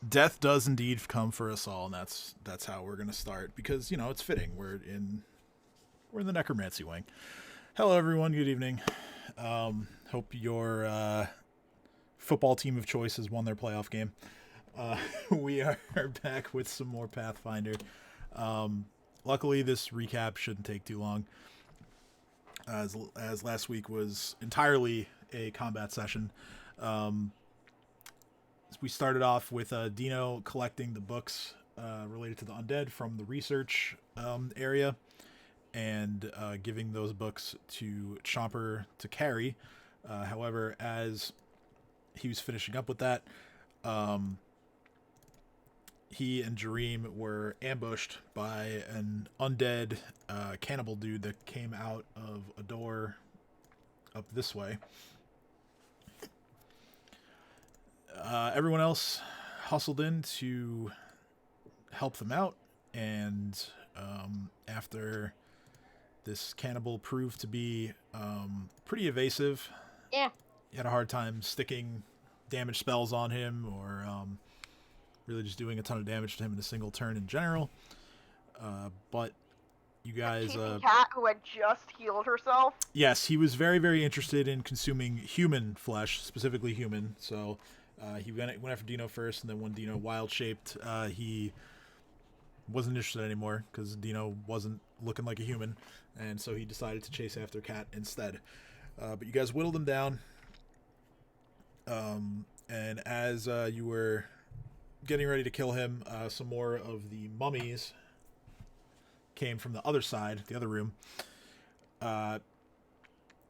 Death does indeed come for us all, and that's how we're gonna start because it's fitting. We're in the necromancy wing. Hello, everyone. Good evening. Hope your football team of choice has won their playoff game. We are back with some more Pathfinder. Luckily, this recap shouldn't take too long, as last week was entirely a combat session. We started off with Dino collecting the books related to the undead from the research area and giving those books to Chomper to carry. However, as he was finishing up with that, he and Jareem were ambushed by an undead cannibal dude that came out of a door up this way. Everyone else hustled in to help them out, and after this cannibal proved to be pretty evasive, Yeah. you had a hard time sticking damage spells on him or really just doing a ton of damage to him in a single turn in general. But you guys... cat who had just healed herself? Yes, he was very, very interested in consuming human flesh, specifically human, so... he went after Dino first, and then when Dino wild-shaped, he wasn't interested anymore, because Dino wasn't looking like a human, and so he decided to chase after Cat instead. But you guys whittled him down, and as you were getting ready to kill him, some more of the mummies came from the other side, the other room.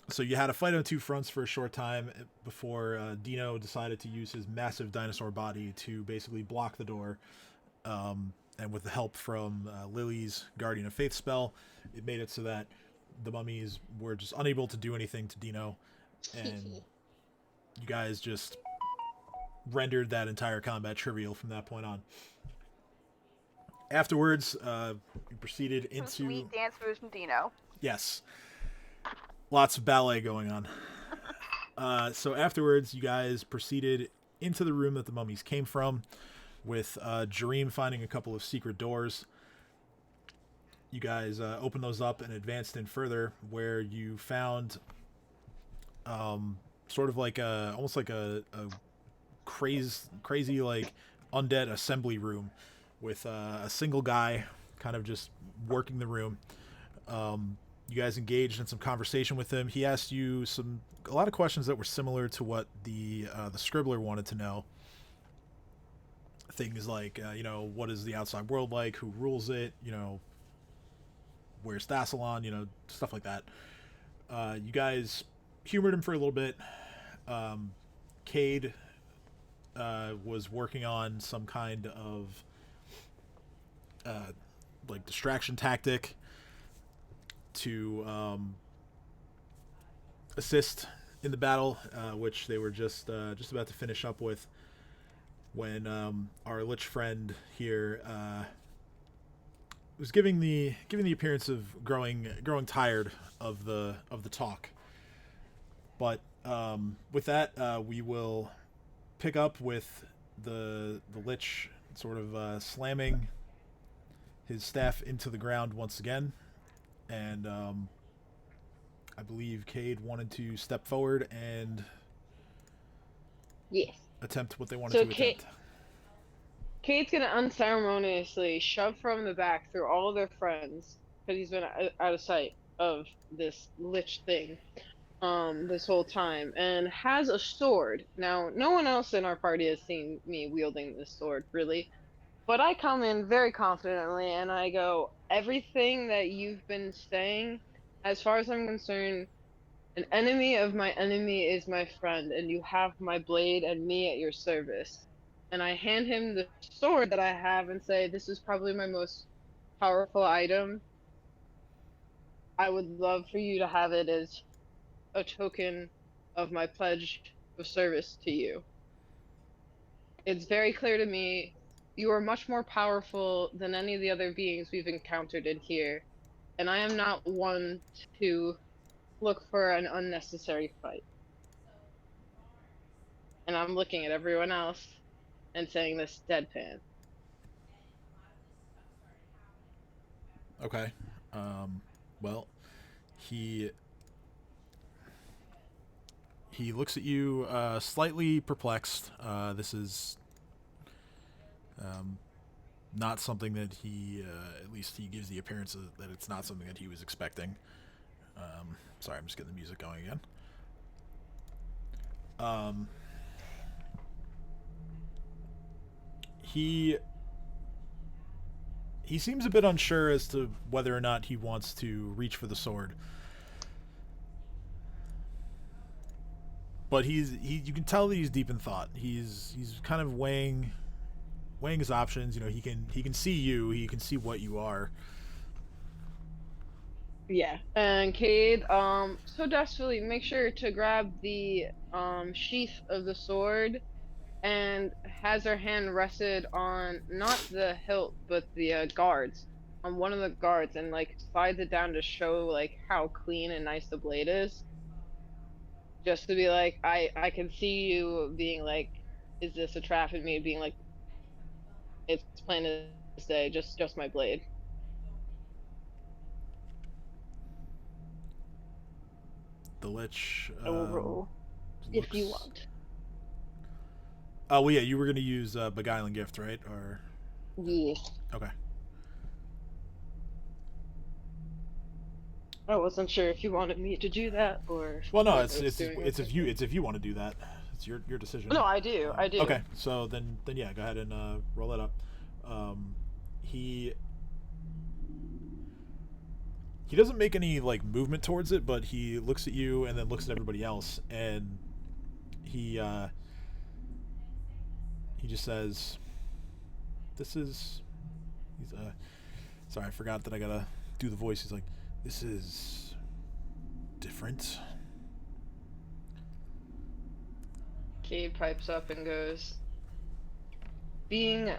So you had a fight on two fronts for a short time before Dino decided to use his massive dinosaur body to basically block the door. And with the help from Lily's Guardian of Faith spell, it made it so that the mummies were just unable to do anything to Dino. And you guys just rendered that entire combat trivial from that point on. Afterwards, we proceeded into... Sweet dance moves from Dino. Yes. Lots of ballet going on. So afterwards, you guys proceeded into the room that the mummies came from, with Jareem finding a couple of secret doors. You guys opened those up and advanced in further, where you found sort of like almost like a crazy like undead assembly room with a single guy kind of just working the room. You guys engaged in some conversation with him. He asked you a lot of questions that were similar to what the Scribbler wanted to know. Things like, what is the outside world like? Who rules it? Where's Thassalon? Stuff like that. You guys humored him for a little bit. Kaede was working on some kind of distraction tactic to assist in the battle, which they were just about to finish up with when our Lich friend here was giving the appearance of growing tired of the talk. But with that, we will pick up with the Lich sort of slamming his staff into the ground once again. And I believe Kaede wanted to step forward and attempt what they wanted to attempt. Kate's gonna unceremoniously shove from the back through all of their friends, because he's been out of sight of this Lich thing this whole time, and has a sword. Now, no one else in our party has seen me wielding this sword, really. But I come in very confidently, and I go, everything that you've been saying, as far as I'm concerned, an enemy of my enemy is my friend, and you have my blade and me at your service. And I hand him the sword that I have and say, this is probably my most powerful item. I would love for you to have it as a token of my pledge of service to you. It's very clear to me you are much more powerful than any of the other beings we've encountered in here, and I am not one to look for an unnecessary fight. And I'm looking at everyone else. and saying this deadpan. Okay. Well, he looks at you, slightly perplexed. This is not something that he, at least he gives the appearance that it's not something that he was expecting. Sorry, I'm just getting the music going again. He seems a bit unsure as to whether or not he wants to reach for the sword. But you can tell that he's deep in thought. He's kind of weighing his options. You know, he can see you, he can see what you are. Yeah. And Cade, so desperately make sure to grab the sheath of the sword and has her hand rested on not the hilt but the guards, on one of the guards, and like slides it down to show like how clean and nice the blade is. Just to be like, I can see you being like, is this a trap? And me being like, it's plain as day, just my blade. The Lich I will roll if you looks. want. Oh well, yeah, you were gonna use Beguiling Gift, right? Or Yes. okay. I wasn't sure if you wanted me to do that or Well, no, if I was doing it. it's if you want to do that. It's your decision. No, I do. I do. Okay, so then yeah, go ahead and roll that up. He doesn't make any like movement towards it, but he looks at you and then looks at everybody else, and he just says, "This is." He's sorry, I forgot that I gotta do the voice. He's like, "This is different." Cade pipes up and goes, being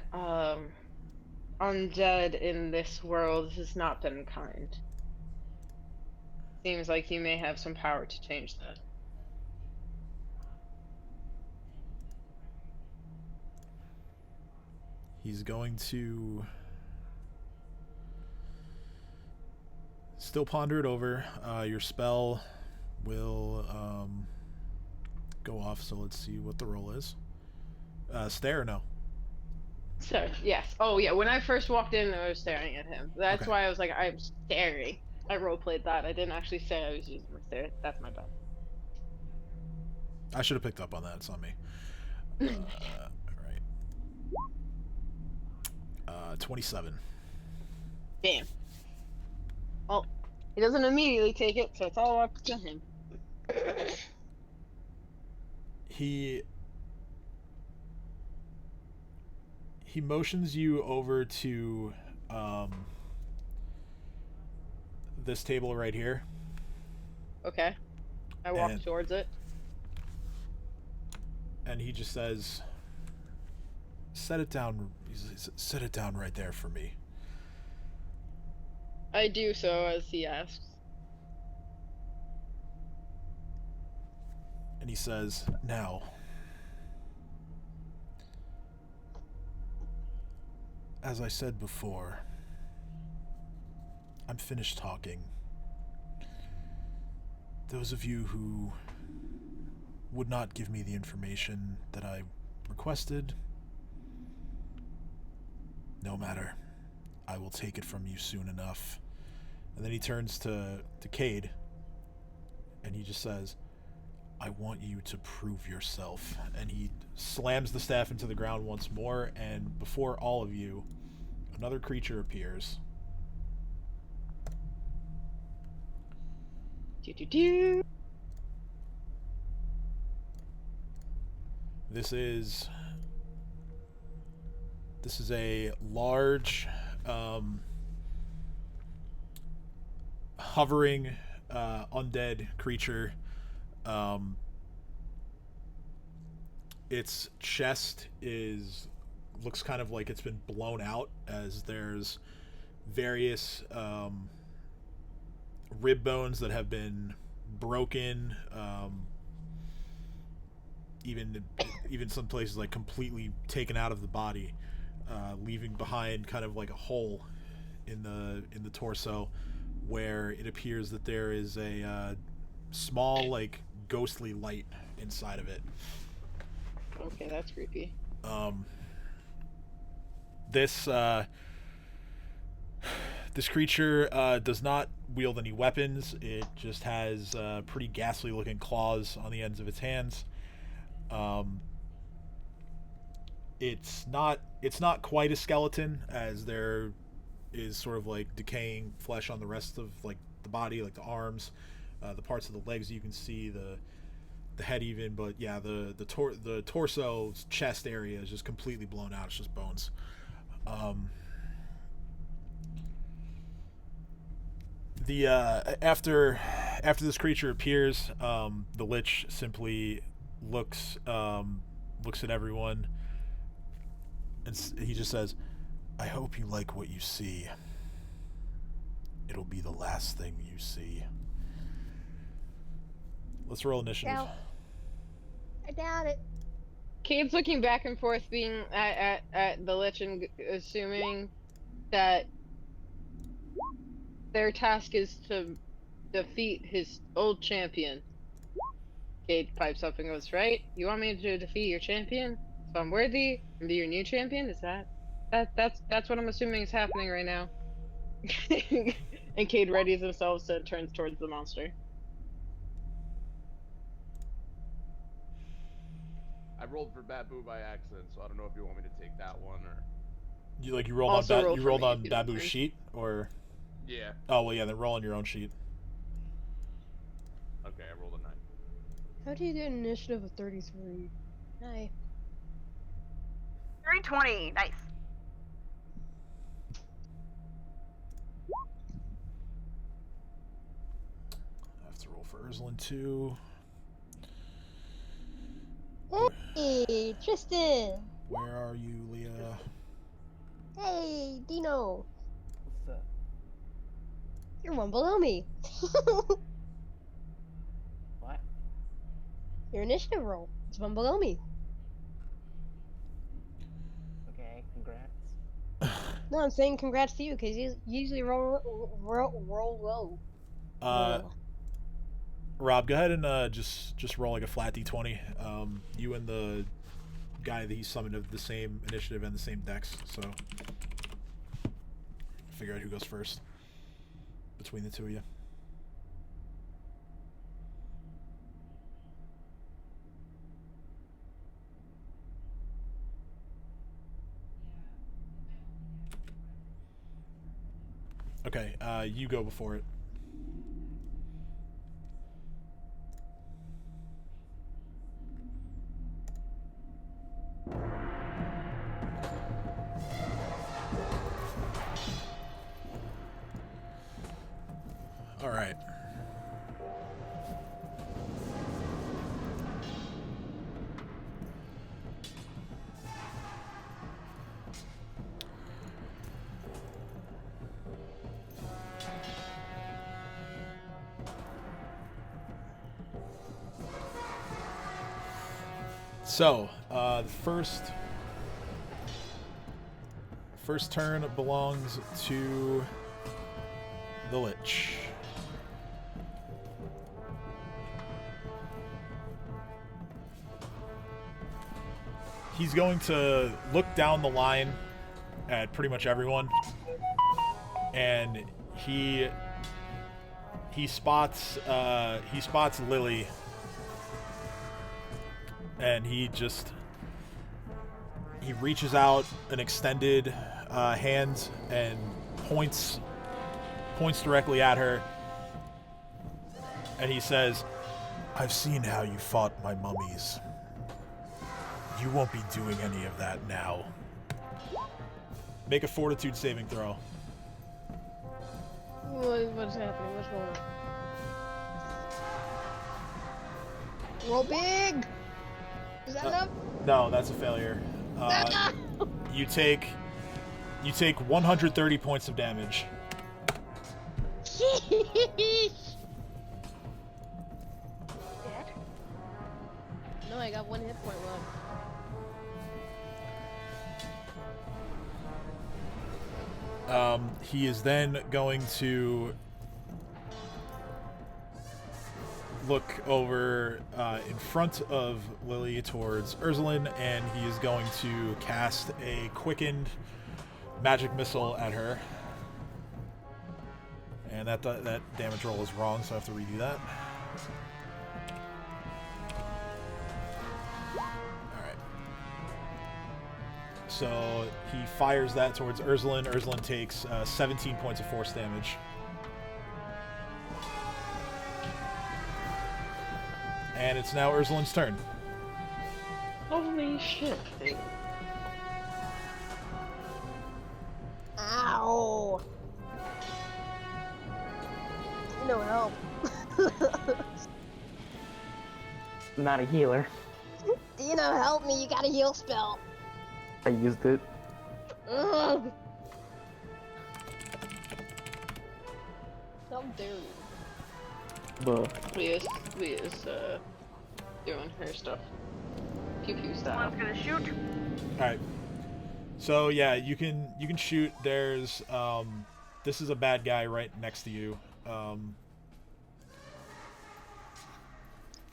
undead in this world has not been kind. Seems like you may have some power to change that. He's going to still ponder it over. Your spell will go off, so let's see what the roll is. Stare or no? So, yes. Oh, yeah. When I first walked in, I was staring at him. That's Okay. why I was like, I'm staring. I roleplayed that. I didn't actually say I was using my stare. That's my bad. I should have picked up on that. It's on me. Alright. 27. Damn. Well, he doesn't immediately take it, so it's all up to him. He motions you over to this table right here. Okay. I walk towards it. And he just says, set it down. Set it down right there for me. I do so as he asks. And he says, now, as I said before, I'm finished talking. Those of you who would not give me the information that I requested, no matter. I will take it from you soon enough. And then he turns to Kaede, and he just says, I want you to prove yourself. And he slams the staff into the ground once more, and before all of you, another creature appears. Do-do-do. This is a large, hovering, undead creature. Its chest looks kind of like it's been blown out, as there's various rib bones that have been broken, even some places like completely taken out of the body, leaving behind kind of like a hole in the torso, where it appears that there is a small like ghostly light inside of it. Okay, that's creepy. This creature does not wield any weapons. It just has pretty ghastly looking claws on the ends of its hands. It's not quite a skeleton, as there is sort of like decaying flesh on the rest of like the body, like the arms, the parts of the legs you can see, the head even, but yeah, the torso, chest area is just completely blown out. It's just bones. After this creature appears, the Lich simply looks at everyone, and he just says, "I hope you like what you see. It'll be the last thing you see." Let's roll initiative. I doubt it. Cade's looking back and forth, being at the Lich and assuming that their task is to defeat his old champion. Cade pipes up and goes, "Right? You want me to defeat your champion? So I'm worthy and be your new champion? Is that's what I'm assuming is happening right now?" And Cade readies himself and turns towards the monster. I rolled for Babu by accident, so I don't know if you want me to take that one or. You rolled Also on roll for me, if you don't Babu's mind. sheet, or Yeah. oh well, yeah, then roll on your own sheet. Okay, I rolled a 9. How do you get an initiative of 33? Hi. 320. Nice. I have to roll for Urslan too. Hey, Tristan! Where are you, Leah? Hey, Dino! What's up? You're one below me. What? Your initiative roll is one below me. Okay, congrats. No, I'm saying congrats to you, because you usually roll low. Rob, go ahead and just roll like a flat d20. You and the guy that he summoned have the same initiative and the same dex, so figure out who goes first between the two of you. Okay, you go before it. All right. So, the first turn belongs to the Lich. He's going to look down the line at pretty much everyone, and he spots Lily, and he reaches out an extended hand and points directly at her, and he says, "I've seen how you fought my mummies. You won't be doing any of that now." Make a fortitude saving throw. What's happening? What's going on? Roll big! Is that enough? No, that's a failure. You take 130 points of damage. No, I got 1 hit point left. He is then going to look over in front of Lily towards Ursuline, and he is going to cast a quickened magic missile at her. And that damage roll is wrong, so I have to redo that. Alright. So he fires that towards Ursuline. Ursuline takes 17 points of force damage. And it's now Ursuline's turn. Holy shit. Ow! No help. I'm not a healer. Dino, help me! You got a heal spell. I used it. Ugh. How dare you? But Leah's doing her stuff. Pew pew style. Someone's gonna shoot. Alright. So yeah, you can shoot. There's this is a bad guy right next to you.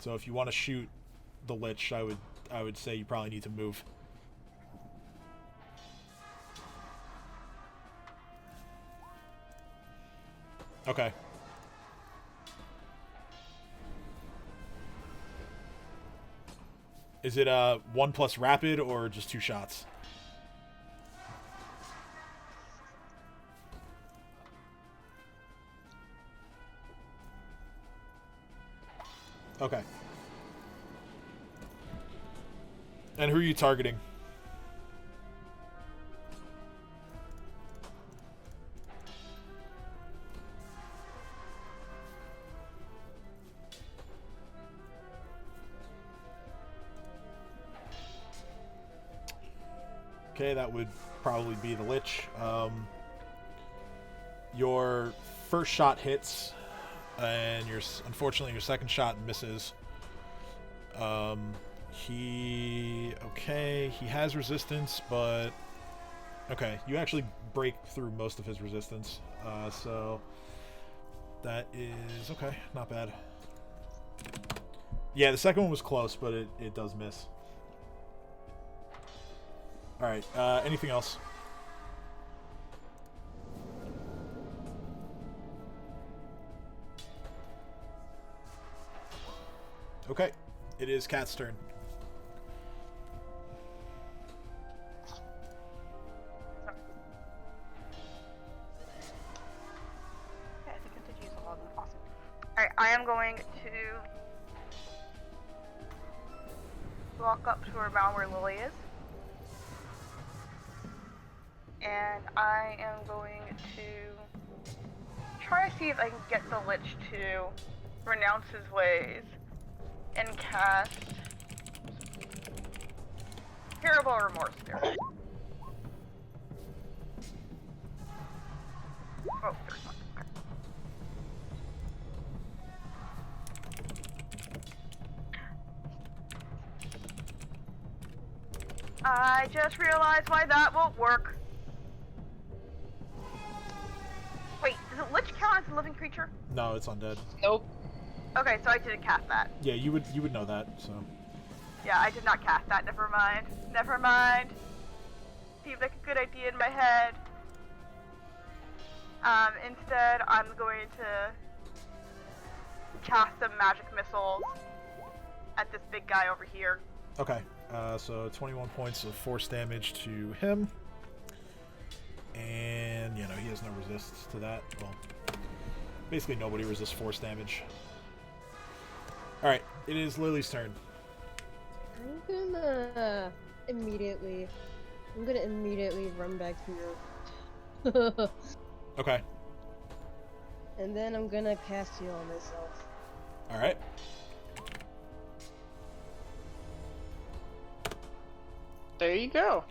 So if you want to shoot the Lich, I would say you probably need to move. Okay. Is it 1 plus rapid or just 2 shots? Okay. And who are you targeting? Okay, that would probably be the Lich. Your first shot hits, and unfortunately your second shot misses. He has resistance, but okay, you actually break through most of his resistance. So that is okay, not bad. Yeah, the second one was close, but it does miss. Alright, anything else? Okay, it is Cat's turn. Okay, I think I did use a lot of them. Awesome. Alright, I am going to walk up to around where Lily is. And I am going to try to see if I can get the Lich to renounce his ways and cast Terrible Remorse there. Oh, there's one. Okay. I just realized why that won't work. Wait, does a Lich count as a living creature? No, it's undead. Nope. Okay, so I didn't cast that. Yeah, you would know that, so. Yeah, I did not cast that. Never mind. Never mind. Seemed like a good idea in my head. Instead, I'm going to cast some magic missiles at this big guy over here. Okay, so 21 points of force damage to him. And, you know, he has no resists to that. Well, basically nobody resists force damage. Alright, it is Lily's turn. I'm gonna immediately run back here. Okay, And then I'm gonna cast heal on myself. alright. There you go.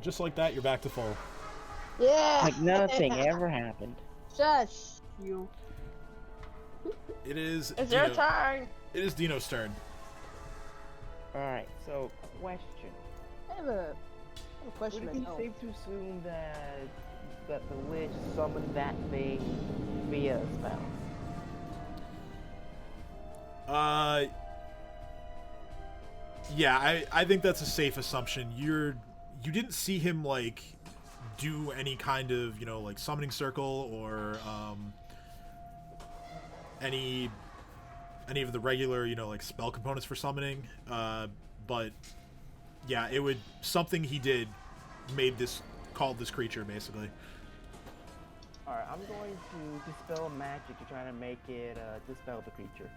Just like that, you're back to full. Yeah! like nothing ever happened. Shush! You. It is It's your turn. It is Dino's turn. Alright, so question. I have a question Would it be myself. safe to assume that the Lich summoned that thing via a spell? Yeah, I think that's a safe assumption. You didn't see him like do any kind of, you know, like summoning circle or any of the regular, you know, like spell components for summoning. But yeah, it would something he did called this creature basically. Alright, I'm going to dispel magic to try to make it dispel the creature.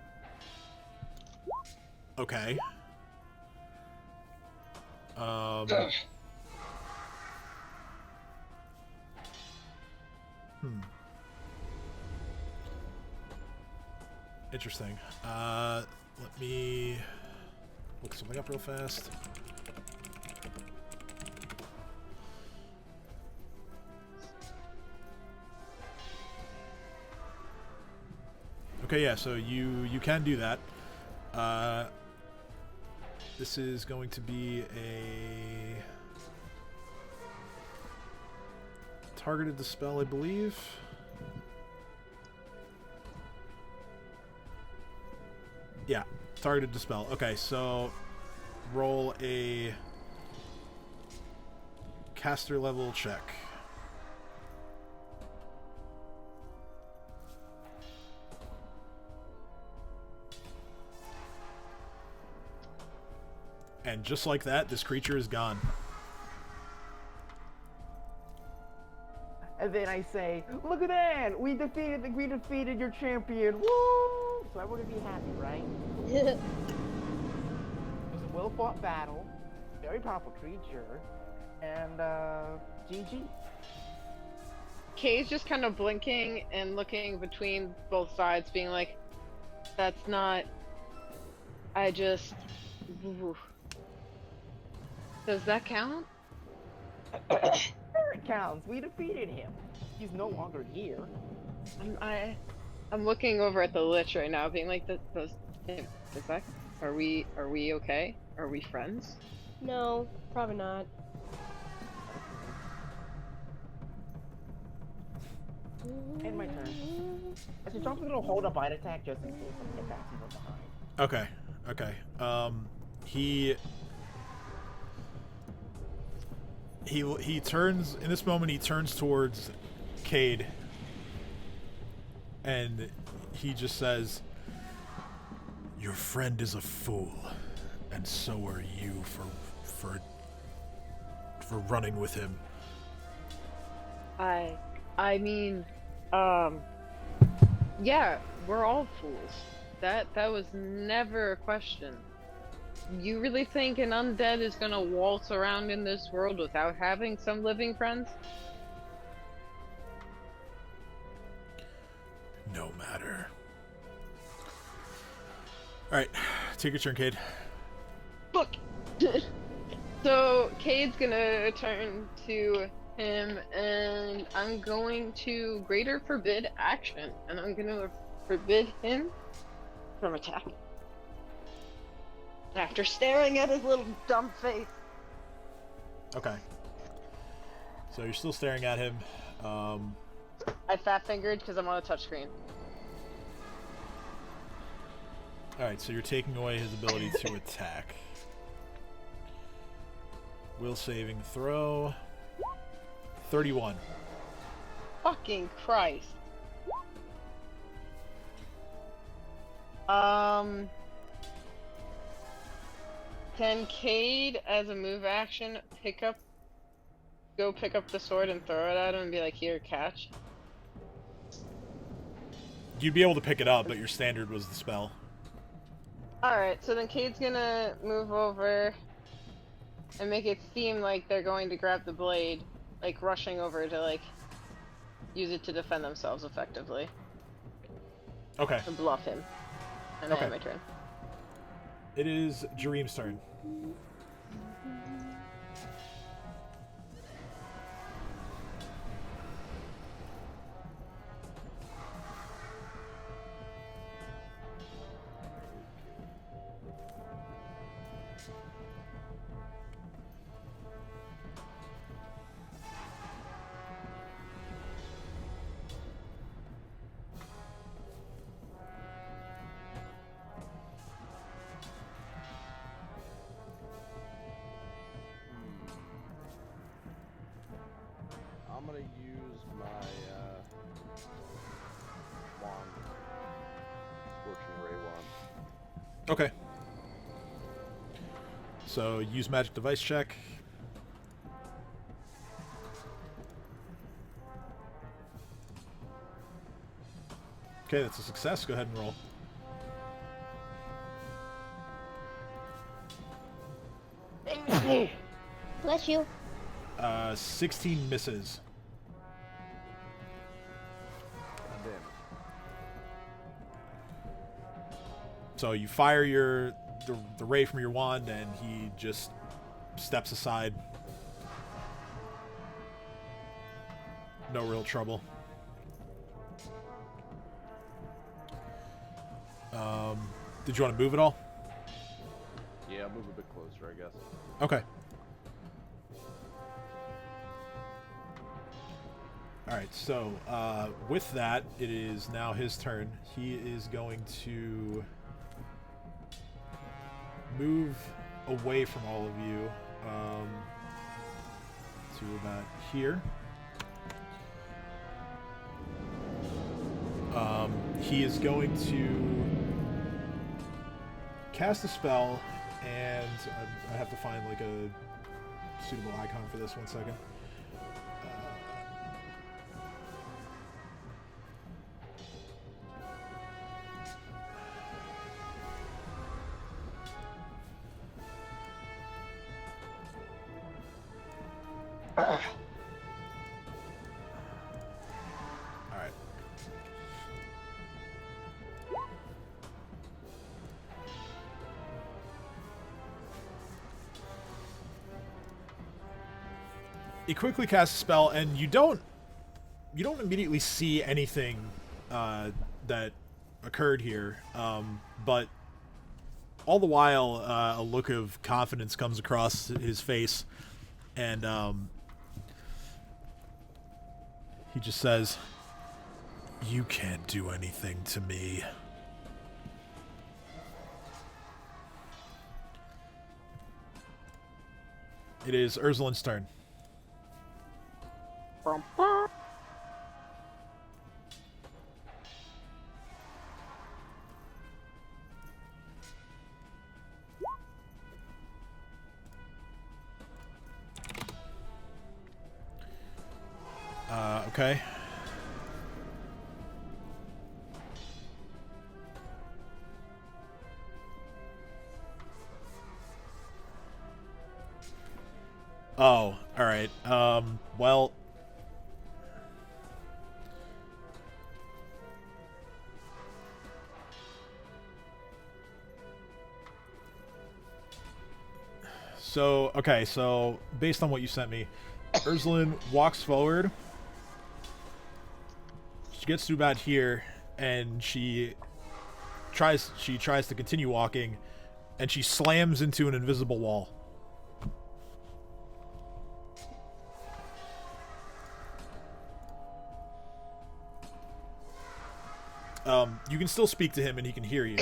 Okay. Interesting. Let me look something up real fast. Okay, yeah, so you can do that. This is going to be a targeted dispel, I believe. Yeah, targeted dispel. Okay, so roll a caster level check. And just like that, this creature is gone. And then I say, look at that! We defeated your champion! Woo! So everyone would be happy, right? It was a well-fought battle, very powerful creature, and GG. Kay's just kind of blinking and looking between both sides, being like, that's not... I just... Oof. Does that count? Sure it counts. We defeated him. He's no longer here. I'm looking over at the Lich right now, being like, does that... Are we okay? Are we friends? No, probably not. And my turn. So John's gonna hold a bite attack just in case I get back from behind. Okay. He turns in this moment. He turns towards Kaede, and he just says, "Your friend is a fool, and so are you for running with him." I mean, yeah, we're all fools. That was never a question. You really think an undead is gonna waltz around in this world without having some living friends? No matter. Alright, take your turn, Kaede. Look! So, Cade's gonna turn to him, and I'm going to Greater Forbid action, and I'm gonna forbid him from attack. After staring at his little dumb face. Okay. So you're still staring at him. I fat-fingered because I'm on a touchscreen. Alright, so you're taking away his ability to attack. Will saving throw. 31. Fucking Christ. Can Kaede, as a move action, go pick up the sword and throw it at him and be like, here, catch? You'd be able to pick it up, but your standard was the spell. Alright, so then Cade's gonna move over and make it seem like they're going to grab the blade, like rushing over to, like, use it to defend themselves effectively. Okay. To bluff him. And I have my turn. It is Jareem's turn. gonna use my wand, Scorching Ray wand. Okay. So use magic device check. Okay, that's a success. Go ahead and roll. Bless you. 16 misses. Damn. So you fire the ray from your wand, and he just steps aside. No real trouble. Did you want to move at all? Yeah, I'll move a bit closer, I guess. Okay. Alright, so with that, it is now his turn. He is going to move away from all of you to about here. He is going to cast a spell, and I have to find like a suitable icon for this. 1 second. All right. He quickly casts a spell, and you don't immediately see anything that occurred here, but all the while a look of confidence comes across his face, and he just says, "You can't do anything to me." It is Ursulin's turn. Okay. Oh, all right. Well, so based on what you sent me, Ursulin walks forward. She gets to about here, and she tries to continue walking, and she slams into an invisible wall. You can still speak to him, and he can hear you.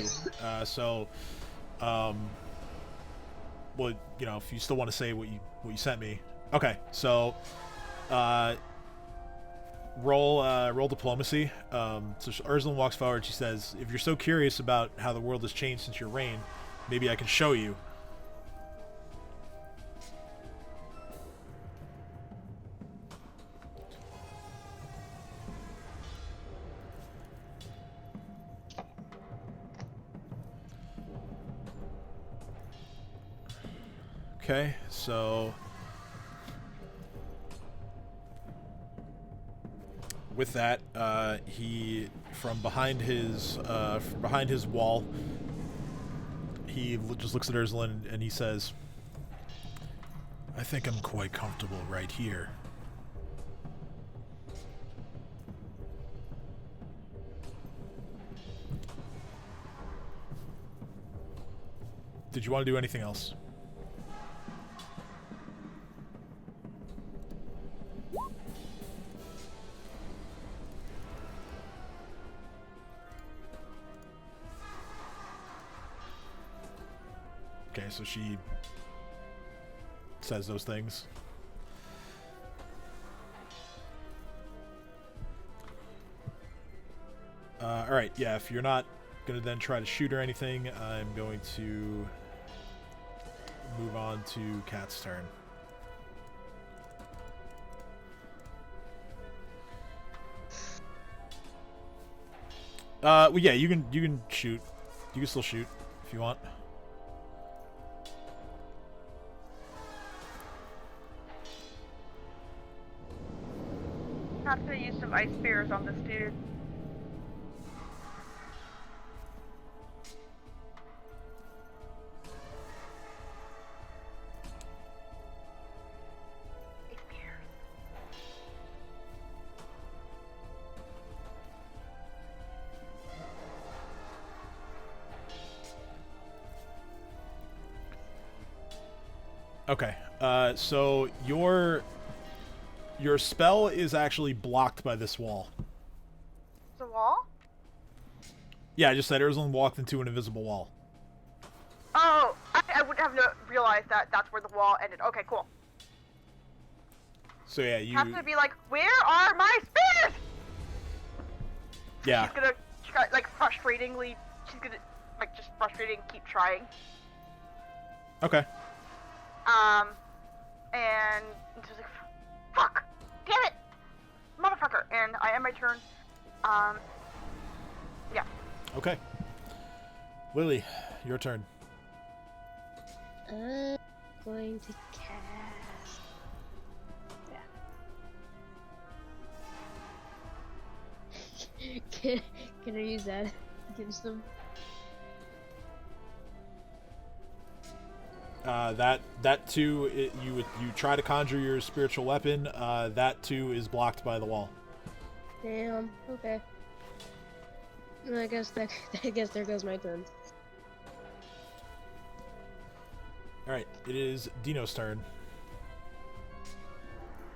Well, you know, if you still want to say what you sent me. Okay, so roll diplomacy. So Ursulin walks forward. She says, "If you're so curious about how the world has changed since your reign, maybe I can show you." Okay, so with that, he from behind his wall, he just looks at Ursulin and he says, "I think I'm quite comfortable right here." Did you want to do anything else? Okay, so she says those things. Alright, yeah, if you're not going to then try to shoot or anything, I'm going to move on to Cat's turn. Well, yeah, you can shoot. You can still shoot if you want. Have to use some ice spears on this dude. Ice spears. Okay. So your spell is actually blocked by this wall. The wall? Yeah, I just said Ursula walked into an invisible wall. Oh, I would have not realized that that's where the wall ended. Okay, cool. So yeah, you Have to be like, where are my spears? yeah. She's gonna try, like, frustratingly, she's gonna, like, just frustrating, keep trying. Okay. And she's like, fuck, damn it, motherfucker. And I end my turn. Yeah. Okay. Lily, your turn. I'm going to cast. Yeah. Can I use that against them? That too, you try to conjure your spiritual weapon. That too is blocked by the wall. Damn. Okay. I guess there goes my turn. All right, it is Dino's turn.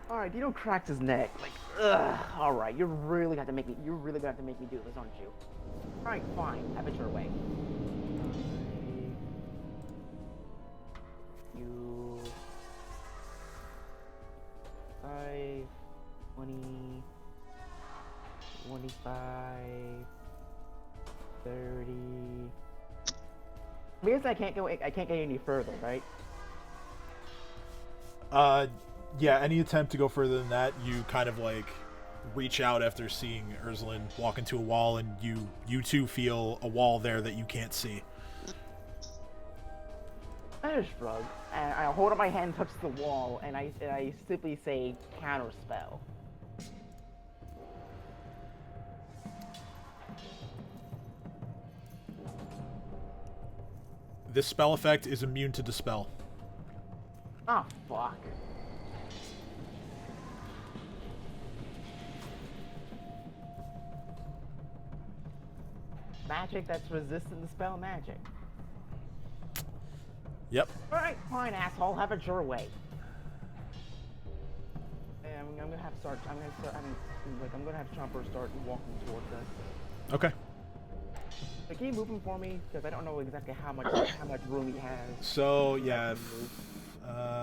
All right, Dino cracks his neck. Like, ugh. All right, you're really gonna have to make me do this, aren't you? All right, fine. Have it your way. You 5, 20, 25, 30. I guess I can't get any further, right? Yeah, any attempt to go further than that, you kind of like reach out after seeing Ursula walk into a wall, and you too feel a wall there that you can't see. I just shrug, and I hold up my hand, touch the wall, and I simply say counter spell. This spell effect is immune to dispel. Oh fuck. Magic that's resistant to spell magic. Yep. Alright, fine, asshole, have it your way. And I'm gonna have Chomper start walking towards us. Okay. So keep moving for me, because I don't know exactly how much room he has. So yeah,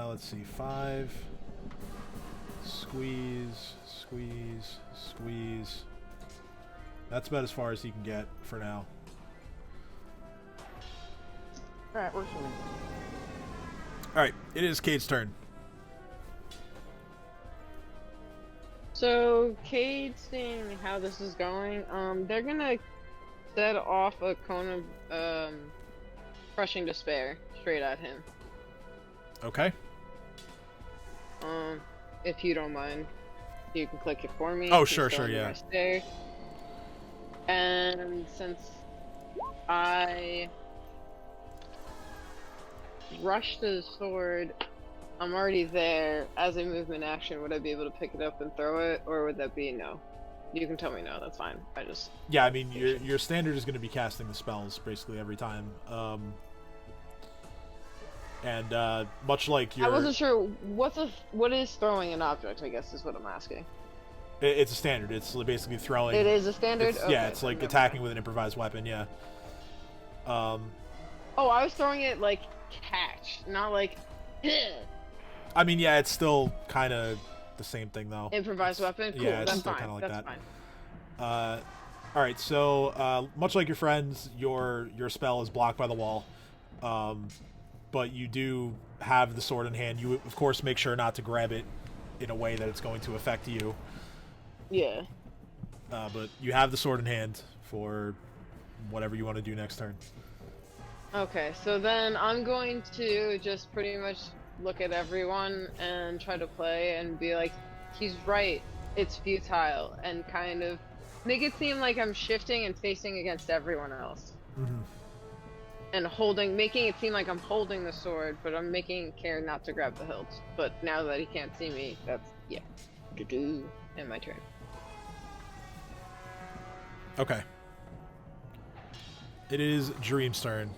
let's see, 5. Squeeze, squeeze, squeeze. That's about as far as he can get for now. Alright, we're swimming. Alright, it is Kade's turn. So, Kaede, seeing how this is going, they're gonna set off a cone of crushing despair straight at him. Okay. If you don't mind, you can click it for me. Oh, It's sure, still under yeah. my stare. And since I rushed to the sword, I'm already there. As a movement action, would I be able to pick it up and throw it, or would that be no? You can tell me no. That's fine. I just Yeah, I mean, your standard is going to be casting the spells basically every time. And much like your... I wasn't sure what is throwing an object, I guess is what I'm asking. It's a standard. It's basically throwing... It is a standard? Yeah, Okay, it's like never attacking mind. with an improvised weapon, yeah. Oh, I was throwing it like catch, not like I mean, yeah, it's still kind of the same thing, though. improvised weapon. Cool, yeah, it's that's still fine. kinda like That's that. fine. All right, so much like your friends, your spell is blocked by the wall, but you do have the sword in hand. You of course make sure not to grab it in a way that it's going to affect you. Yeah. But you have the sword in hand for whatever you want to do next turn. Okay, so then I'm going to just pretty much look at everyone and try to play and be like, he's right, it's futile, and kind of make it seem like I'm shifting and facing against everyone else. Mm-hmm. And making it seem like I'm holding the sword, but I'm making care not to grab the hilt. But now that he can't see me, that's, yeah. Do-do. And my turn. Okay. It is Dream's turn.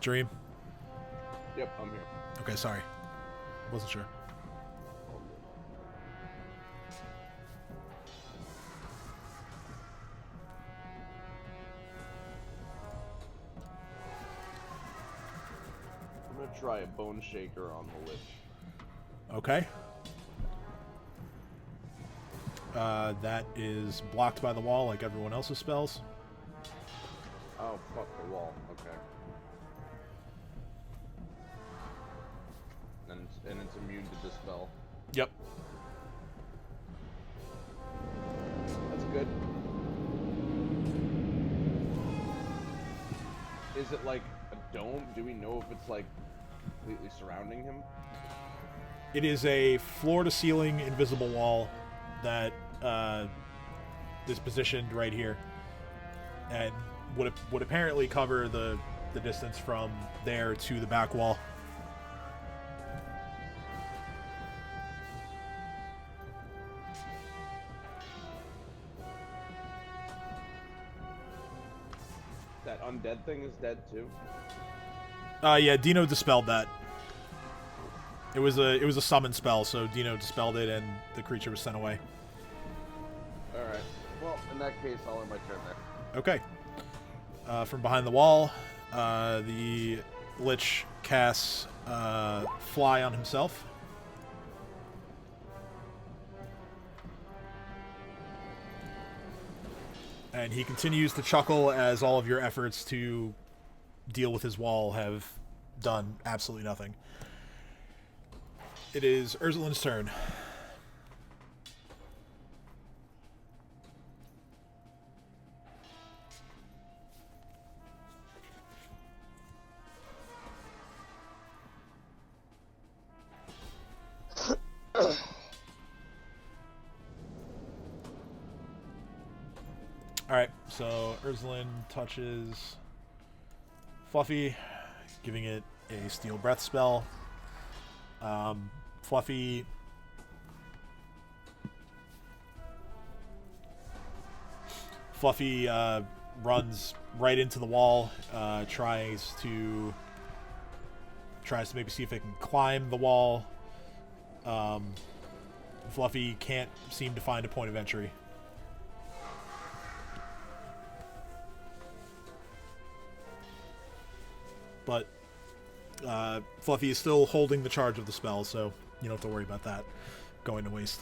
Dream? Yep, I'm here. Okay, sorry. Wasn't sure. I'm gonna try a bone shaker on the Lich. Okay. That is blocked by the wall like everyone else's spells. Oh, fuck the wall. Okay. And it's immune to dispel. Yep. That's good. Is it like a dome? Do we know if it's like completely surrounding him? It is a floor-to-ceiling invisible wall that is positioned right here, and would apparently cover the distance from there to the back wall. That undead thing is dead too? Yeah, Dino dispelled that. It was a summon spell, so Dino dispelled it, and the creature was sent away. Alright. Well, in that case, I'll end my turn there. Okay. From behind the wall, the Lich casts Fly on himself. And he continues to chuckle as all of your efforts to deal with his wall have done absolutely nothing. It is Ursulin's turn. Alright, so Ursulin touches Fluffy, giving it a Steel Breath spell. Fluffy runs right into the wall, tries to maybe see if it can climb the wall. Fluffy can't seem to find a point of entry. But Fluffy is still holding the charge of the spell, so you don't have to worry about that going to waste.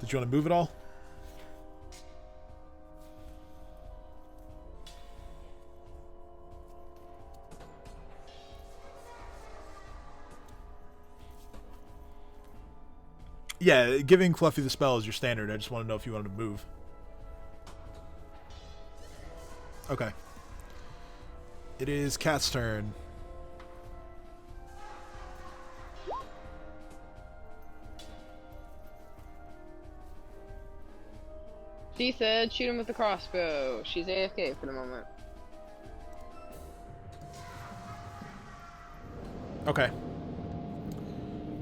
Did you want to move at all? Yeah, giving Fluffy the spell is your standard. I just want to know if you wanted to move. Okay. It is Cat's turn. She said shoot him with the crossbow. She's AFK for the moment. Okay.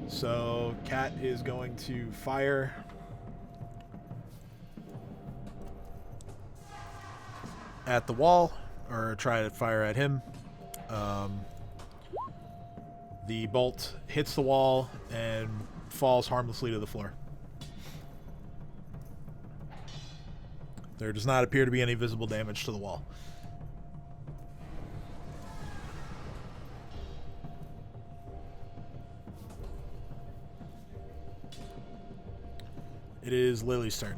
So Cat is going to fire. At the wall, or try to fire at him. The bolt hits the wall and falls harmlessly to the floor. There does not appear to be any visible damage to the wall. It is Lily's turn.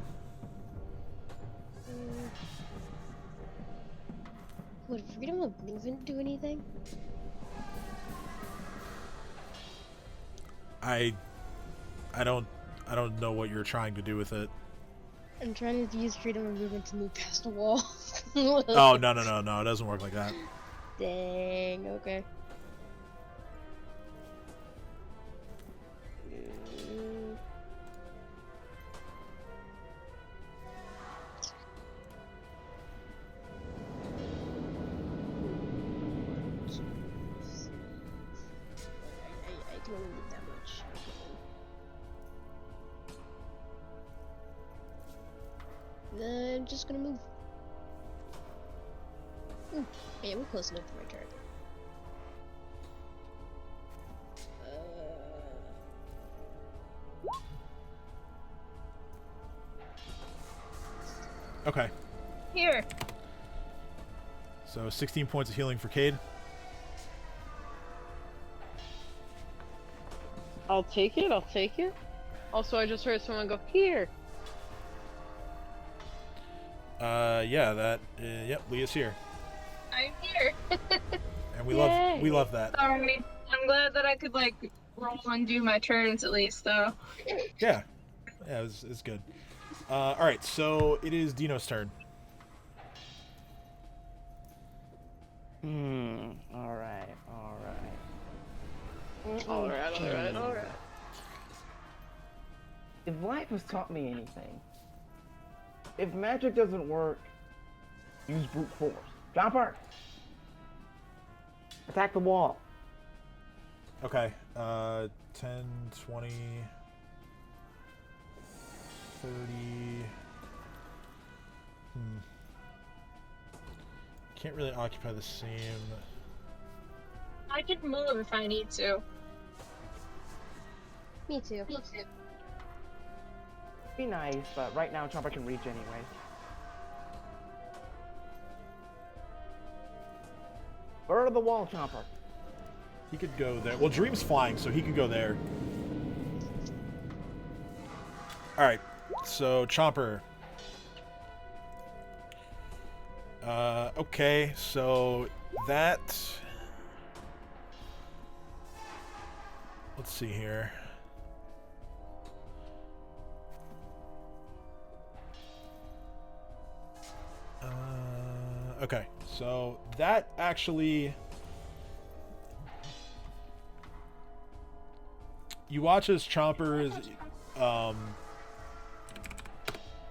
Would freedom of movement do anything? I don't know what you're trying to do with it. I'm trying to use freedom of movement to move past the wall. Oh, no, it doesn't work like that. Dang, okay. I can only move that much. Okay. I'm just gonna move. Yeah, we're close enough to my turn. Okay. Here. So 16 points of healing for Kaede. I'll take it. I'll take it. Also, I just heard someone go here. Yeah, that. Yep, Leah's here, I'm here. and we Yay. love that. Sorry. I'm glad that I could like roll and do my turns at least though. Yeah, it's good. All right, so it is Dino's turn. Alright. Alright. If life has taught me anything, if magic doesn't work, use brute force. Jumper! Attack the wall. Okay, 10, 20, 30. Can't really occupy the same. I can move if I need to. Me too. Be nice, but right now Chomper can reach anyways. Burr to the wall, Chomper. He could go there. Well, Dream's flying, so he could go there. All right, so Chomper. Okay, so that. Let's see here. Okay, so that actually. You watch as Chomper's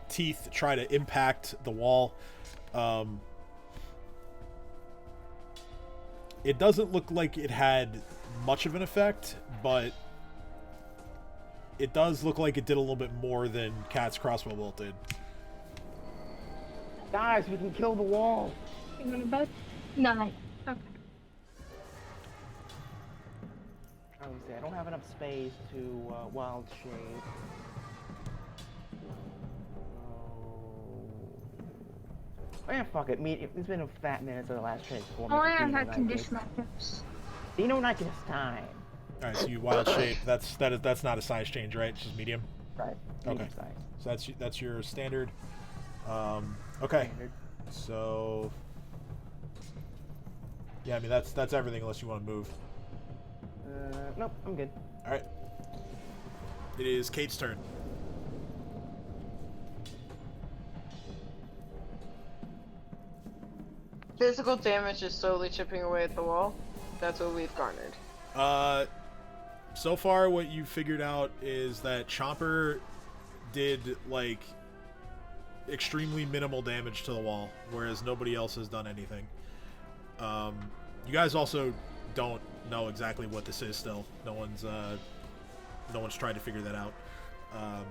teeth try to impact the wall. It doesn't look like it had much of an effect, but it does look like it did a little bit more than Cat's crossbow bolt did. Guys, we can kill the wall. You want a bed? No. Okay. I would say I don't have enough space to wild shape. Oh yeah, fuck it. It's been a fat minute to the last transform. Oh, I had conditional tips. Dino and I get his time. All right, so you wild shape. That's not a size change, right? It's just medium. Right. Okay. Medium size. So that's your standard. Okay. Standard. So yeah, I mean that's everything unless you want to move. Nope, I'm good. All right. It is Kate's turn. Physical damage is slowly chipping away at the wall. That's what we've garnered. So far what you figured out is that Chomper did like extremely minimal damage to the wall, whereas nobody else has done anything. You guys also don't know exactly what this is still. No one's no one's tried to figure that out.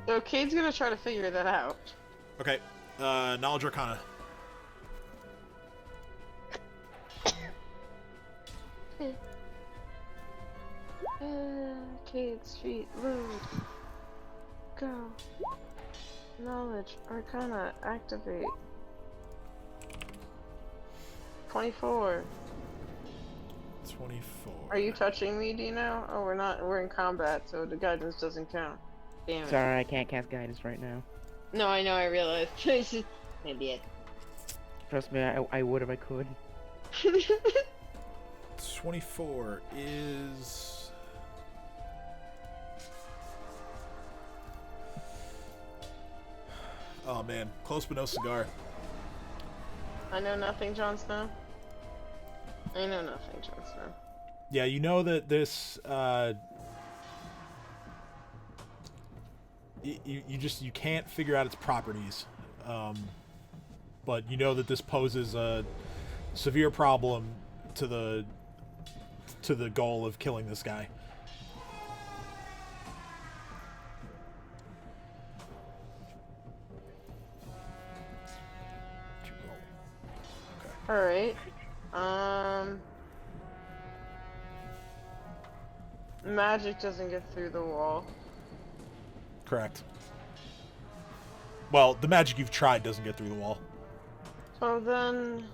So Kade's gonna try to figure that out. Okay. Knowledge Arcana. Cade Street, load. Go. Knowledge Arcana, activate. 24. 24. Are you touching me, Dino? Oh, we're not. We're in combat, so the guidance doesn't count. Damn it. Sorry, I can't cast guidance right now. No, I know, I realized. It's just... Idiot. Trust me, I would if I could. 24 is... Oh man, close but no cigar. I know nothing, Jon Snow. I know nothing, Jon Snow. Yeah, you know that this, you can't figure out its properties. But you know that this poses a severe problem to the goal of killing this guy. Alright. Magic doesn't get through the wall. Correct. Well, the magic you've tried doesn't get through the wall. So then...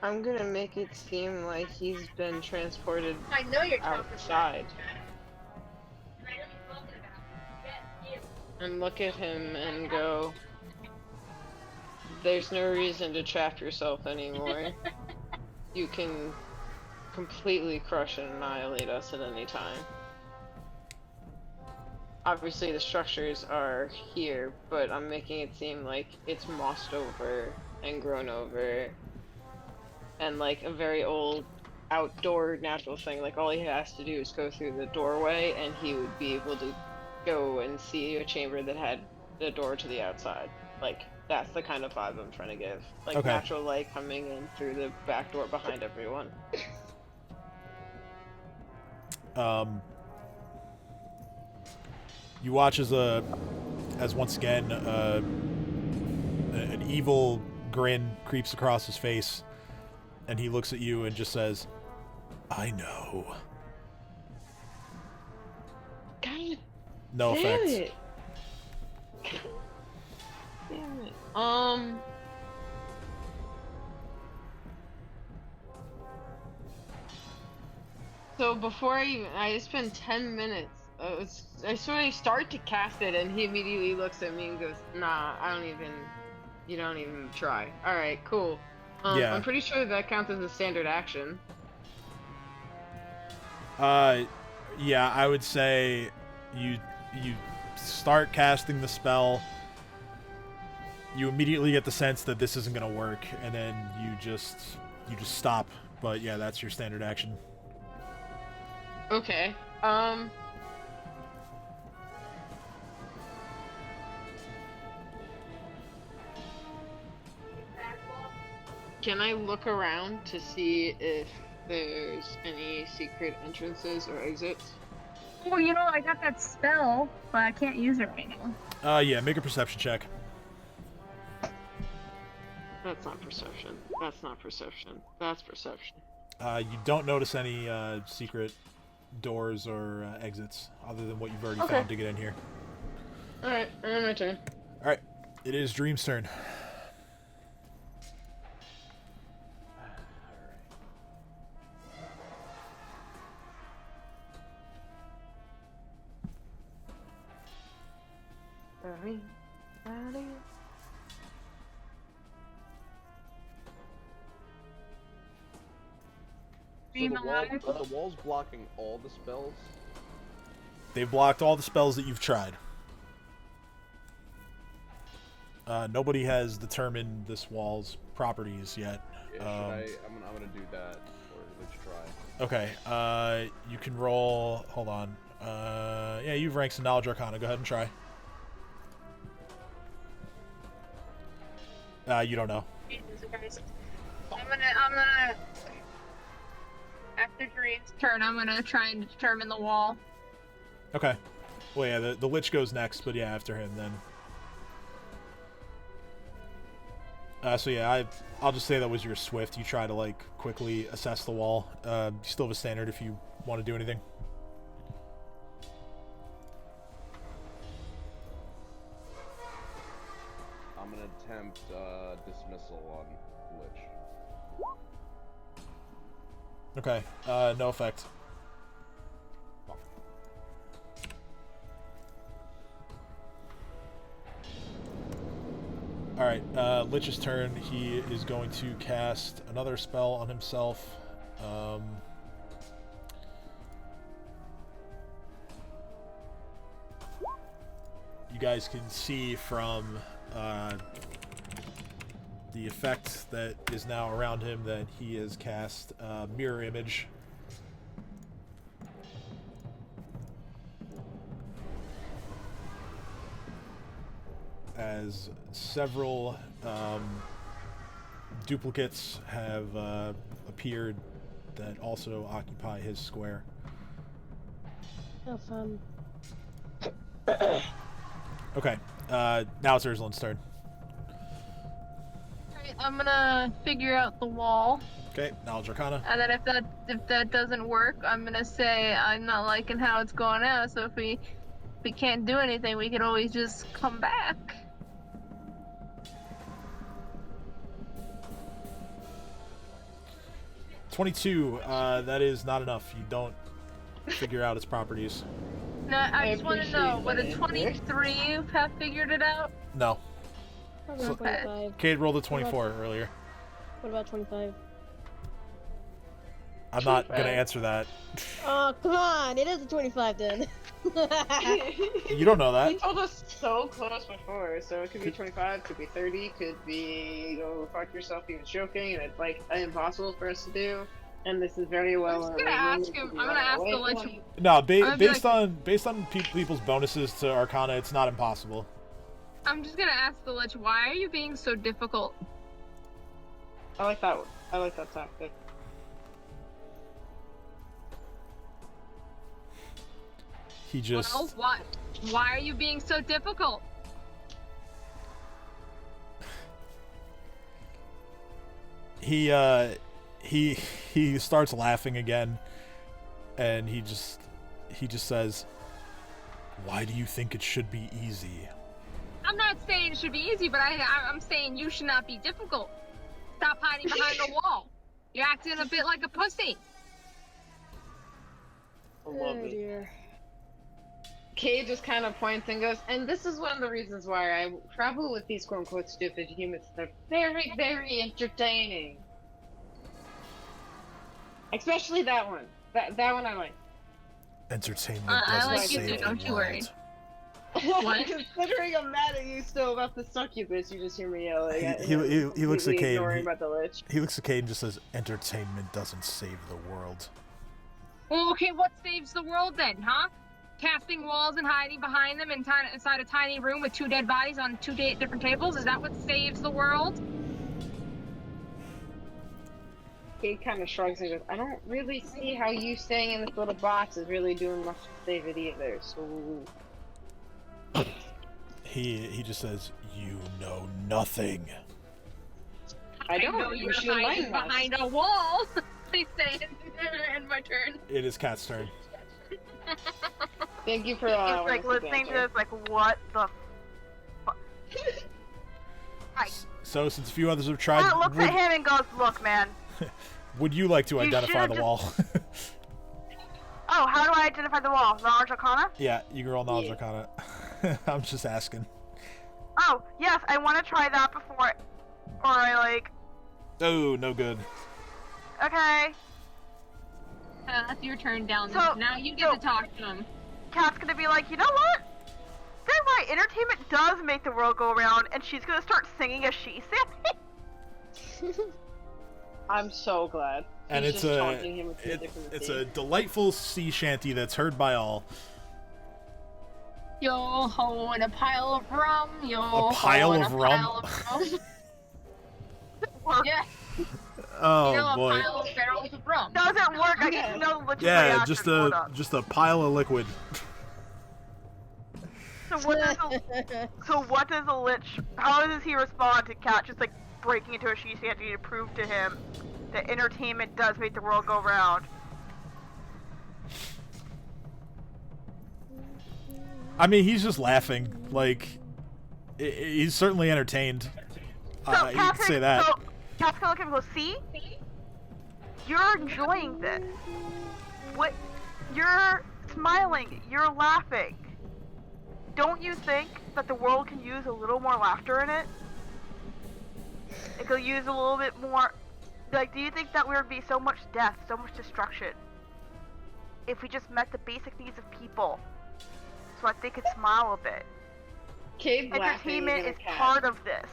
I'm gonna make it seem like he's been transported I know you're talking outside. And look at him and go, there's no reason to trap yourself anymore. You can completely crush and annihilate us at any time. Obviously the structures are here, but I'm making it seem like it's mossed over and grown over and like a very old outdoor natural thing. Like all he has to do is go through the doorway and he would be able to go and see a chamber that had the door to the outside. Like that's the kind of vibe I'm trying to give. Like Okay. natural light coming in through the back door behind everyone. You watch as once again an evil grin creeps across his face, and he looks at you and just says, "I know." God No damn effects. it. Damn it. So before I spend 10 minutes. I sort of start to cast it, and he immediately looks at me and goes, "Nah, you don't even try." All right, cool. Yeah. I'm pretty sure that counts as a standard action. Yeah, I would say you start casting the spell. You immediately get the sense that this isn't gonna work, and then you just stop. But yeah, that's your standard action. Okay. Can I look around to see if there's any secret entrances or exits? Well, you know, I got that spell, but I can't use it right now. Yeah, make a perception check. That's not perception. That's not perception. That's perception. You don't notice any secret doors or exits other than what you've already Okay. found to get in here. Alright, my turn. All right, it is Dream's turn. Dream alive. Are the walls blocking all the spells? They've blocked all the spells that you've tried. Nobody has determined this wall's properties yet. Yeah, I'm gonna do that, or let's try. Okay, you can roll. Hold on. Yeah, you've ranked some Knowledge Arcana. Go ahead and try. You don't know. I'm gonna. After Dream's turn, I'm gonna try and determine the wall. Okay. Well, yeah, the Lich goes next, but yeah, after him then. So yeah, I'll just say that was your Swift. You try to like quickly assess the wall. You still have a standard if you want to do anything. I'm gonna attempt dismissal on Lich. Okay. No effect. Alright, Lich's turn. He is going to cast another spell on himself. You guys can see from the effect that is now around him that he has cast Mirror Image. As several duplicates have appeared that also occupy his square. Oh, fun. Okay, now it's Ursulin's turn. Alright, I'm gonna figure out the wall, Okay, Knowledge Arcana. and then if that doesn't work, I'm gonna say I'm not liking how it's going out. So if we can't do anything, we can always just come back. 22, that is not enough. You don't figure out its properties. No, I just want to know, would a appreciate 23 have figured it out? No. Probably So- 25. Cade rolled a 24 earlier. What about 25? I'm not going to answer that. Oh, come on! It is a 25 then. You don't know He that. told us so close before, so it could be 25, could be 30, could be go fuck yourself. He was joking, and it's like impossible for us to do. And this is very well. I'm just gonna ask him. I'm gonna ask the Lich. No, I'm gonna be based on people's bonuses to Arcana, it's not impossible. I'm just gonna ask the Lich, why are you being so difficult? I like that one. I like that tactic. He just Well, what? Why are you being so difficult? he starts laughing again, and he just says, "Why do you think it should be easy?" I'm not saying it should be easy, but I'm saying you should not be difficult. Stop hiding behind the wall. You're acting a bit like a pussy. I love Oh it. dear. Kaede just kind of points and goes, and this is one of the reasons why I travel with these quote-unquote stupid humans. They're very, very entertaining. Especially that one. That one I like. Entertainment I doesn't like you save too, the don't you worry. world. What? Considering I'm mad at you still about the succubus, you just hear me yelling at He looks at completely Kaede. ignoring about the Lich. He looks at Kaede and just says, "Entertainment doesn't save the world." Well, okay, what saves the world then, huh? Casting walls and hiding behind them inside a tiny room with two dead bodies on two different tables? Is that what saves the world? Kaede kind of shrugs and goes, I don't really see how you staying in this little box is really doing much to save it either, so... He just says, "You know nothing." I don't. know You you're should hiding enlighten us. behind a wall. Please say it. And my turn. It is Cat's turn. Thank you for He's allowing like us to listening to banter. this, like, what the fuck? Hi. So, since a few others have tried, Cat looks at him and goes, look, man. would you like to You identify the should've wall? Oh, how do I identify the wall? Knowledge Arcana? Yeah, you can roll Knowledge Yeah. Arcana. I'm just asking. Oh, yes, I want to try that before, or I, like, Oh, no good. okay. That's your turn down. So- Now you get to talk to him. Cat's gonna be like, you know what? They're right, entertainment does make the world go around, and she's gonna start singing as she sings. I'm so glad. And He's it's just a taunting him with music from the it's sea. a delightful sea shanty that's heard by all. Yo ho and a pile of rum. Yo A pile ho and of a rum? pile of rum. Or Yeah. Oh You know, a boy. pile of barrels of rum. Doesn't work. I need to know the Lich's Yeah, reaction. just Hold a up. pile of liquid. So what does a Lich? How does he respond to Cat just like breaking into a she shanty to prove to him that entertainment does make the world go round? I mean, he's just laughing. Like, he's certainly entertained. So You can say that. So Cat's gonna look at him and go, see? You're enjoying this. What? You're smiling. You're laughing. Don't you think that the world can use a little more laughter in it? It could use a little bit more. Like, do you think that there would be so much death, so much destruction, if we just met the basic needs of people, so that they could smile a bit? Cade's laughing Entertainment even is a cat. part of this.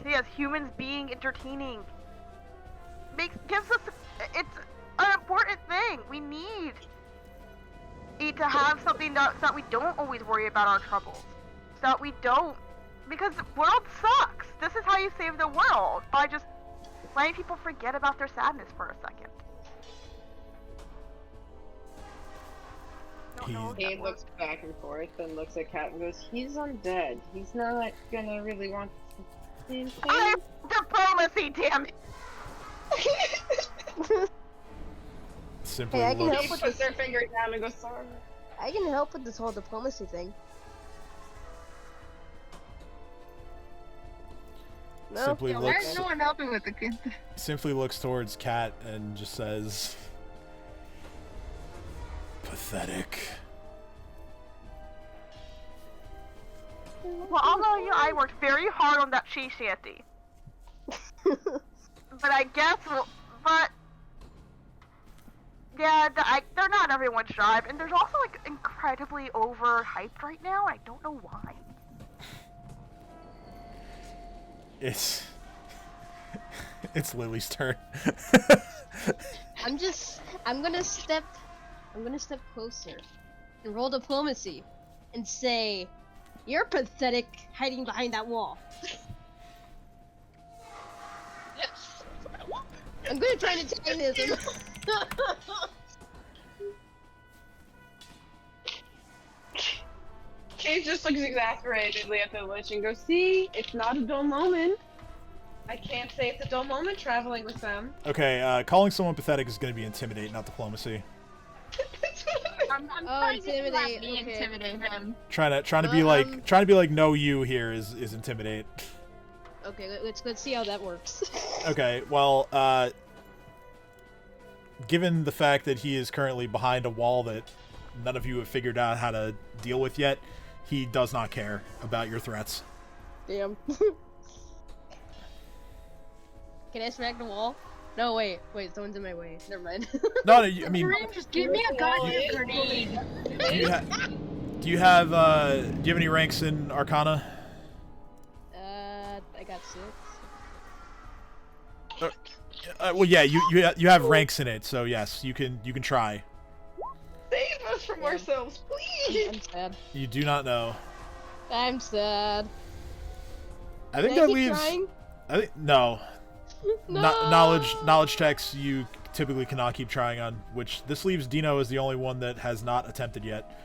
Yes, humans being entertaining gives us. It's an important thing. We need to have something so that we don't always worry about our troubles. So that we don't, because the world sucks. This is how you save the world, by just letting people forget about their sadness for a second. Don't know if that Cade works. looks back and forth and looks at Cat and goes, "He's undead. He's not gonna really want the same thing." I have diplomacy, damn it! Simply Hey, I can looks. help He with puts this. their finger down and goes, "Sorry." I can help with this whole diplomacy thing. No? Simply Yeah, why looks. is no one helping with the kid? Simply looks towards Cat and just says, "Pathetic." Well, I'll tell you, I worked very hard on that she shanty. But I guess, but yeah, they're not everyone's drive, and there's also like incredibly overhyped right now. I don't know why. It's Lily's turn. I'm gonna step closer and roll diplomacy and say, "You're pathetic hiding behind that wall." Yes. I'm gonna try to time this. Cade just looks exasperatedly at the Lich and goes, "See, it's not a dull moment. I can't say it's a dull moment traveling with them." Okay, calling someone pathetic is going to be intimidate, not diplomacy. I'm Oh, trying to let intimidate, me okay. intimidate him. Trying to be like no you here is intimidate. Okay, let's see how that works. Okay, well, given the fact that he is currently behind a wall that none of you have figured out how to deal with yet, he does not care about your threats. Damn. Can I smack the wall? No, wait, someone's in my way. Never mind. No, I mean, Kareem, just give me a goddamn grenade. do you have any ranks in Arcana? I got 6. Well, yeah, you have ranks in it, so yes, you can try. Save us from ourselves, please. I'm sad. You do not know. I'm sad. I think Can I that keep leaves. trying? I think no. No. Knowledge checks you typically cannot keep trying on, which this leaves Dino as the only one that has not attempted yet.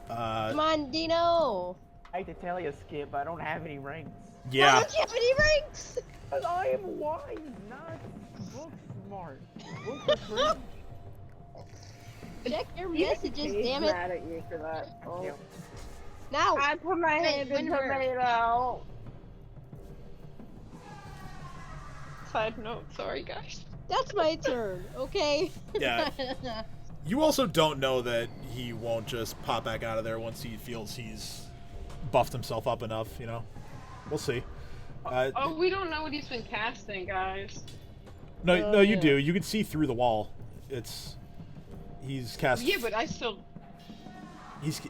Come on, Dino. I hate to tell you, Skip, I don't have any ranks. Why Yeah. don't you have any ranks? Because I am wise, not book smart. Book are cringe. Check your messages, Cade's damn it. mad at you for that. Oh. Yeah. Now. I put my Hey, hand in Winter. tomato. Side note, sorry guys. That's my turn, okay? Yeah. You also don't know that he won't just pop back out of there once he feels he's buffed himself up enough, you know? We'll see. Oh, we don't know what he's been casting, guys. No, you yeah. do. You can see through the wall. He's cast. Yeah, but I still. He's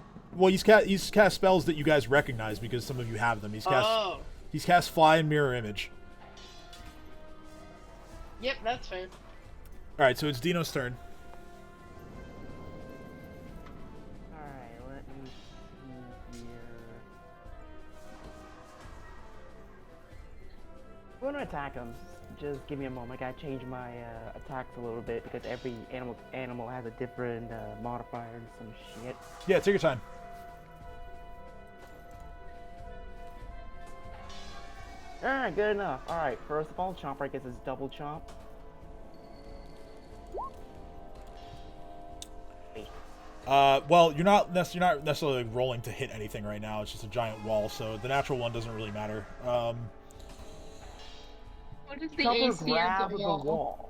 cast spells that you guys recognize because some of you have them. Oh. He's cast Fly and Mirror Image. Yep, that's fair. All right, so it's Dino's turn. Alright, let me see here. going to attack him. Just give me a moment. I gotta change my attacks a little bit because every animal has a different modifier and some shit. Yeah, take your time. Alright, good enough. Alright, first of all, Chomper gets his double chomp. Well, you're not necessarily rolling to hit anything right now. It's just a giant wall, so the natural one doesn't really matter. What is the Chomper AC grabs of the the wall? wall.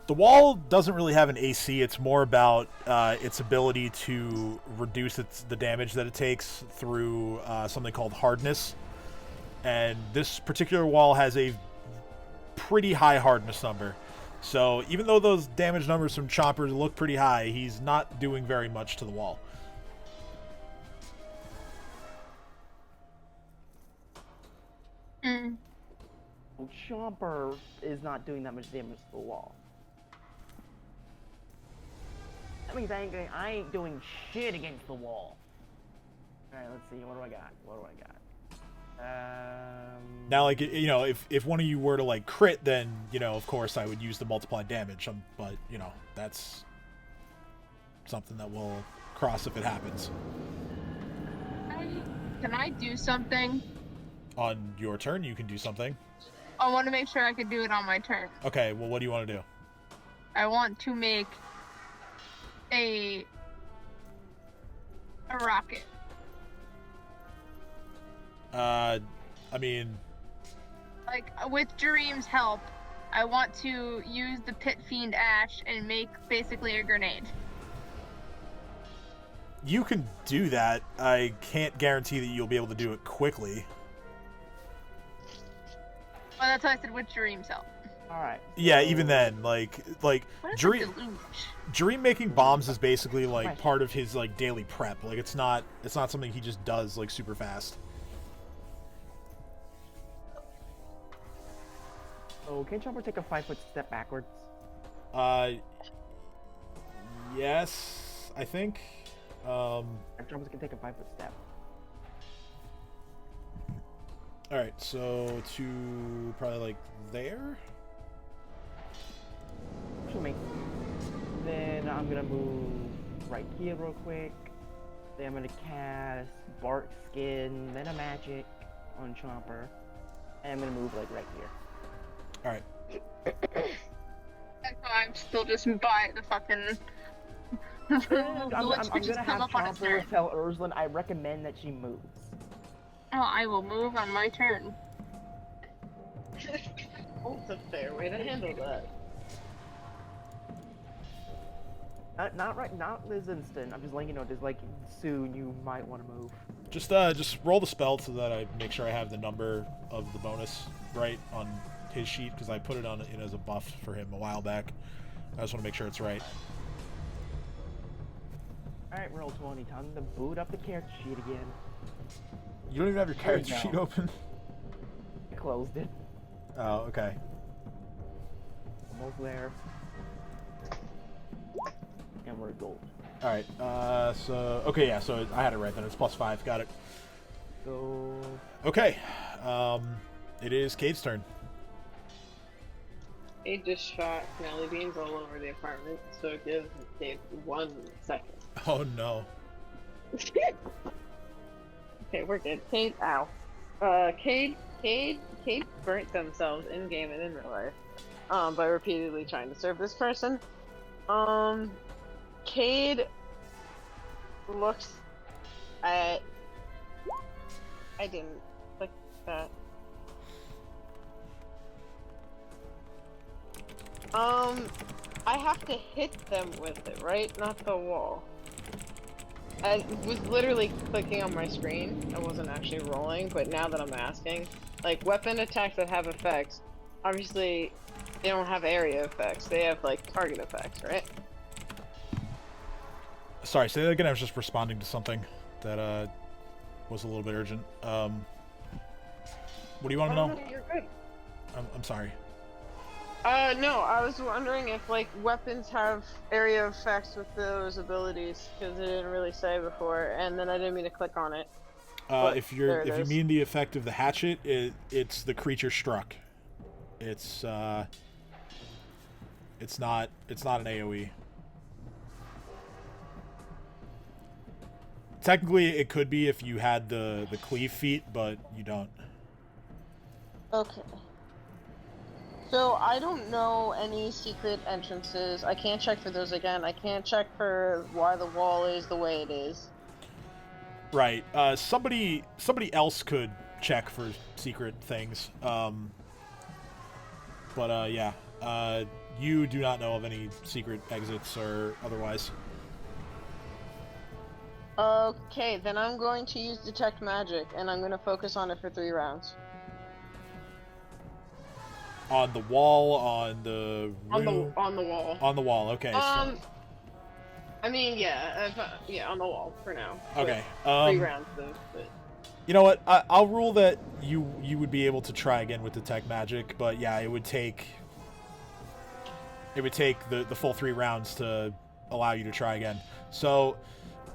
The wall doesn't really have an AC. It's more about its ability to reduce the damage that it takes through something called hardness. And this particular wall has a pretty high hardness number. So even though those damage numbers from Chomper look pretty high, he's not doing very much to the wall. Mm. Well, Chomper is not doing that much damage to the wall. That means I ain't doing shit against the wall. Alright, let's see. What do I got? Now, like, you know, if one of you were to, like, crit, then, you know, of course I would use the multiplied damage. But, you know, that's something that will cross if it happens. Can I do something? On your turn, you can do something. I want to make sure I can do it on my turn. Okay, well, what do you want to do? I want to make a rocket. I mean... Like, with Jareem's help, I want to use the Pit Fiend Ash and make basically a grenade. You can do that. I can't guarantee that you'll be able to do it quickly. Well, that's why I said with Jareem's help. Alright. Yeah, even then, like What is a Jareem... deluge? Jareem making bombs is basically, like, part of his, like, daily prep. Like, it's not something he just does, like, super fast. So, can Chomper take a 5-foot step backwards? Yes, I think. Chomper can take a 5-foot step. Alright, so to probably, like, there? She'll make. Then I'm gonna move right here real quick. Then I'm gonna cast Bark Skin, then a magic on Chomper. And I'm gonna move, like, right here. Alright. That's why I'm still just by the fucking... I'm gonna have Chomper tell Urslan I recommend that she moves. Oh, I will move on my turn. That's a fair way to handle that. Not this instant. I'm just letting you know, just like soon you might want to move. Just roll the spell so that I make sure I have the number of the bonus right on his sheet, because I put it on in as a buff for him a while back. I just want to make sure it's right. Alright, roll 20. Time to boot up the character sheet again. You don't even have your There you character go. sheet open? I closed it. Oh, okay. Almost there. And we're gold. Alright, okay, yeah, so I had it right then. It's +5. Got it. So... Okay. It is Kade's turn. Kate just shot Nelly beans all over the apartment, so give Dave 1 second. Oh, no. Okay, we're good. Cade, ow. Cade burnt themselves in game and in real life, by repeatedly trying to serve this person. Cade looks at. I didn't click that. I have to hit them with it, right? Not the wall. I was literally clicking on my screen. I wasn't actually rolling, but now that I'm asking, like, weapon attacks that have effects, obviously, they don't have area effects. They have, like, target effects, right? Sorry, say that again. I was just responding to something that was a little bit urgent. What do you want to know? No, you're good. I'm sorry. No, I was wondering if, like, weapons have area effects with those abilities, because it didn't really say before, and then I didn't mean to click on it. If there it you is. mean the effect of the hatchet, it's the creature struck. It's not an AoE. Technically, it could be if you had the cleave feat, but you don't. Okay. So I don't know any secret entrances. I can't check for those again. I can't check for why the wall is the way it is. Right. Somebody else could check for secret things. Yeah. You do not know of any secret exits or otherwise. Okay, then I'm going to use Detect Magic, and I'm going to focus on it for 3 rounds. On the wall, on the room? On the wall. On the wall, okay. I mean, yeah, on the wall for now. Okay. 3 rounds though. But... You know what? I'll rule that you would be able to try again with Detect Magic, but yeah, it would take the full 3 rounds to allow you to try again. So,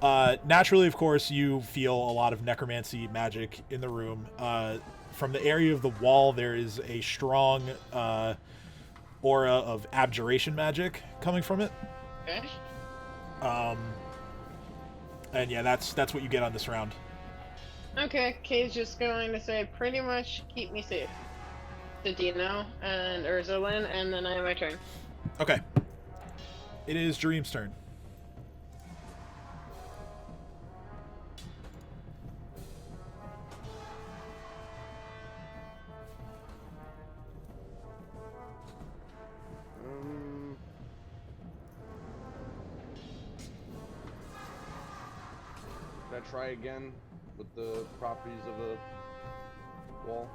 naturally, of course, you feel a lot of necromancy magic in the room. From the area of the wall, there is a strong aura of abjuration magic coming from it. Okay. And yeah, that's what you get on this round. Okay, Kade's just going to say, pretty much keep me safe. To Dino and Urzulin, and then I have my turn. Okay. It is Dream's turn. Can I try again with the properties of the wall?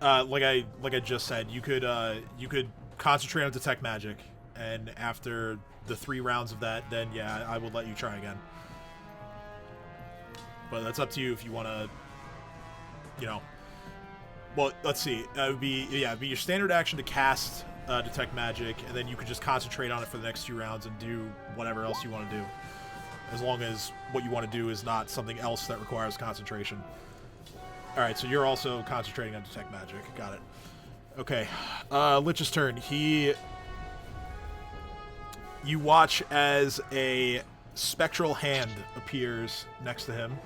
Like I just said, you could concentrate on Detect Magic, and after the 3 rounds of that, then yeah, I would let you try again. But that's up to you if you want to, Well, let's see. It'd be your standard action to cast Detect Magic, and then you could just concentrate on it for the next 2 rounds and do whatever else you want to do. As long as what you want to do is not something else that requires concentration. Alright, so you're also concentrating on Detect Magic. Got it. Okay. Lich's turn. You watch as a spectral hand appears next to him.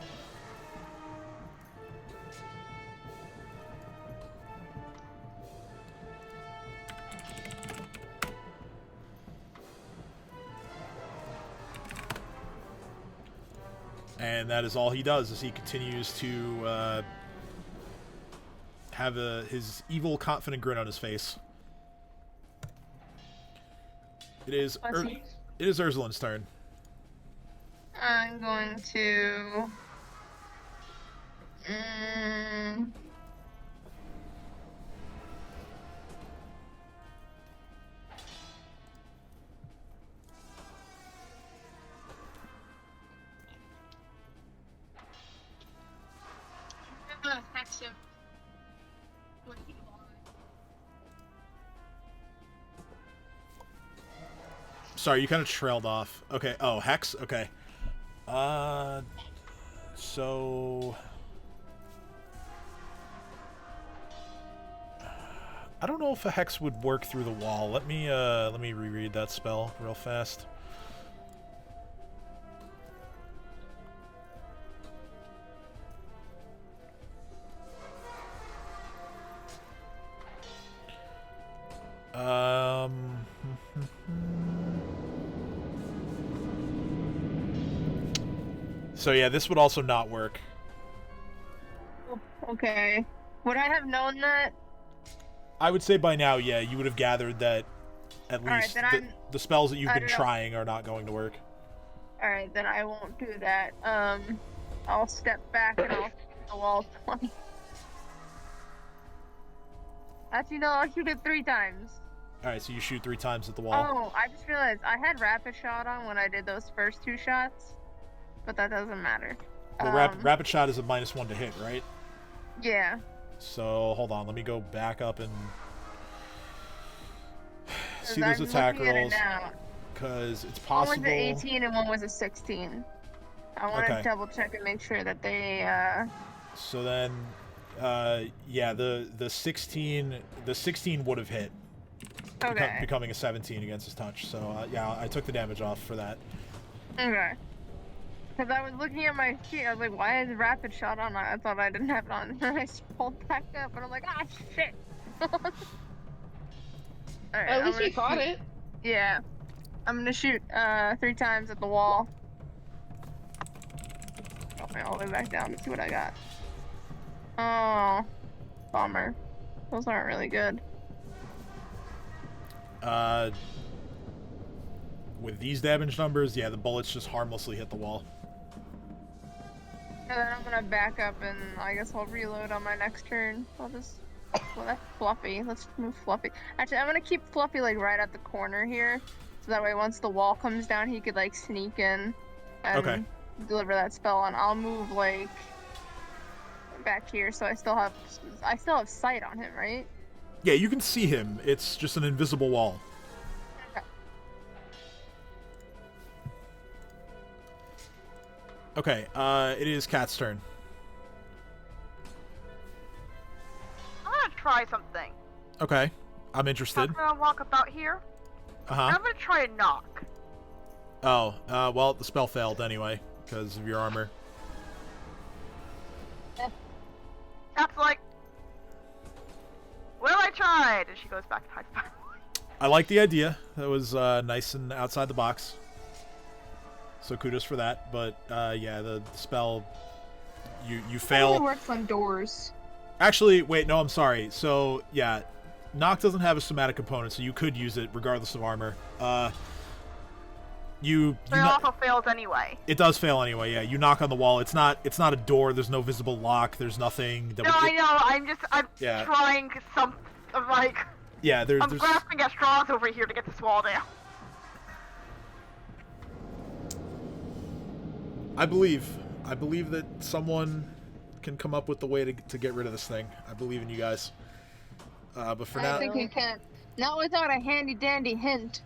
And that is all he does, as he continues to have his evil, confident grin on his face. It is Urzulin's turn. I'm going to... Hex him. Sorry, you kind of trailed off. Okay. Oh, Hex? Okay. So... I don't know if a Hex would work through the wall. Let me reread that spell real fast. So yeah, this would also not work. Okay. Would I have known that? I would say by now, yeah, you would have gathered that at least Alright, the spells that you've been don't know. trying are not going to work. Alright, then I won't do that. I'll step back and I'll shoot the wall twice. Actually, no, I'll shoot it 3 times. Alright, so you shoot 3 times at the wall. Oh, I just realized I had rapid shot on when I did those first 2 shots, but that doesn't matter. Well, rapid shot is a -1 to hit, right? Yeah. So, hold on, let me go back up and see I'm those attack looking at it rolls. now. Because it's One possible... was an 18 and one was a 16. I want to Okay. double check and make sure that they. So then, yeah, the 16 would have hit, Okay. becoming a 17 against his touch. So yeah, I took the damage off for that. Okay. Because I was looking at my sheet, I was like, why is rapid shot on? I thought I didn't have it on. And then I pulled back up, and I'm like, ah, shit. Alright, At least we caught it. Yeah. I'm gonna shoot 3 times at the wall. Drop me all the way back down to see what I got. Oh, bummer. Those aren't really good. With these damage numbers, yeah, the bullets just harmlessly hit the wall. And then I'm gonna back up and I guess I'll reload on my next turn. I'll just... Well, that's Fluffy. Let's move Fluffy. Actually, I'm gonna keep Fluffy, like, right at the corner here. So that way once the wall comes down, he could, like, sneak in and deliver that spell. And I'll move, like, back here so I still have sight on him, right? Yeah, you can see him. It's just an invisible wall. Okay, it is Cat's turn. I'm gonna try something. Okay, I'm interested. I'm gonna walk about here. Uh-huh. I'm gonna try and knock. Oh, well, the spell failed anyway, because of your armor. That's like, well, I tried, and she goes back to hide spot. I like the idea. That was nice and outside the box. So kudos for that. But yeah, the spell, you It fail. only works on doors. Actually, wait, no, I'm sorry. So yeah, knock doesn't have a somatic component, so you could use it regardless of armor. You But it also fails anyway. It does fail anyway. Yeah, you knock on the wall. It's not a door. There's no visible lock. There's nothing. No, I know. I'm Yeah. trying some. I'm like. Yeah, I'm there's grasping at straws over here to get this wall down. I believe that someone can come up with the way to get rid of this thing. I believe in you guys. But for now, I think you can. Not without a handy dandy hint.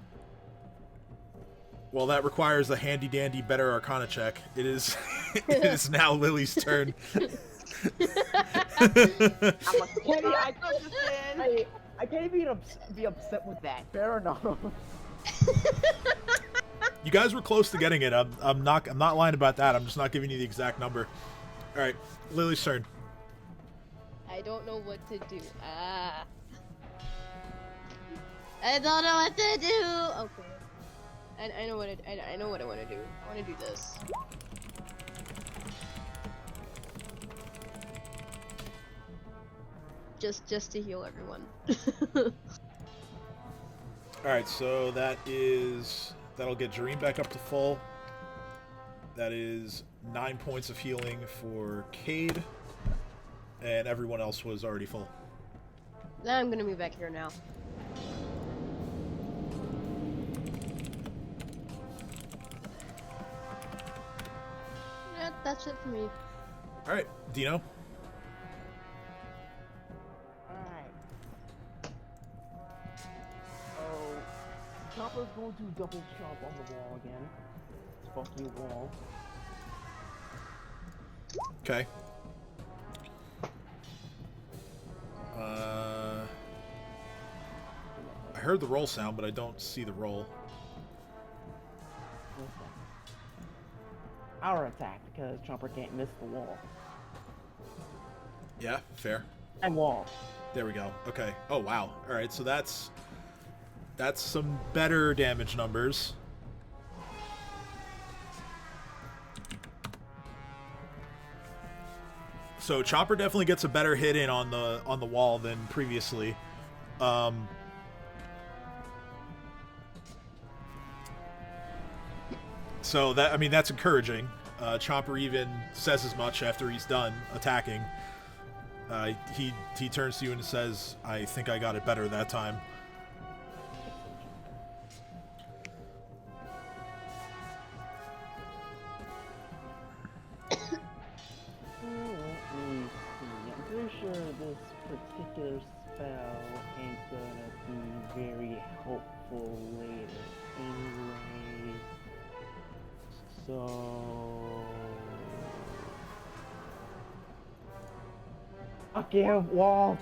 well, that requires a handy dandy better Arcana check. It is it is now Lily's turn. I can't even be upset with that. Fair enough. You guys were close to getting it. I'm not lying about that. I'm just not giving you the exact number. All right, Lily's turn. I don't know what to do. I don't know what to do. Okay. I know what I know what I want to do. I want to do this. Just to heal everyone. All right, so that'll get Jareen back up to full. That is 9 points of healing for Kaede, and everyone else was already full. Now I'm gonna move back here now. Yeah, that's it for me. All right, Dino. Alright. Oh, Chopper's going to double chop on the wall again. Fuck you, wall. Okay. I heard the roll sound, but I don't see the roll. Our attack, because Chopper can't miss the wall. Yeah, fair. And wall. There we go. Okay. Oh wow. All right. So that's some better damage numbers. So Chopper definitely gets a better hit in on the wall than previously. So that's encouraging. Chopper even says as much after he's done attacking. He turns to you and says, "I think I got it better that time." I'm pretty sure this particular spell ain't gonna be very helpful later anyway. So Fuck you, wall.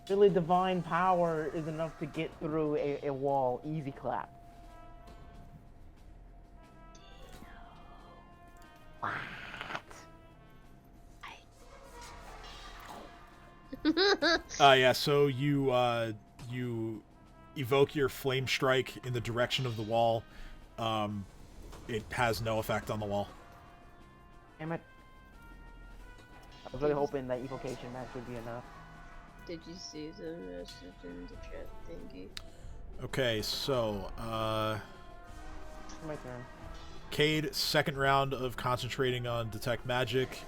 Really divine power is enough to get through a wall. Easy clap. What? Yeah, so you evoke your flame strike in the direction of the wall. It has no effect on the wall. Damn it. I was really hoping that evocation match would be enough. Did you see the message in the chat thingy? Okay, so My turn. Kaede, second round of concentrating on detect magic.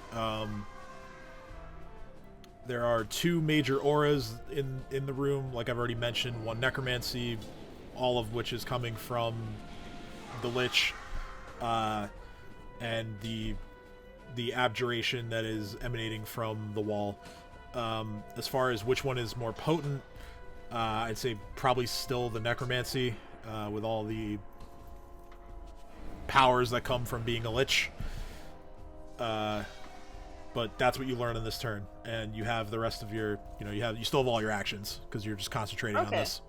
There are two major auras in the room, like I've already mentioned. One necromancy, all of which is coming from the Lich, and the abjuration that is emanating from the wall. As far as which one is more potent, I'd say probably still the necromancy, with all the powers that come from being a Lich. But that's what you learn in this turn, and you have the rest of your, you still have all your actions because you're just concentrating on this.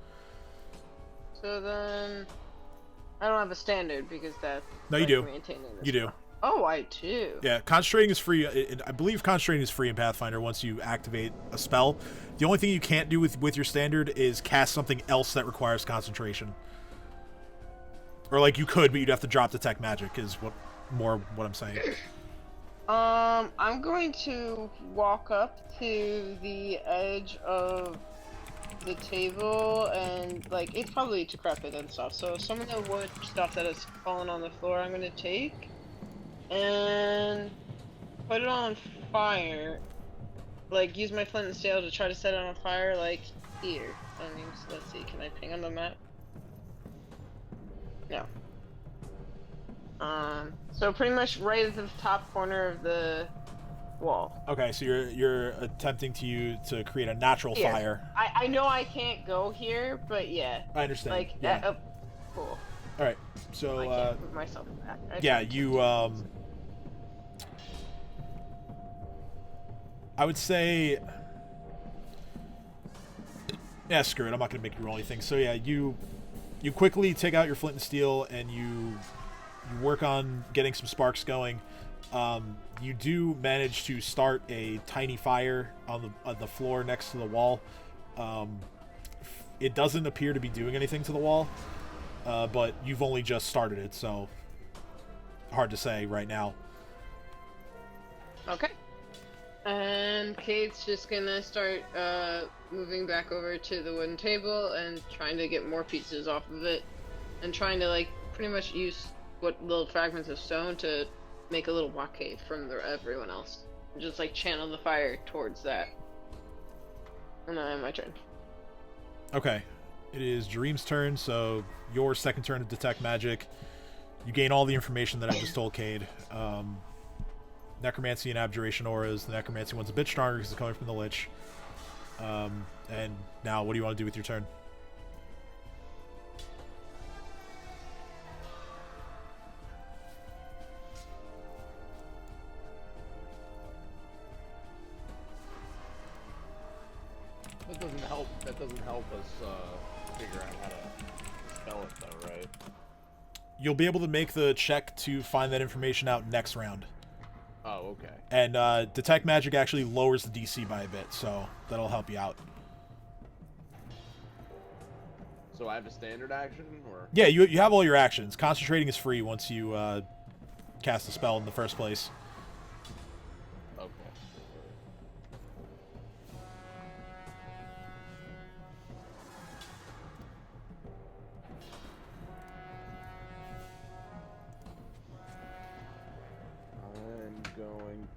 So then, I don't have a standard because that's No, you do. maintaining this You do. spell. Oh, I do. Yeah, concentrating is free. I believe concentrating is free in Pathfinder once you activate a spell. The only thing you can't do with your standard is cast something else that requires concentration. Or like you could, but you'd have to drop detect magic. Is what I'm saying. I'm going to walk up to the edge of the table and, like, it's probably decrepit and stuff, so some of the wood stuff that has fallen on the floor I'm going to take and put it on fire. Like, use my flint and steel to try to set it on fire, like, here. I mean, so let's see, can I ping on the map? No. So pretty much right at the top corner of the wall. Okay, so you're attempting to create a natural fire. I know I can't go here, but yeah. I understand. Like, yeah. Cool. All right. So I can't move myself back. yeah, you I would say, yeah, screw it. I'm not gonna make you roll anything. So yeah, you quickly take out your flint and steel and you work on getting some sparks going. You do manage to start a tiny fire on the floor next to the wall. It doesn't appear to be doing anything to the wall, but you've only just started it, so hard to say right now. Okay. And Kate's just gonna start moving back over to the wooden table and trying to get more pieces off of it, and trying to, like, pretty much use what little fragments of stone to make a little rock cave from everyone else. Just, like, channel the fire towards that. And then my turn. Okay. It is Jareem's turn, so your second turn to detect magic. You gain all the information that I just told Kaede. Necromancy and abjuration auras. The necromancy one's a bit stronger because it's coming from the Lich. And now, what do you want to do with your turn? That doesn't help us figure out how to spell it, though, right? You'll be able to make the check to find that information out next round. Oh, okay. And detect magic actually lowers the DC by a bit, so that'll help you out. So I have a standard action, or? Yeah, you have all your actions. Concentrating is free once you cast a spell in the first place. Okay. I'm going to...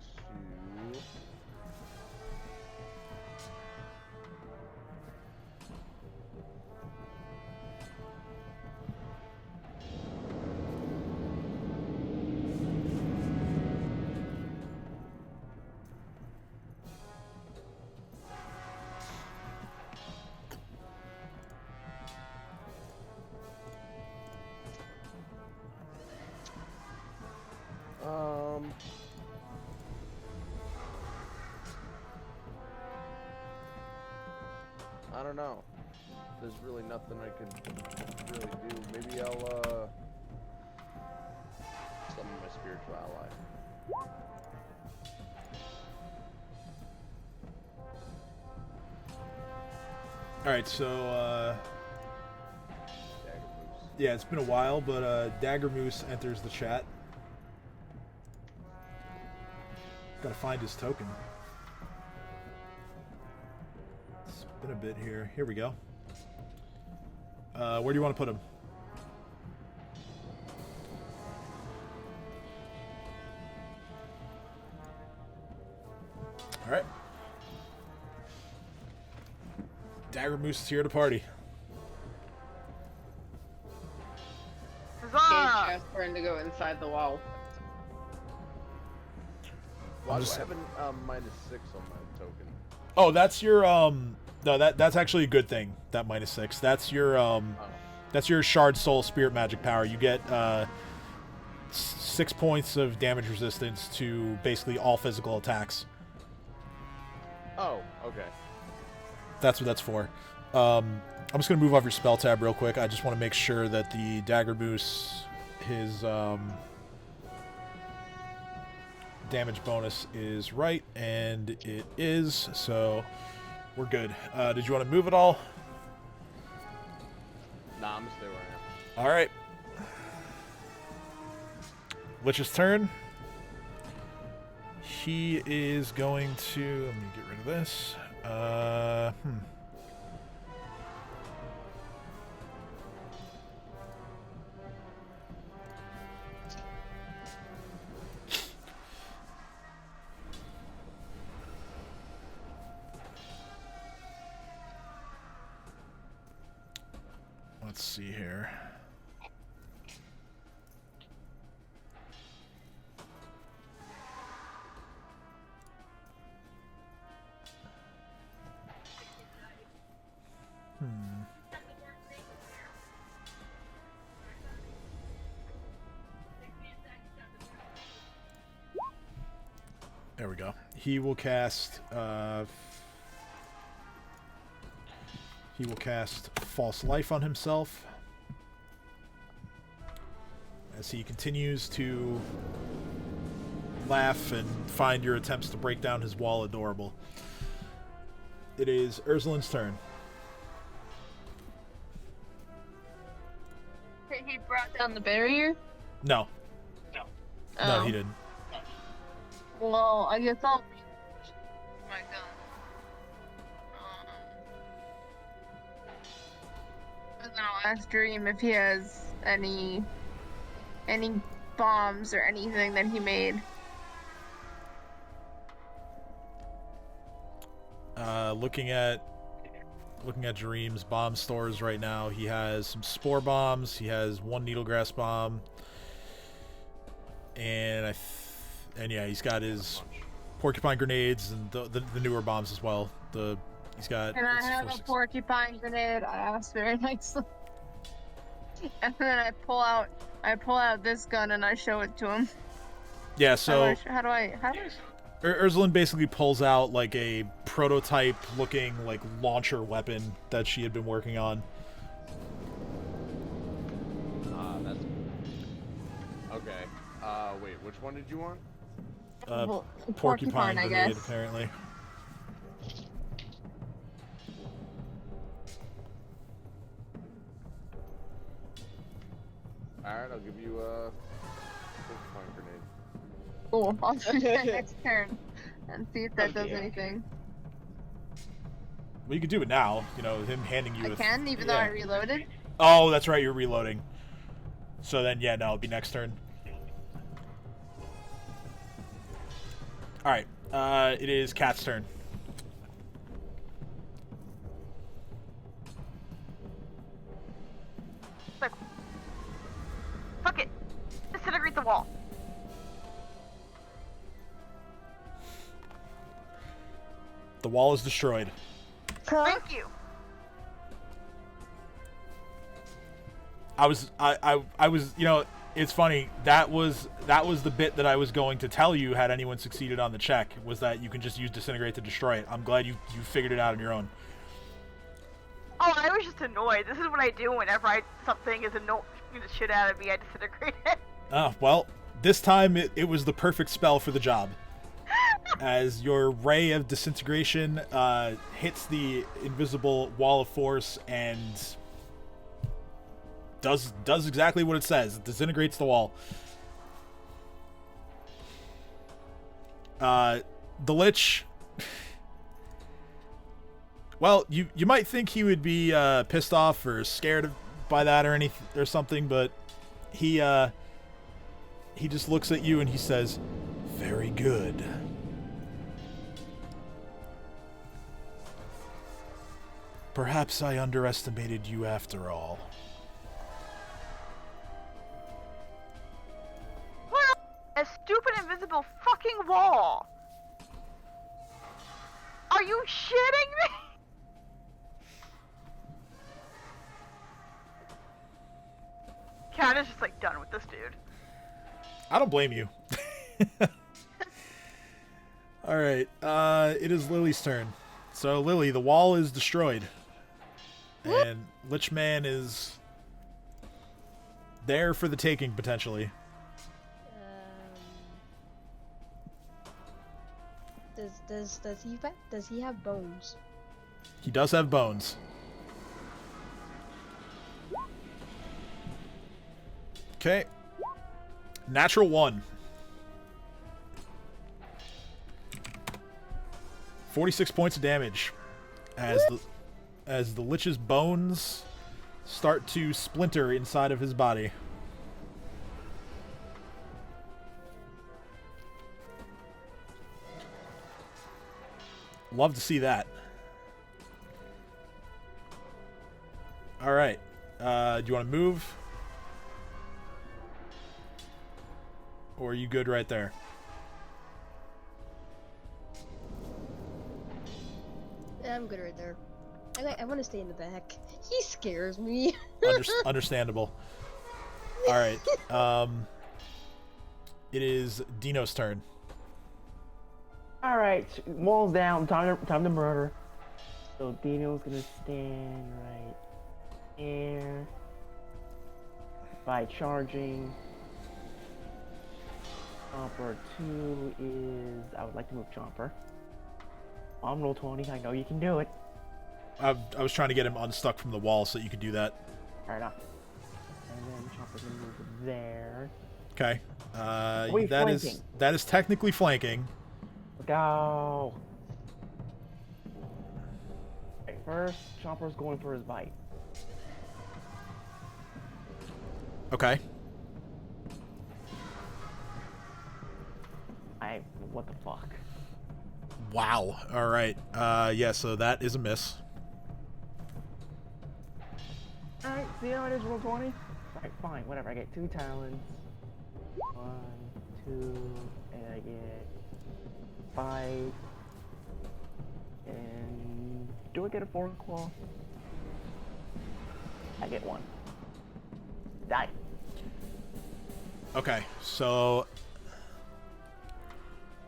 I don't know. There's really nothing I can really do. Maybe I'll summon my spiritual ally. Alright, so Dagger Moose. yeah, it's been a while, but Dagger Moose enters the chat. Gotta find his token. It's been a bit here. Here we go. Where do you want to put him? Alright. Dagger Moose is here to party. Cage Huzzah! asked for him to go inside the wall. Why do just- I have a -6 on my token? Oh, that's your no, that's actually a good thing. That -6. That's your Shard Soul Spirit Magic power. You get 6 points of damage resistance to basically all physical attacks. Oh, okay. That's what that's for. I'm just gonna move off your spell tab real quick. I just want to make sure that the Dagger Moose, his damage bonus is right, and it is. So we're good. Did you want to move it all? Nah, I'm gonna stay where I am. All right. Lich's turn. He is going to. Let me get rid of this. Let's see here. There we go. He will cast False Life on himself as he continues to laugh and find your attempts to break down his wall adorable. It is Ursulin's turn. He brought down the barrier? No. No, Oh. he didn't. Well, I guess I'll my gun. And then I'll ask Dream if he has any bombs or anything that he made. Looking at Dream's bomb stores right now, he has some spore bombs. He has one needlegrass bomb, and yeah, he's got his porcupine grenades and the newer bombs as well. He's got. Can I have a porcupine grenade? I asked very nicely. And then I pull out this gun and I show it to him. Yeah. So How do I? Ursulin basically pulls out like a prototype-looking like launcher weapon that she had been working on. That's okay. Wait, which one did you want? Porcupine I grenade, guess. apparently. Alright, I'll give you a porcupine grenade. Cool. I'll do it next turn and see if that does anything. Well, you could do it now. You know, him handing you. I can, even though I reloaded. Oh, that's right. You're reloading. So then, yeah, no, it'll be next turn. All right. It is Cat's turn. Like, fuck it. Disintegrate the wall. The wall is destroyed. Thank you. I was, you know, it's funny. That was the bit that I was going to tell you had anyone succeeded on the check, was that you can just use Disintegrate to destroy it. I'm glad you figured it out on your own. Oh, I was just annoyed. This is what I do whenever something is annoying the shit out of me. I disintegrate it. Oh, well, this time it was the perfect spell for the job. As your ray of disintegration hits the invisible wall of force and does exactly what it says. It disintegrates the wall. The Lich... Well, you might think he would be pissed off or scared by that or something, but he just looks at you and he says, "Very good. Perhaps I underestimated you after all." A stupid invisible fucking wall. Are you shitting me? Kaede's just like done with this dude. I don't blame you. Alright, it is Lily's turn. So, Lily, the wall is destroyed. And Lichman is there for the taking, potentially. Does he have bones? He does have bones. Okay. Natural 1. 46 points of damage as the Lich's bones start to splinter inside of his body. Love to see that. Alright. Do you want to move? Or are you good right there? Yeah, I'm good right there. I want to stay in the back. He scares me. Understandable. Alright. It is Dino's turn. Alright, wall's down, time to murder. So Dino's gonna stand right here by charging. Chomper 2 is... I would like to move Chomper. On roll 20, I know you can do it. I was trying to get him unstuck from the wall so you could do that. Fair enough. And then Chomper's gonna move there. Okay. Wait, that is technically flanking. Let's go! Okay, first, Chomper's going for his bite. Okay. What the fuck? Wow. Alright. Yeah, so that is a miss. Alright, see how it is, roll 20? Alright, fine, whatever. I get 2 talons. 1, 2, and I get 5. And do I get a 4 claw? I get 1. Die. Okay, so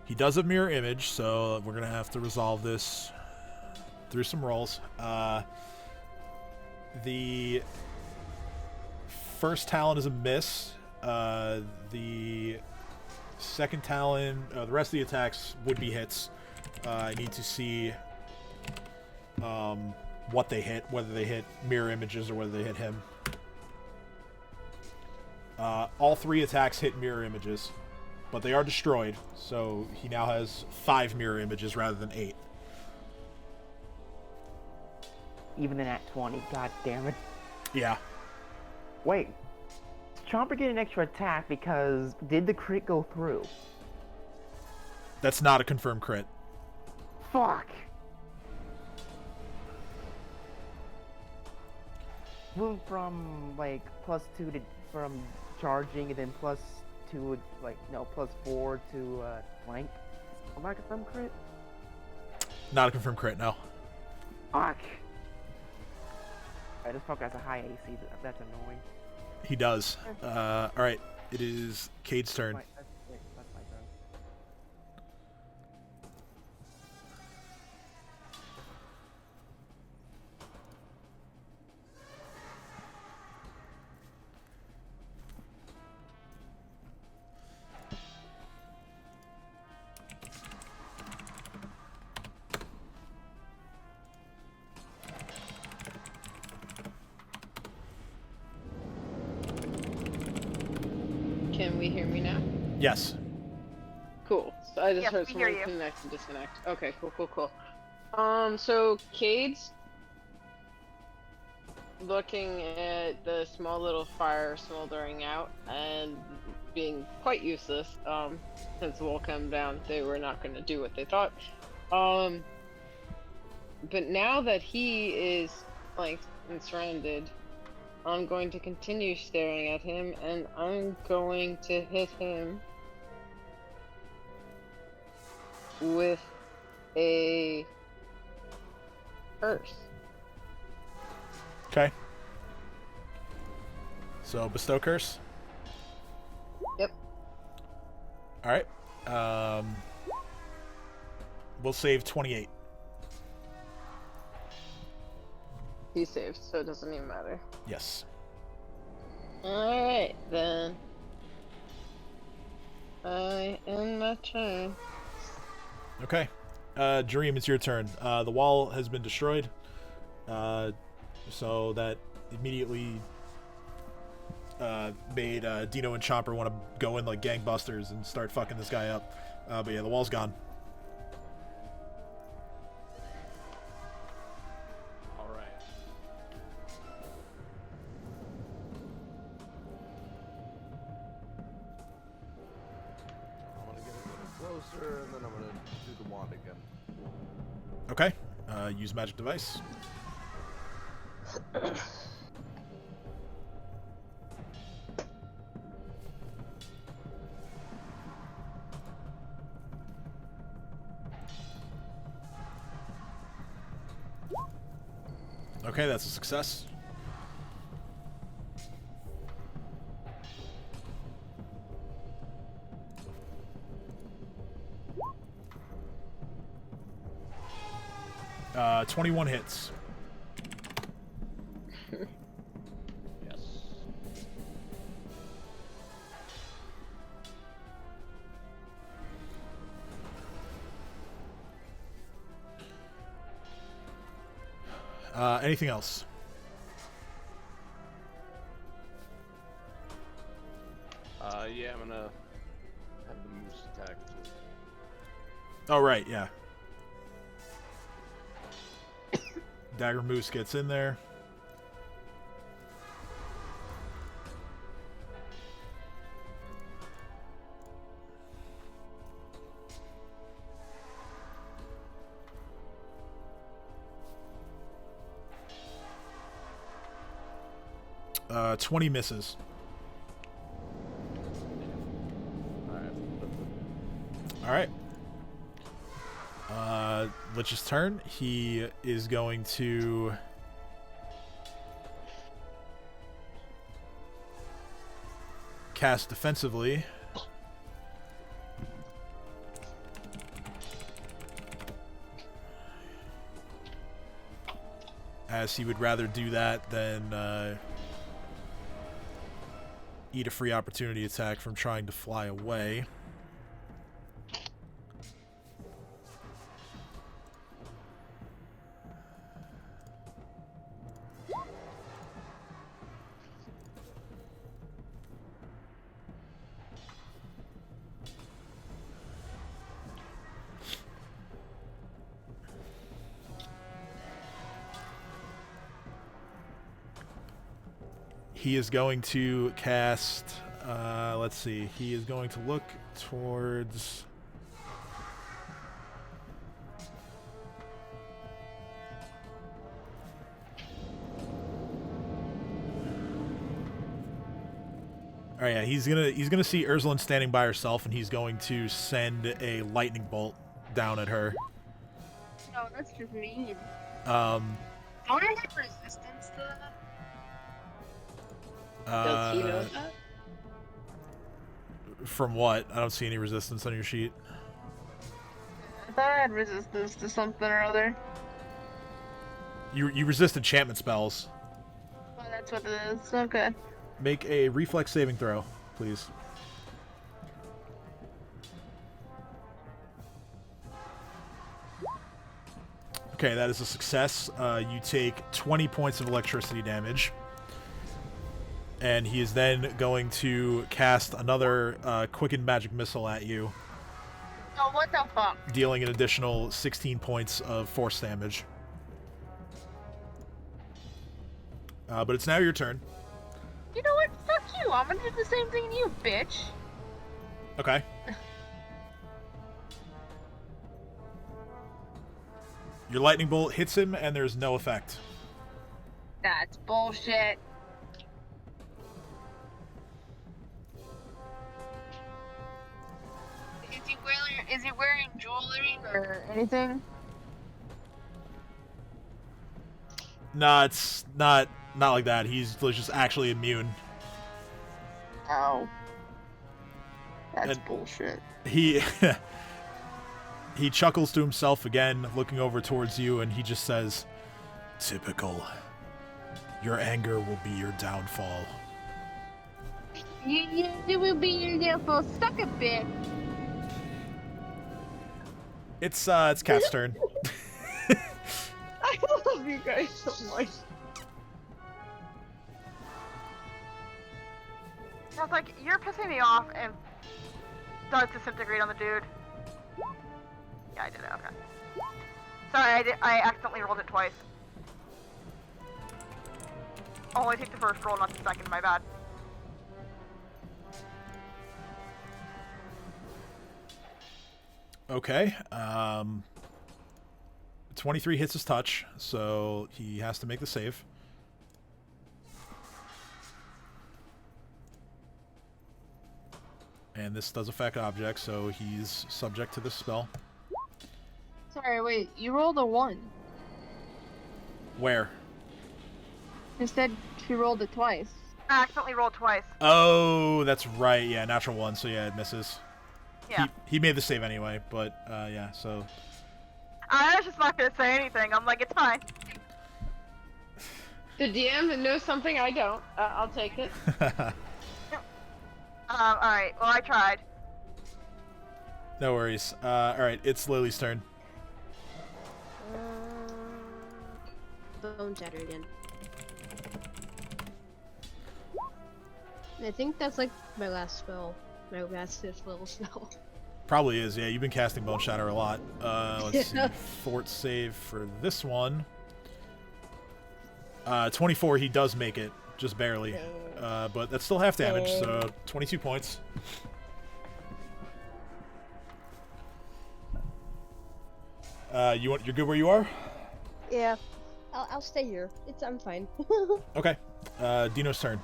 he does have mirror image, so we're gonna have to resolve this through some rolls. The first talent is a miss. The second talent, the rest of the attacks would be hits. I need to see what they hit, whether they hit mirror images or whether they hit him. All 3 attacks hit mirror images, but they are destroyed, so he now has 5 mirror images rather than 8. Even in at 20, god damn it. Yeah. Wait. Chomper get an extra attack because did the crit go through? That's not a confirmed crit. Fuck! Moved from, like, +2 to, from charging, and then +2, like, no, +4 to, flank. Am I confirmed crit? Not a confirmed crit, no. Fuck! Alright, this fucker has a high AC, that's annoying. He does. Alright, it is Kaede's turn. That's my turn. you hear me now? Yes. Cool. So I just Yes, heard we hear someone you. connect and disconnect. Okay, cool. So Cade's looking at the small little fire smoldering out and being quite useless. Since the wall came down, they were not going to do what they thought. But now that he is flanked and surrounded, I'm going to continue staring at him, and I'm going to hit him with a curse. Okay. So bestow curse. Yep. All right. We'll save 28. He saved, so it doesn't even matter. Yes. Alright, then. I end my turn. Okay. Dream, it's your turn. The wall has been destroyed. So that immediately made Dino and Chomper want to go in like gangbusters and start fucking this guy up. But yeah, the wall's gone. Alright. I'm gonna get a little closer, and then I'm gonna do the wand again. Okay. Use magic device. Okay, that's a success. Uh, 21 hits. Yes. Anything else? Yeah, I'm gonna have the moose attack too. Oh, right, yeah. Dagger Moose gets in there. Uh, 20 misses. Alright. All right. Lich's turn. He is going to cast defensively. As he would rather do that than eat a free opportunity attack from trying to fly away. He is going to cast, let's see, he is going to look towards... All right, yeah, he's gonna see Ursula standing by herself, and he's going to send a lightning bolt down at her. No, that's just mean. Um, Don't I have resistance to that? Does he know that? From what? I don't see any resistance on your sheet. I thought I had resistance to something or other. You resist enchantment spells. Oh, that's what it is. Okay. Make a reflex saving throw, please. Okay, that is a success. You take 20 points of electricity damage. And he is then going to cast another Quickened Magic Missile at you, Oh, what the fuck? dealing an additional 16 points of force damage. But it's now your turn. You know what? Fuck you. I'm gonna do the same thing to you, bitch. Okay. Your lightning bolt hits him, and there's no effect. That's bullshit. Is he wearing jewelry or anything? Nah, it's not like that. He's just actually immune. Ow. That's And- bullshit. He he chuckles to himself again, looking over towards you, and he just says, "Typical. Your anger will be your downfall." You will be your downfall. Suck a bit. It's Cat's turn. I love you guys so much. I was like, you're pissing me off, and does disintegrate on the dude. Yeah, I did it. Okay. Sorry, I accidentally rolled it twice. I'll only take the first roll, not the second. My bad. Okay. 23 hits his touch, so he has to make the save. And this does affect objects, so he's subject to this spell. Sorry, wait. You rolled a 1. Where? Instead, she rolled it twice. I accidentally rolled twice. Oh, that's right. Yeah, natural 1, so yeah, it misses. Yeah. He made the save anyway, but yeah, so... I was just not gonna say anything. I'm like, it's fine. The DM knows something I don't. I'll take it. Alright. Well, I tried. No worries. Alright, it's Lily's turn. Bone shatter again. I think that's like my last spell. My last 5th level spell. Probably is, yeah. You've been casting Bone Shatter a lot. Let's see. Fort save for this one. 24, he does make it. Just barely. But that's still half damage, so 22 points. You're good where you are? Yeah. I'll stay here. I'm fine. Okay. Dino's turn.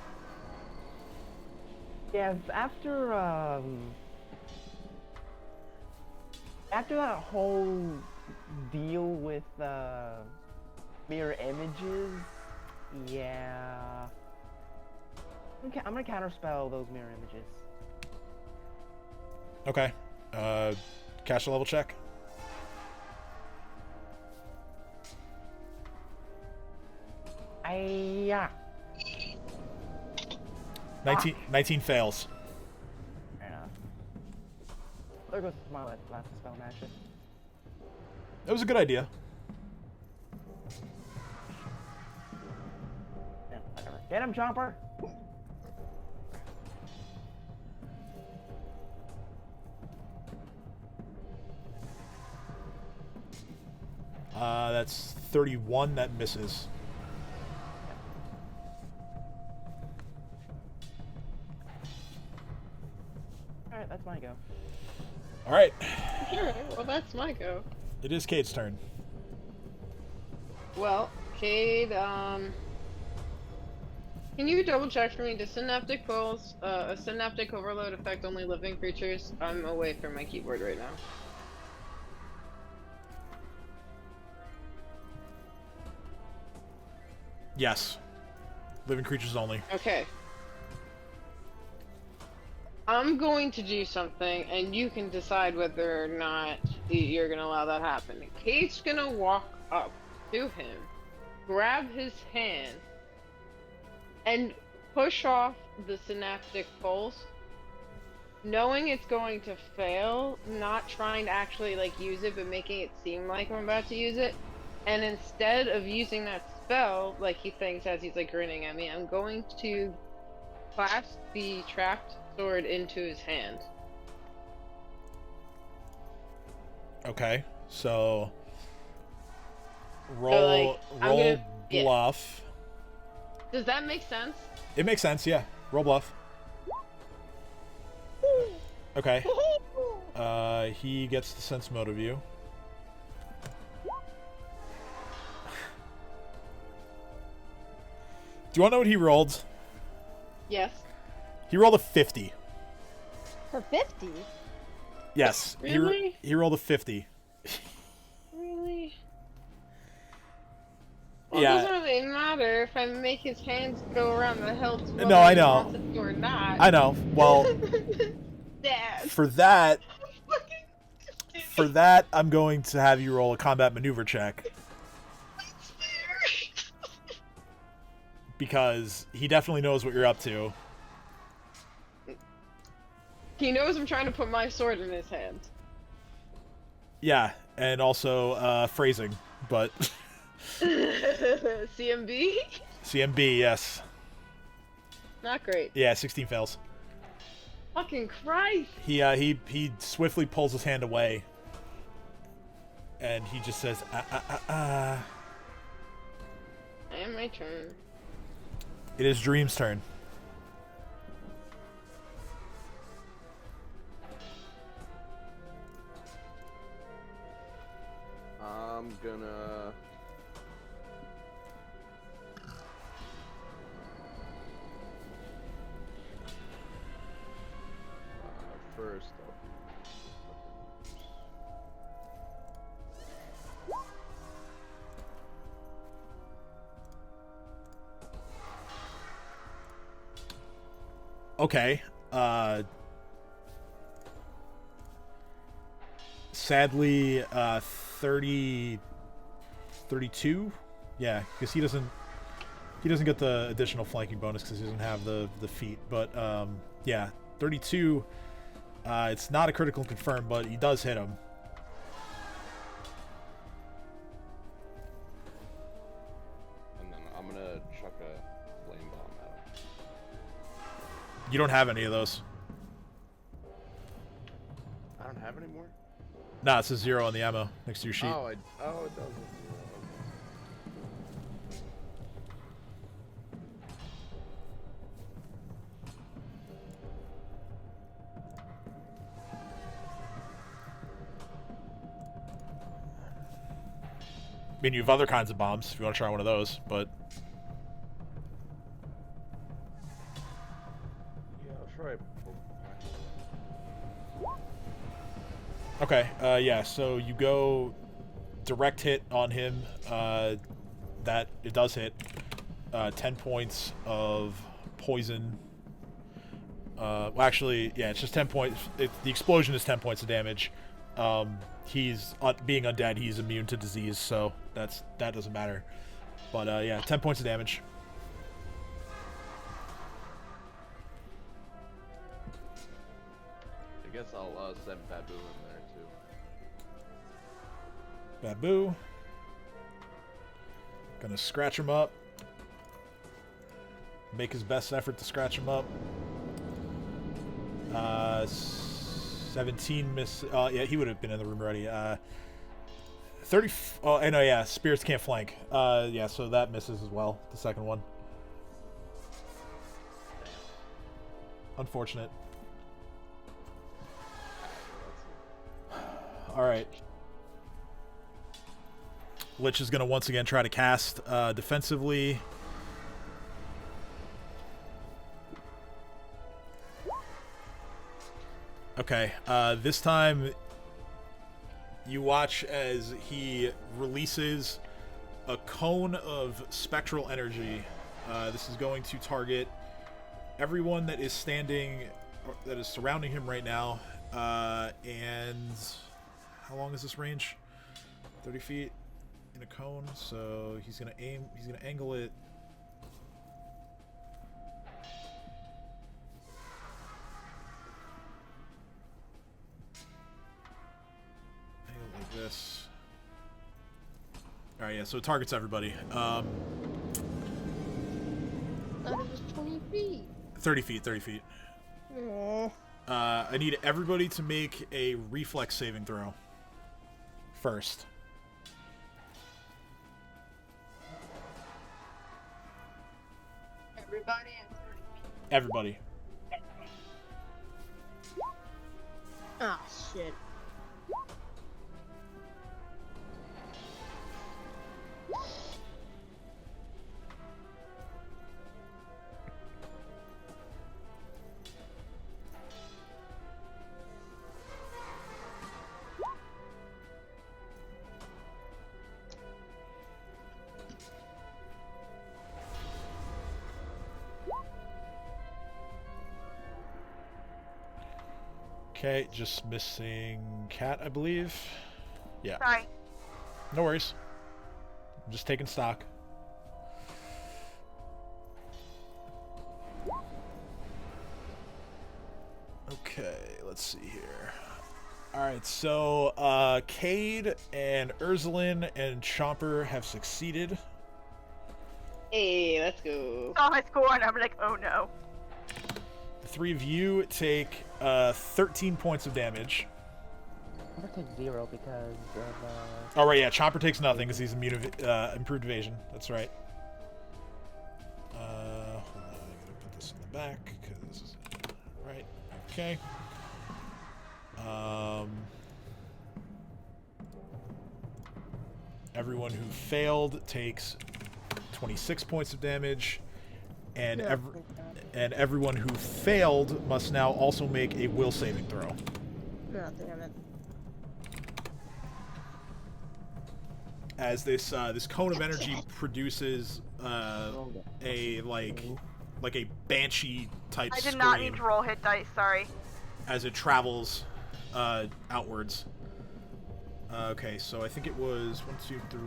Yeah, after that whole deal with mirror images, yeah, I'm gonna counterspell those mirror images. Okay. Cash a level check. Yeah. 19 fails. Fair enough. There goes my last spell magic. That was a good idea. Yeah, whatever. Get him, Chomper! That's 31. That misses. Alright, that's my go. All right. Alright, well that's my go. It is Cade's turn. Well, Kaede, can you double check for me? Does synaptic pulse, a synaptic overload affect only living creatures? I'm away from my keyboard right now. Yes. Living creatures only. Okay. I'm going to do something, and you can decide whether or not you're gonna allow that happen. Kate's gonna walk up to him, grab his hand, and push off the synaptic pulse, knowing it's going to fail, not trying to actually like use it, but making it seem like I'm about to use it. And instead of using that spell, like he thinks as he's like grinning at me, I'm going to clasp the trapped sword into his hand. Okay, so roll So, like, I'm roll gonna- yeah. bluff. Does that make sense? It makes sense, yeah. Roll bluff. Okay. He gets the sense mode of you. Do you want to know what he rolled? Yes. He rolled a 50. For 50? Yes. Really? He rolled a 50. Really? Well, Yeah. it doesn't really matter if I make his hands go around the hilt. No, I know. Or not. I know. Well, Dad. for that, I'm going to have you roll a combat maneuver check. Because he definitely knows what you're up to. He knows I'm trying to put my sword in his hand. Yeah, and also phrasing, but CMB? CMB, yes. Not great. Yeah, 16 fails. Fucking Christ! He swiftly pulls his hand away, and he just says, And my turn. It is Dream's turn. I'm gonna... first, Okay. Sadly, 32? Yeah, because he doesn't get the additional flanking bonus because he doesn't have the feat. But, yeah, 32, it's not a critical confirm, but he does hit him. and then I'm gonna chuck a flame bomb at him. You don't have any of those. I don't have any more? Nah, it says 0 on the ammo next to your sheet. Oh, it does. I mean, you have other kinds of bombs if you want to try one of those, but... Yeah, I'll try. Okay, yeah, so you go direct hit on him. That it does hit. 10 points of poison. Well, actually, yeah, it's just 10 points. The explosion is 10 points of damage. He's being undead. He's immune to disease, so that doesn't matter. But yeah, 10 points of damage. I guess I'll send Babu in there too. Babu. Gonna scratch him up. Make his best effort to scratch him up. 17 miss. Yeah, he would have been in the room already. 30. Oh, I know. Yeah, spirits can't flank. Yeah, so that misses as well. The second one. Unfortunate. All right. Lich is going to once again try to cast defensively. Okay, this time you watch as he releases a cone of spectral energy. This is going to target everyone that is standing, or that is surrounding him right now. And how long is this range? 30 feet in a cone. So he's gonna angle it. Like this. Alright, yeah, so it targets everybody. I thought it was 20 feet. 30 feet, 30 feet. I need everybody to make a reflex saving throw. First. Everybody. Everybody. Ah, shit. Okay, just missing Cat, I believe. Yeah. Sorry. No worries. I'm just taking stock. Okay, let's see here. Alright, so Kaede and Ursulin and Chomper have succeeded. Hey, let's go. Saw my score and I'm like, oh no. The three of you take 13 points of damage. I'm gonna take 0 because of, Oh, right, yeah, Chomper takes nothing because he's improved evasion. That's right. Hold on, I'm gonna put this in the back because, right, okay. Everyone who failed takes 26 points of damage, and everyone who failed must now also make a will saving throw. Oh, damn it. As this cone of energy produces a like a banshee type I did scream not need to roll hit dice, sorry. as it travels outwards. Okay, so I think it was 1, 2, 3.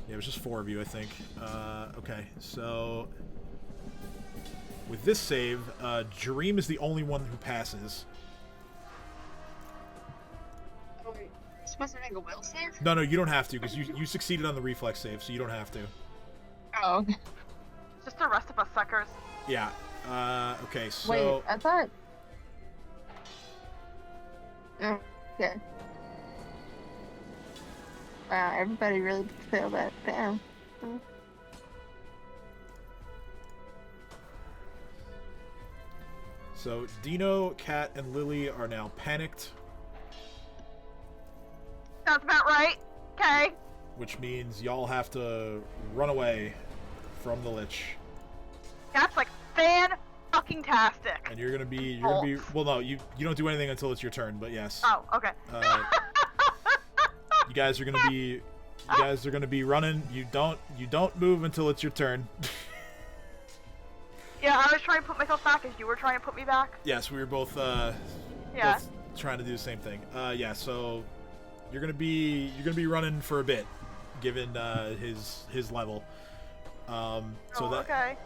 Yeah, it was just 4 of you, I think. Okay, so with this save, Jareem is the only one who passes. Oh, wait. Supposed to make a will save? No, you don't have to, because you succeeded on the reflex save, so you don't have to. Oh, okay. Just the rest of us suckers. Yeah. Okay, so... Wait, I thought... Oh, okay. Wow, everybody really failed that. Damn. So, Dino, Kat, and Lily are now panicked, Sounds about right. Okay. which means y'all have to run away from the Lich. That's like fan-fucking-tastic. And you're gonna be, well, no, you don't do anything until it's your turn, but yes. Oh, okay. You guys are gonna be running. You don't move until it's your turn. Yeah, I was trying to put myself back as you were trying to put me back. Yes, we were both Yeah. both trying to do the same thing. Yeah, so you're gonna be running for a bit, given his level. Okay.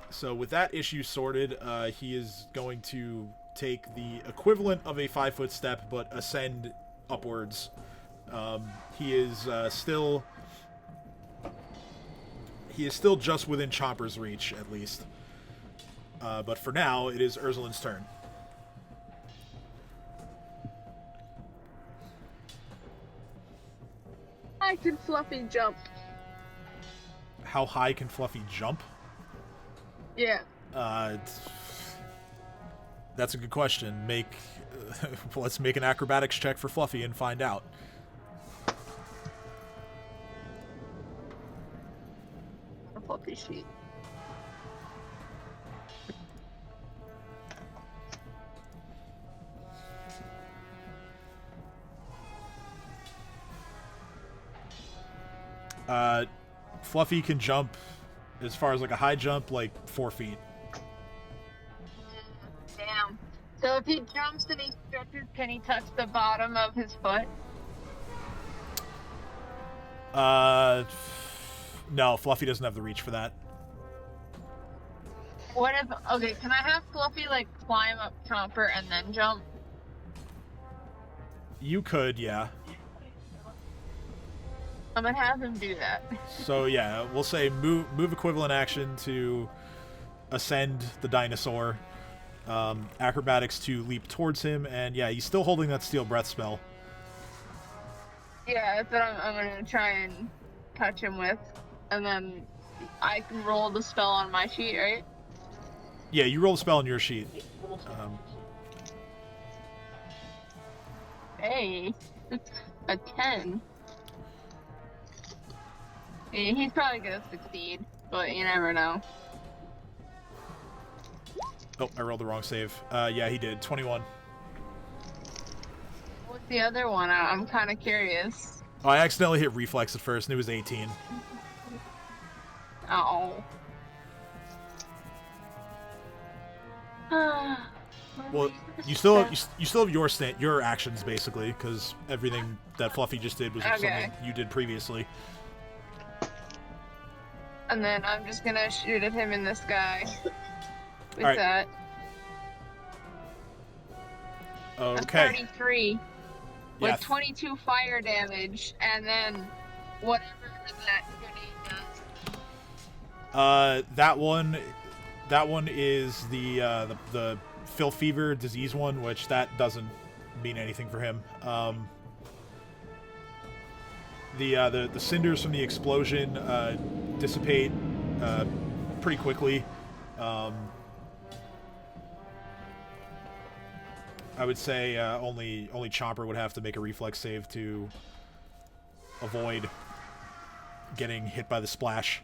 So with that issue sorted, he is going to take the equivalent of a 5-foot step, but ascend upwards. He is still just within Chomper's reach, at least. But for now, it is Ursulin's turn. I can fluffy jump. How high can Fluffy jump? Yeah. That's a good question. Let's make an acrobatics check for Fluffy and find out. A fluffy sheet. Fluffy can jump as far as like a high jump, like 4 feet. Damn. So if he jumps and he stretches, can he touch the bottom of his foot? No, Fluffy doesn't have the reach for that. What if... Okay, can I have Fluffy, like, climb up Chomper and then jump? You could, yeah. I'm gonna have him do that. So yeah, we'll say move equivalent action to ascend the dinosaur. Acrobatics to leap towards him, and yeah, he's still holding that steel breath spell. Yeah, that's what I'm gonna try and touch him with, and then I can roll the spell on my sheet, right? Yeah, you roll the spell on your sheet. Hey, a 10. Yeah, he's probably gonna succeed, but you never know. Oh, I rolled the wrong save. Yeah, he did. 21. What's the other one? I'm kind of curious. Oh, I accidentally hit reflex at first, and it was 18. Oh. Well, you still have your actions basically, because everything that Fluffy just did was something you did previously. And then I'm just gonna shoot at him in the sky. With All right. that. Okay. A 33. Yeah. With 22 fire damage, and then whatever that grenade does. That one is the Phil Fever disease one, which that doesn't mean anything for him. The cinders from the explosion dissipate pretty quickly. I would say only Chomper would have to make a reflex save to avoid getting hit by the splash.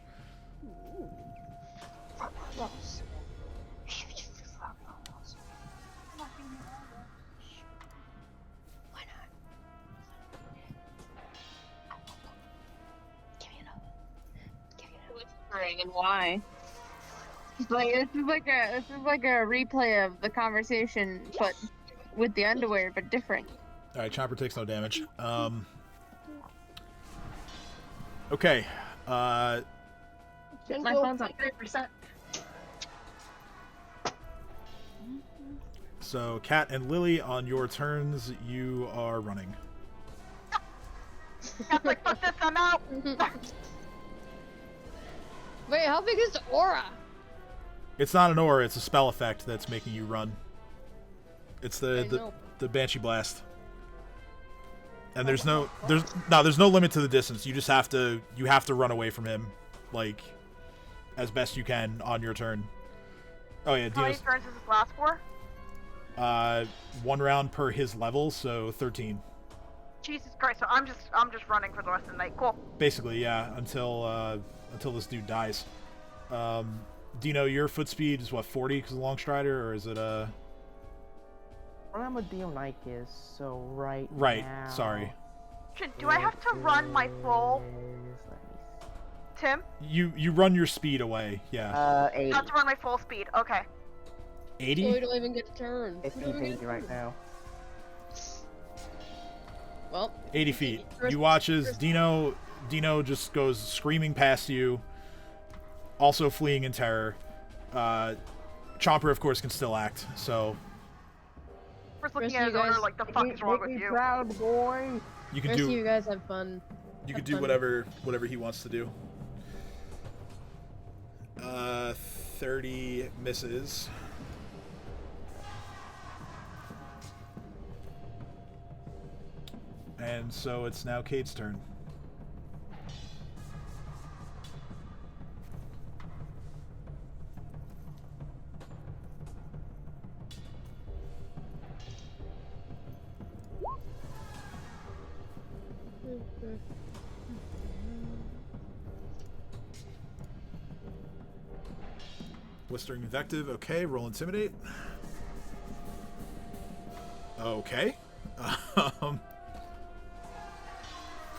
Whispering, and why? This is like a replay of the conversation, but with the underwear, but different. All right, Chomper takes no damage. Okay. My phone's on 3%. So, Kat and Lily, on your turns, you are running. Cat's like, fuck this, I'm out. Wait, how big is the aura? It's not an aura; it's a spell effect that's making you run. It's the Banshee Blast. And there's no limit to the distance. You just have to run away from him, like, as best you can on your turn. Oh yeah, How many turns does this last for? 1 round per his level, so 13. Jesus Christ! So I'm just running for the rest of the night. Cool. Basically, yeah, until this dude dies. Dino, your foot speed is what, 40 because of long strider, or is it I'm a Dionykis, so right now... Sorry. Do I have to run my full... Tim? You run your speed away, yeah. 80. I have to run my full speed, okay. 80? So we don't even get to turn. It's 80 right now. Well, 80 feet. You watch as Dino just goes screaming past you, also fleeing in terror. Chomper, of course, can still act, so... First looking at his owner like, the fuck is wrong with you? Proud boy. You can rest do... of you guys have fun. You can do whatever he wants to do. 30 misses. And so it's now Kate's turn. Blistering Invective, okay, roll Intimidate. Okay.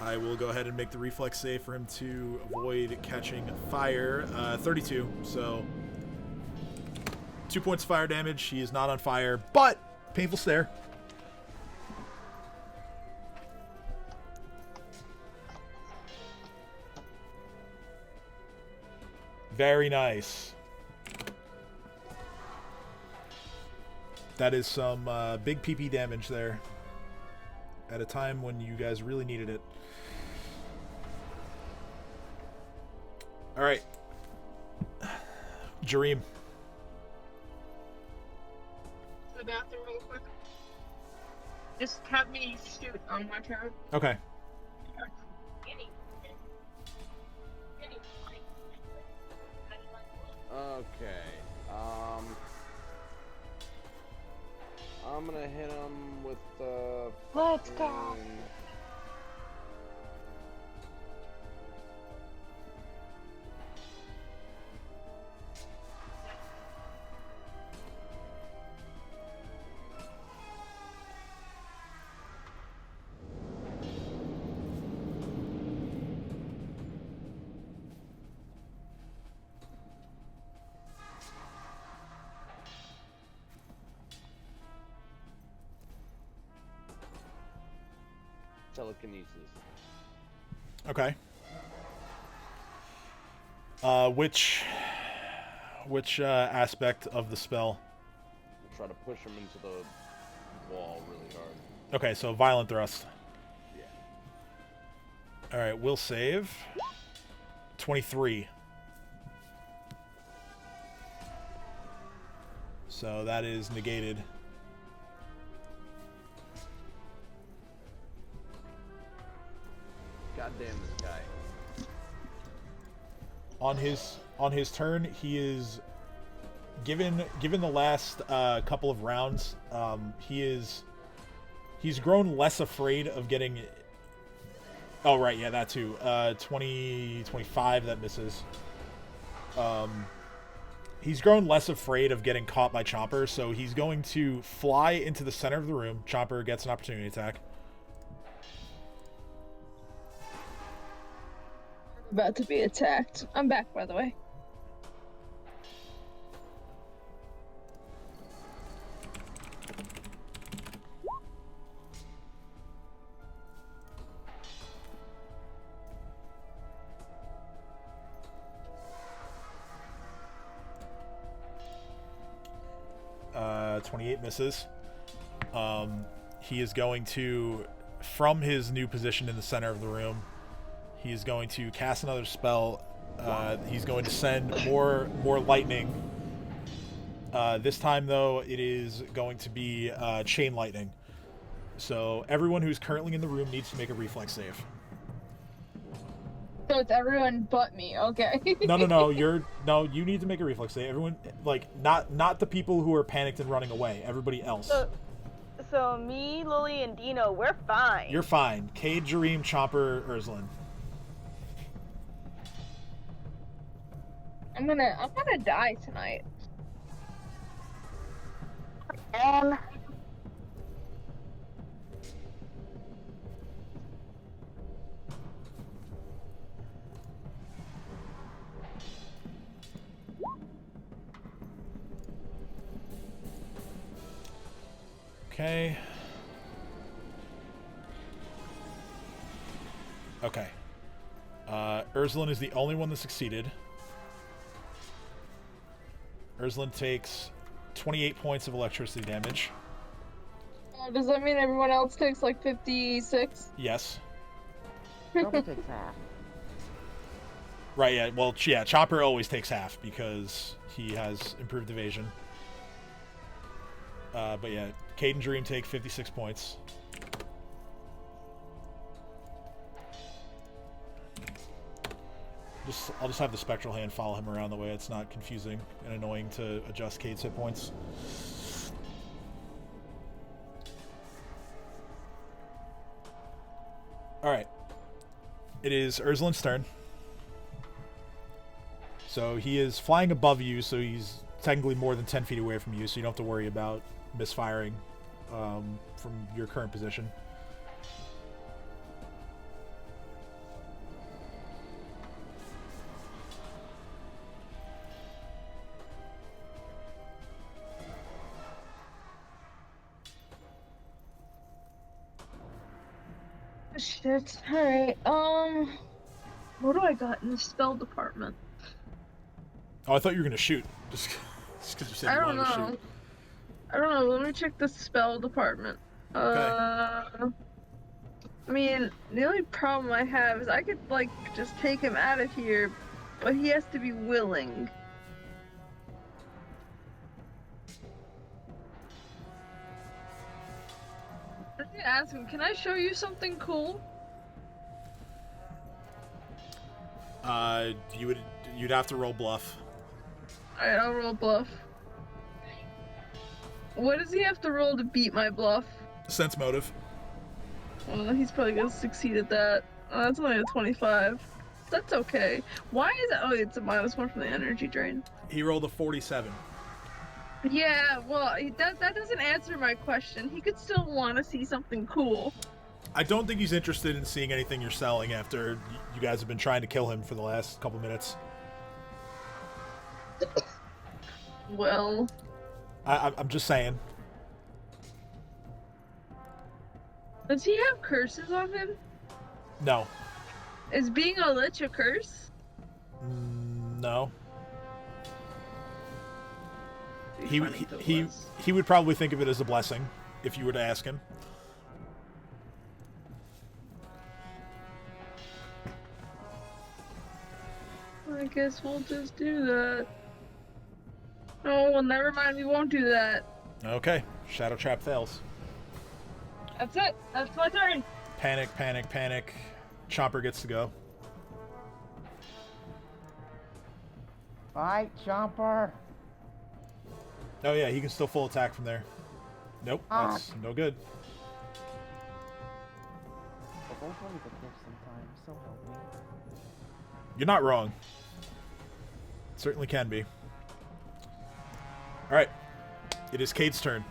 I will go ahead and make the reflex save for him to avoid catching fire. 32, so 2 points of fire damage. He is not on fire, but painful stare. Very nice. That is some big PP damage there at a time when you guys really needed it. All right. Jareem. To the bathroom real quick. Just have me shoot on my turn. Okay. Okay. I'm gonna hit him with the. Let's go. Telekinesis. Okay. Which aspect of the spell? We'll try to push him into the wall really hard. Okay, so violent thrust. Yeah. All right, we'll save. 23. So that is negated. Goddamn this guy. On his turn, he is given the last couple of rounds. He's grown less afraid of getting. Oh right, yeah, that too. 25 that misses. He's grown less afraid of getting caught by Chomper, so he's going to fly into the center of the room. Chomper gets an opportunity attack. About to be attacked. I'm back, by the way. Uh, 28 misses. He is going to, from his new position in the center of the room, he is going to cast another spell. He's going to send more lightning. This time, though, it is going to be chain lightning. So everyone who's currently in the room needs to make a reflex save. So it's everyone but me, okay. No. You need to make a reflex save. Everyone, like, not the people who are panicked and running away. Everybody else. So me, Lily, and Dino, we're fine. You're fine. Kaede, Jareem, Chomper, Urslan. I'm gonna die tonight. Okay. Okay. Urslan is the only one that succeeded. Urslan takes 28 points of electricity damage. Does that mean everyone else takes like 56? Yes. Nobody takes half. Right, yeah. Well, yeah, Chopper always takes half because he has improved evasion. But yeah, Kaede and Dream take 56 points. I'll just have the Spectral Hand follow him around the way it's not confusing and annoying to adjust Kade's hit points. Alright. It is Urslan's turn. So he is flying above you, so he's technically more than 10 feet away from you, so you don't have to worry about misfiring from your current position. Shit. Alright, what do I got in the spell department? Oh, I thought you were gonna shoot. Just because you said you wanted to shoot. I don't know. Let me check the spell department. Okay. I mean, the only problem I have is I could, like, just take him out of here, but he has to be willing. I was gonna ask him, can I show you something cool? You'd have to roll bluff. Alright, I'll roll bluff. What does he have to roll to beat my bluff? Sense motive. Well, he's probably gonna succeed at that. Oh, that's only a 25. That's okay. Why is it? Oh, it's a -1 from the energy drain. He rolled a 47. Yeah, well, that doesn't answer my question. He could still want to see something cool. I don't think he's interested in seeing anything you're selling after you guys have been trying to kill him for the last couple minutes. Well, I'm just saying. does he have curses on him? No. Is being a lich a curse? No. It'd be He funny if it he was. he would probably think of it as a blessing if you were to ask him. I guess we'll just do that. Oh, well, never mind. We won't do that. Okay. Shadow trap fails. That's it. That's my turn. Panic, panic, panic. Chomper gets to go. Fight, Chomper. Oh yeah, he can still full attack from there. Nope, that's no good. But both ways a gift sometimes, so help me. You're not wrong. Certainly can be. Alright. It is Kate's turn.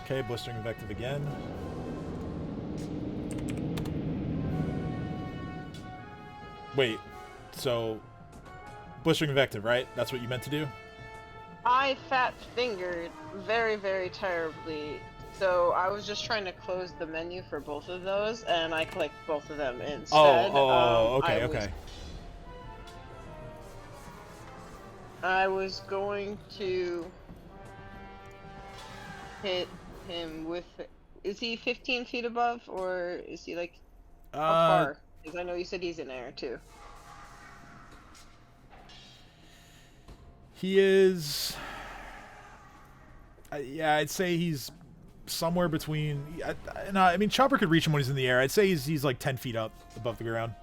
Okay, blistering invective again. Wait, so blistering invective, right? That's what you meant to do? I fat fingered very, very terribly. So I was just trying to close the menu for both of those, and I clicked both of them instead. Okay, okay. I was going to hit him with. Is he 15 feet above, or is he like how far? Because I know you said he's in air too. He is. Yeah, I'd say he's somewhere between. No, I mean Chopper could reach him when he's in the air. I'd say he's like 10 feet up above the ground.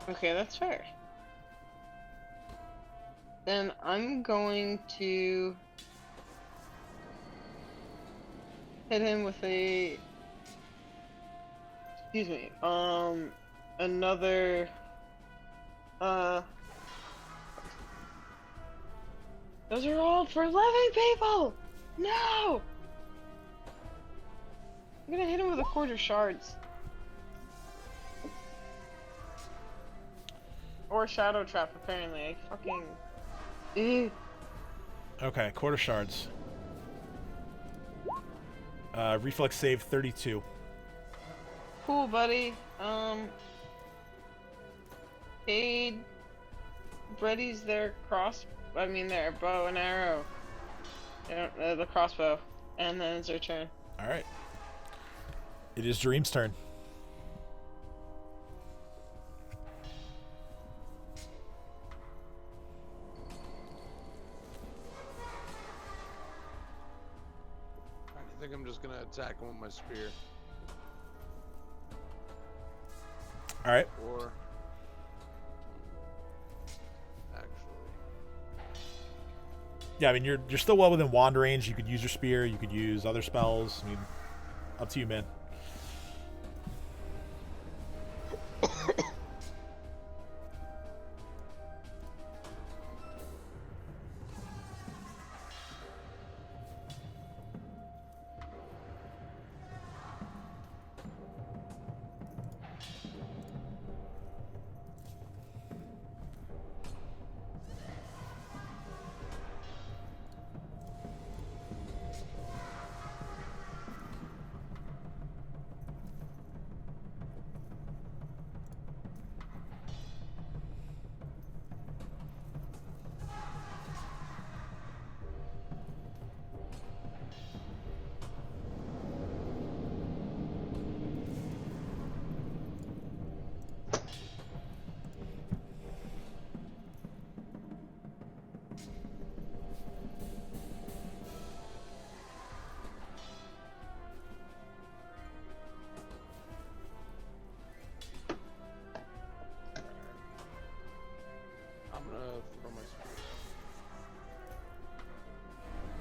Okay, that's fair. Then I'm going to hit him with a. Excuse me. Another. Those are all for living people! No! I'm gonna hit him with a quarter shards. Or shadow trap, apparently. I fucking. Ew. Okay, quarter shards. Reflex save 32. Cool, buddy. Kaede readies their their bow and arrow. The crossbow. And then it's their turn. Alright. It is Dream's turn. I think I'm just gonna attack him with my spear. Alright. Or actually, Yeah, I mean you're still well within wand range. You could use your spear, you could use other spells. I mean, up to you, man.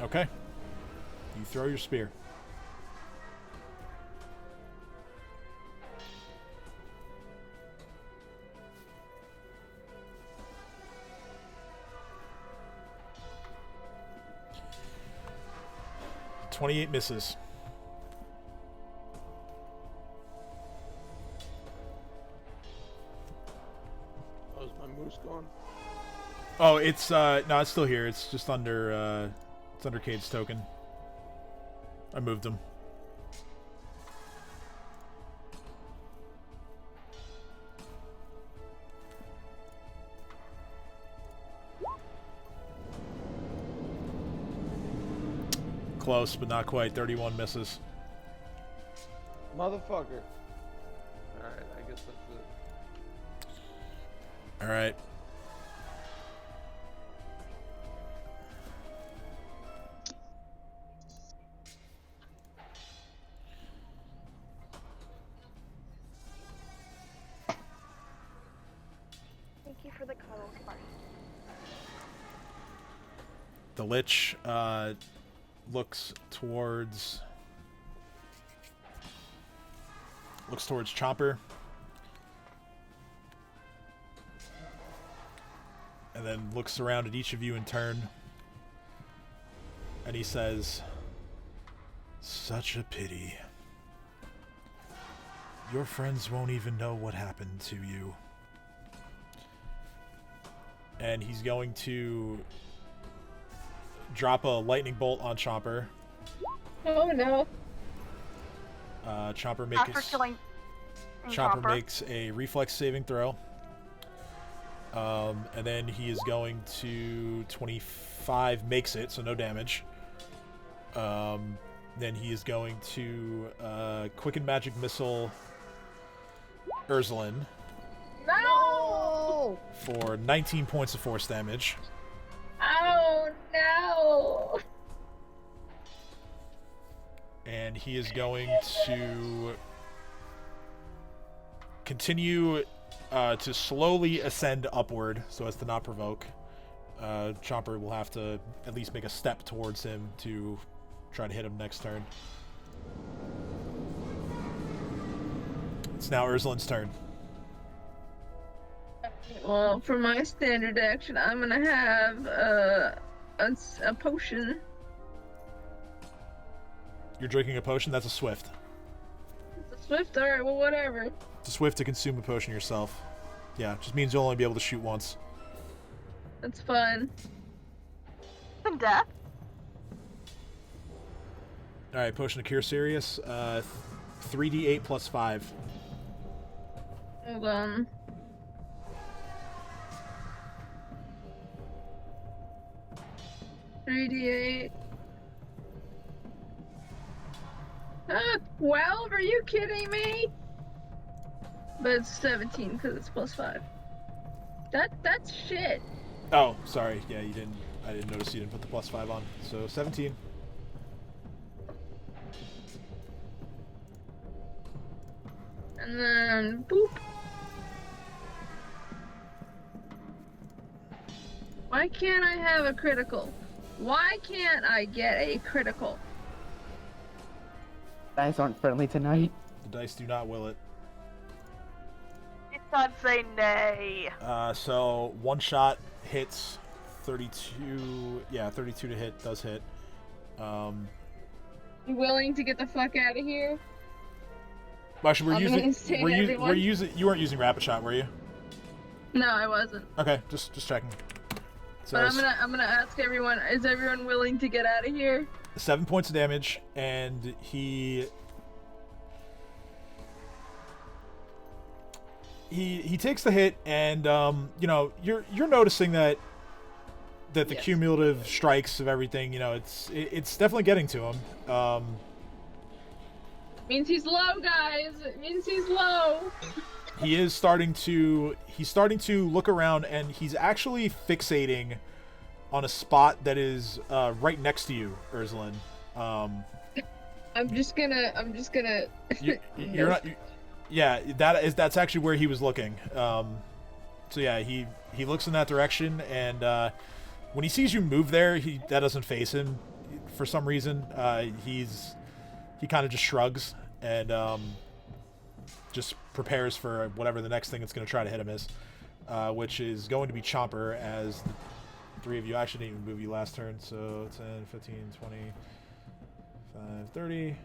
Okay. You throw your spear. .28 misses. Oh, is my moose gone? Oh, it's no, it's still here. It's just under Kaede's token. I moved him. Close, but not quite. 31 misses. Motherfucker. Alright, I guess that's it. Alright. Thank you for the cuddle, Sparky. The Lich looks towards Chomper, and then looks around at each of you in turn, and he says, "Such a pity. Your friends won't even know what happened to you." And he's going to drop a lightning bolt on Chomper. Oh no. Chomper After killing Chomper makes a reflex saving throw. And then he is going to 25 makes it, so no damage. Then he is going to Quicken Magic Missile Ursulin No! for 19 points of force damage. Oh no! And he is going to continue to slowly ascend upward so as to not provoke. Chomper will have to at least make a step towards him to try to hit him next turn. It's now Ursulin's turn. Well, for my standard action, I'm gonna have a potion. You're drinking a potion? That's a swift. It's a swift? Alright, well, whatever. It's a swift to consume a potion yourself. Yeah, just means you'll only be able to shoot once. That's fine. And death. Alright, potion of Cure Serious. 3d8 plus 5. Hold on. $3d8. 12? Are you kidding me? But it's 17 because it's plus 5. That's shit. Oh, sorry. Yeah, you didn't. I didn't notice you didn't put the plus 5 on. So 17. And then boop. Why can't I have a critical? Why can't I get a critical? Dice aren't friendly tonight. The dice do not will it. Did not say nay. So one shot hits 32. Yeah, 32 to hit does hit. You willing to get the fuck out of here? Actually, I'm gonna save everyone. you weren't using rapid shot, were you? No, I wasn't. Okay, just checking. So But I'm gonna ask everyone, is everyone willing to get out of here? 7 points of damage, and he takes the hit, and you know, you're noticing that the Yes. cumulative strikes of everything, you know, it's definitely getting to him. Means he's low, guys. It means he's low. He's starting to look around, and he's actually fixating on a spot that is right next to you, Ursulin. I'm just gonna. You're not. Yeah, that's actually where he was looking. So yeah, he looks in that direction, and when he sees you move there, that doesn't face him. for some reason. He kind of just shrugs and just prepares for whatever the next thing that's going to try to hit him is, which is going to be Chomper, as the three of you actually didn't even move you last turn. So 10, 15, 20, 5, 30.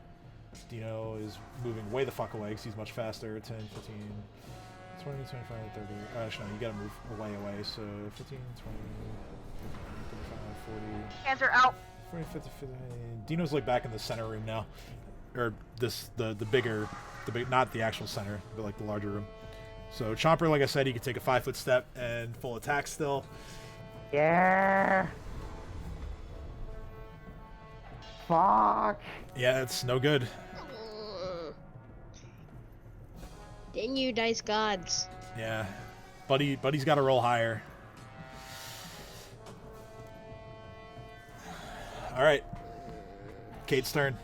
Dino is moving way the fuck away because he's much faster. 10, 15, 20, 25, 30. Actually, no, you gotta move away. So 15, 20, 35, 40. Hands are out. 40, 50, 50. Dino's like back in the center room now. Or the bigger, not the actual center, but like the larger room. So Chomper, like I said, he can take a 5-foot step and full attack still. Yeah. Fuck. Yeah, it's no good. Dang you, dice gods. Yeah. Buddy's got to roll higher. All right. Kate's turn.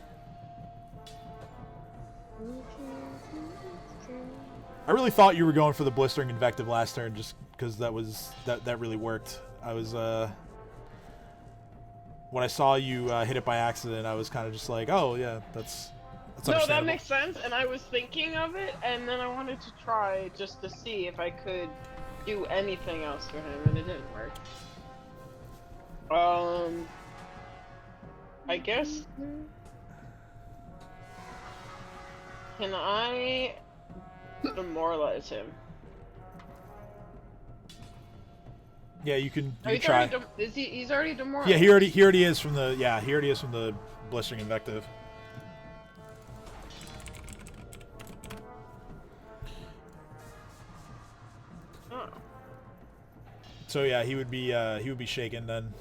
I really thought you were going for the blistering invective last turn, just because that really worked. I was when I saw you hit it by accident, I was kind of just like, oh yeah, that's No, that understandable. makes sense, and I was thinking of it, and then I wanted to try just to see if I could do anything else for him, and it didn't work. I guess. Can I demoralize him? Yeah, you can He's try. He's already demoralized. Yeah, he already is from the blistering invective. Oh. So yeah, he would be shaken then.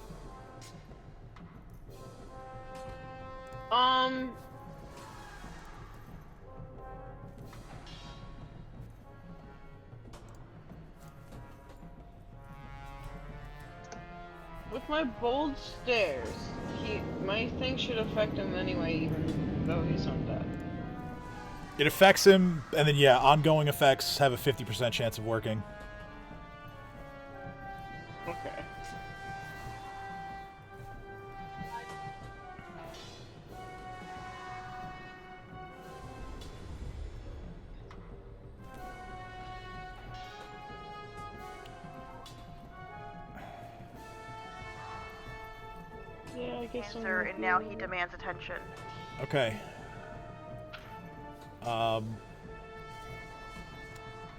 With my bold stares, my thing should affect him anyway, even though he's undead. It affects him, and then yeah, ongoing effects have a 50% chance of working. Okay. Yeah, I guess Hands are, and now he demands attention. Okay.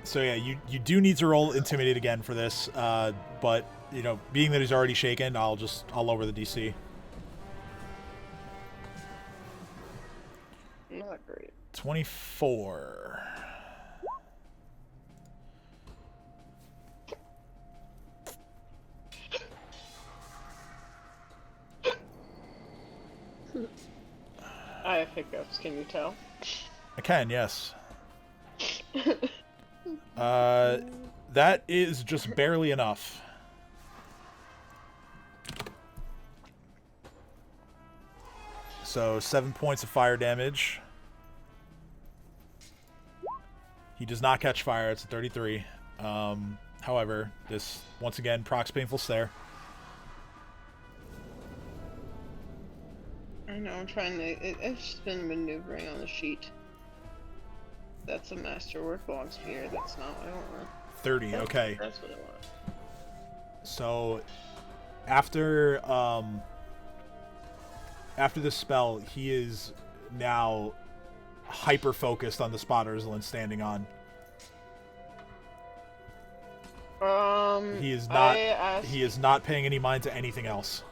So yeah, you do need to roll Intimidate again for this, but you know, being that he's already shaken, I'll lower the DC. Not great. 24. I have hiccups, can you tell? I can, yes. That is just barely enough. So 7 points of fire damage. He does not catch fire. It's a 33. However, this once again procs painful stare. I know, I'm trying to. It's just been maneuvering on the sheet. That's a masterwork long spear. That's not what I want. 30. Okay. That's what I want. So after this spell, he is now hyper focused on the spot Ursulin's standing on. He is not paying any mind to anything else.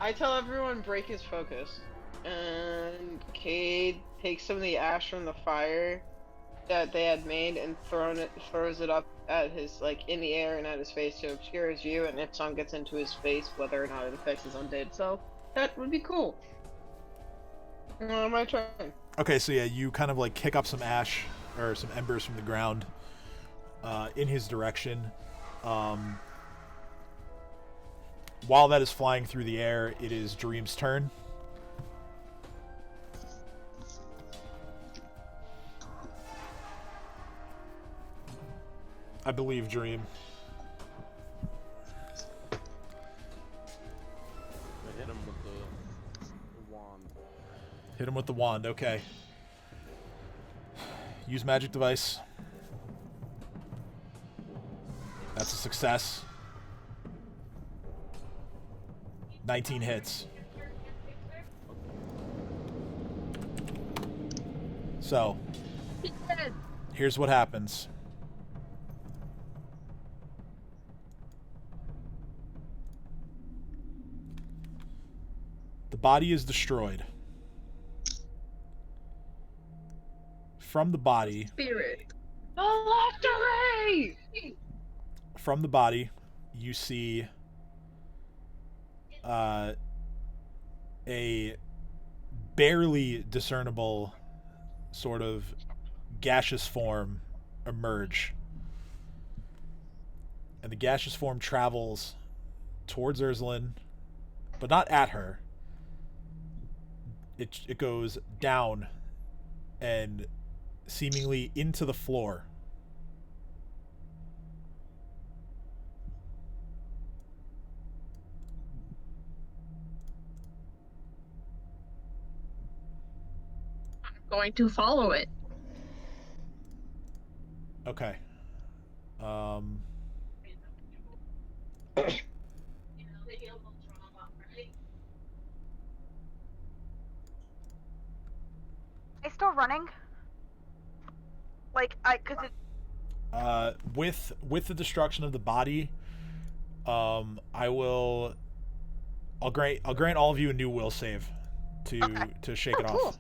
I tell everyone break his focus, and Kaede takes some of the ash from the fire that they had made and throws it up at his, like, in the air and at his face to obscure his view, and if some gets into his face, whether or not it affects his undead self, that would be cool. My turn. Okay, so yeah, you kind of like kick up some ash or some embers from the ground in his direction. While that is flying through the air, it is Dream's turn. I believe Dream. I hit him with the Hit him with the wand. Okay. Use magic device. That's a success. 19 hits. So, here's what happens. The body is destroyed. From the body... Spirit. From the body, you see a barely discernible sort of gaseous form emerge. And the gaseous form travels towards Ursuline, but not at her. It goes down and seemingly into the floor. Going to follow it. Okay. Is still running? Like, cause it... With the destruction of the body, I'll grant all of you a new will save to shake it cool. off.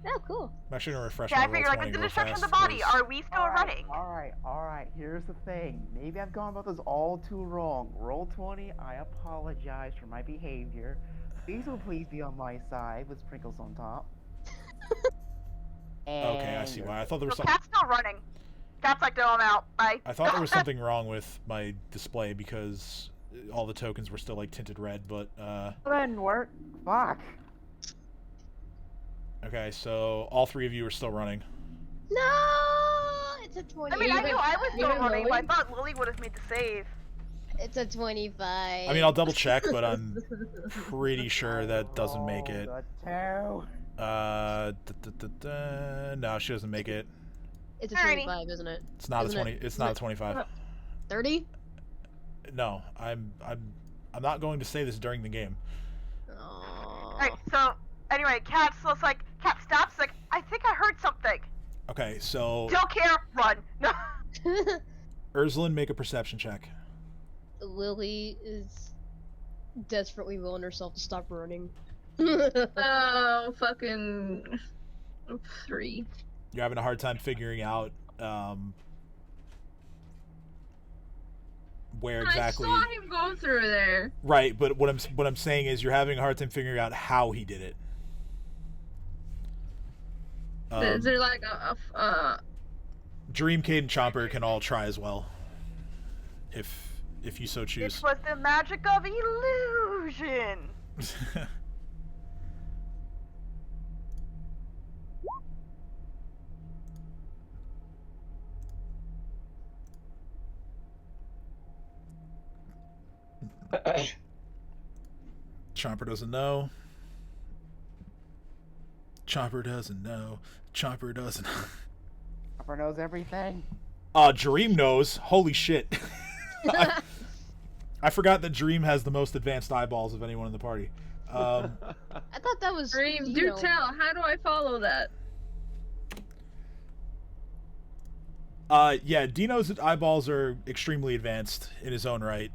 Oh, cool. I'm actually gonna refresh Yeah, my I figure, like, with the destruction of the body, are we still running? Alright, here's the thing. Maybe I've gone about this all too wrong. Roll 20, I apologize for my behavior. These will please be on my side with sprinkles on top. Okay, I see why. I thought there was something. Cat's still running. Cat's like, no, I'm out. Bye. I thought there was something wrong with my display because all the tokens were still like tinted red, but That didn't work. Fuck. okay, so all three of you are still running. No, it's a 20. I mean, I knew I was still running, but I thought Lily would have made the save. It's a 25. I mean, I'll double check, but I'm pretty sure that doesn't make it. No, she doesn't make it. It's a 25, isn't it? It's not a 20. It's not a 25. 30? No, I'm not going to say this during the game. Alright, so anyway, Cat stops, like, I think I heard something. Okay, so Don't care, run. No. Ursuline, make a perception check. Lily is desperately willing herself to stop running. Oh, fucking 3. You're having a hard time figuring out where exactly. I saw him go through there. Right, but what I'm saying is you're having a hard time figuring out how he did it. Is there like a Dream, Kaede, and Chomper can all try as well, if you so choose. This was the magic of illusion. Chomper doesn't know. Chomper doesn't know. Chomper doesn't know. Chopper knows everything. Dream knows. Holy shit. I forgot that Dream has the most advanced eyeballs of anyone in the party. I thought that was Dream? Do tell. How do I follow that? Yeah, Dino's eyeballs are extremely advanced in his own right.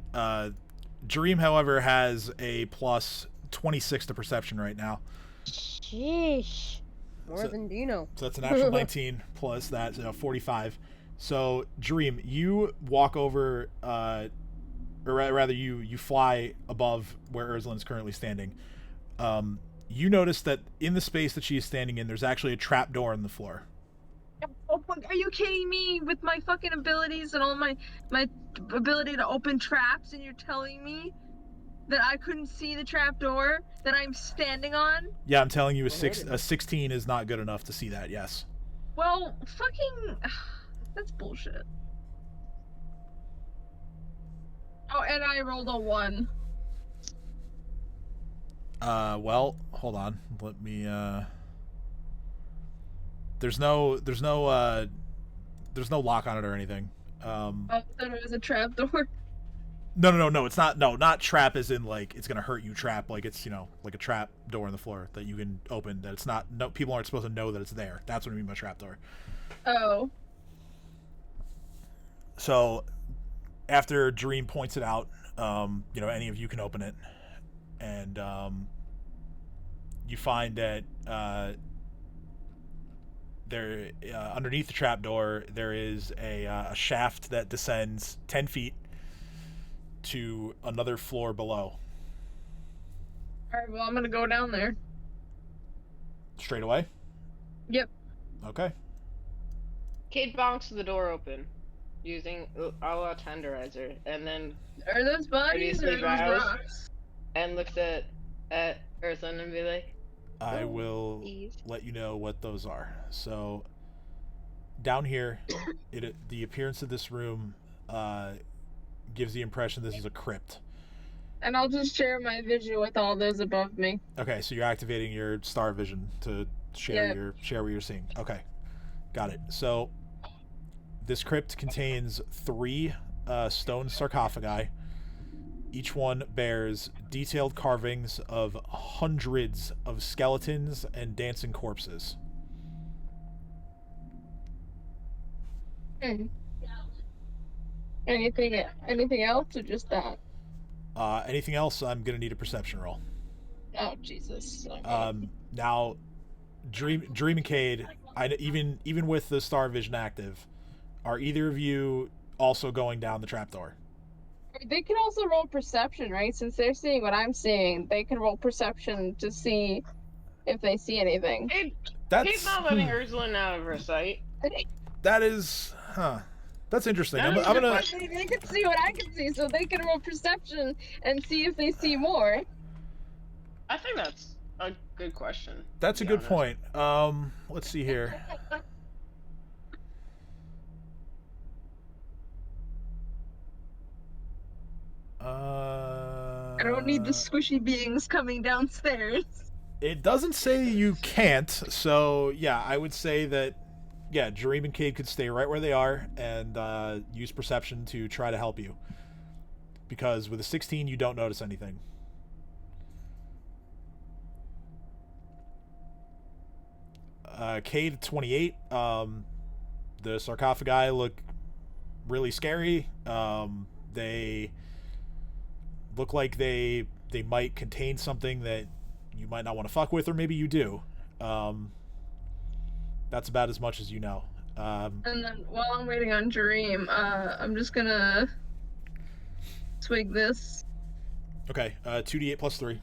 Dream, however, has a plus 26 to perception right now. Sheesh. More than Dino. So that's an actual 19 plus that, 45. So, Dream, you walk over, or rather, you fly above where Ursuline's currently standing. You notice that in the space that she is standing in, there's actually a trap door in the floor. Are you kidding me with my fucking abilities and all my ability to open traps, and you're telling me that I couldn't see the trap door that I'm standing on? Yeah, I'm telling you, a 16 is not good enough to see that, yes. Well, fucking... That's bullshit. Oh, and I rolled a 1. Well, hold on. Let me, There's no lock on it or anything. I thought it was a trapdoor. No. It's not. No, not trap as in like it's gonna hurt you. Trap like it's like a trap door in the floor that you can open. That it's not. No, people aren't supposed to know that it's there. That's what I mean by trap door. Oh. So, after Dream points it out, any of you can open it, and you find that there underneath the trapdoor there is a shaft that descends 10 feet to another floor below. Alright, well, I'm gonna go down there. Straight away? Yep. Okay. Kate bonks the door open using a la tenderizer, and then Are those bodies or are those bows rocks? and looks at Earthlyn and be like, I will Eve. let you know what those are. So, down here, the appearance of this room gives the impression this is a crypt. And I'll just share my vision with all those above me. Okay, so you're activating your star vision to share Yep. share what you're seeing. Okay, got it. So, this crypt contains 3 stone sarcophagi. Each one bears detailed carvings of hundreds of skeletons and dancing corpses. Anything else or just that? Anything else, I'm going to need a perception roll. Oh, Jesus. Okay. Now, Dream and Kaede, even with the star vision active, are either of you also going down the trapdoor? They can also roll perception, right? Since they're seeing what I'm seeing, they can roll perception to see if they see anything. Kate's not letting Ursula out of her sight. That is, that's interesting. That I'm is gonna. They can see what I can see, so they can roll perception and see if they see more. I think that's a good question. That's a to be good honest. point. Let's see here. I don't need the squishy beings coming downstairs. It doesn't say you can't, so yeah, I would say that, yeah, Dream and Kaede could stay right where they are and use perception to try to help you. Because with a 16, you don't notice anything. Kaede, 28. The sarcophagi look really scary. They look like they might contain something that you might not want to fuck with, or maybe you do. That's about as much as you know. And then while I'm waiting on Dream, I'm just gonna swig this. Okay, 2d8 plus 3.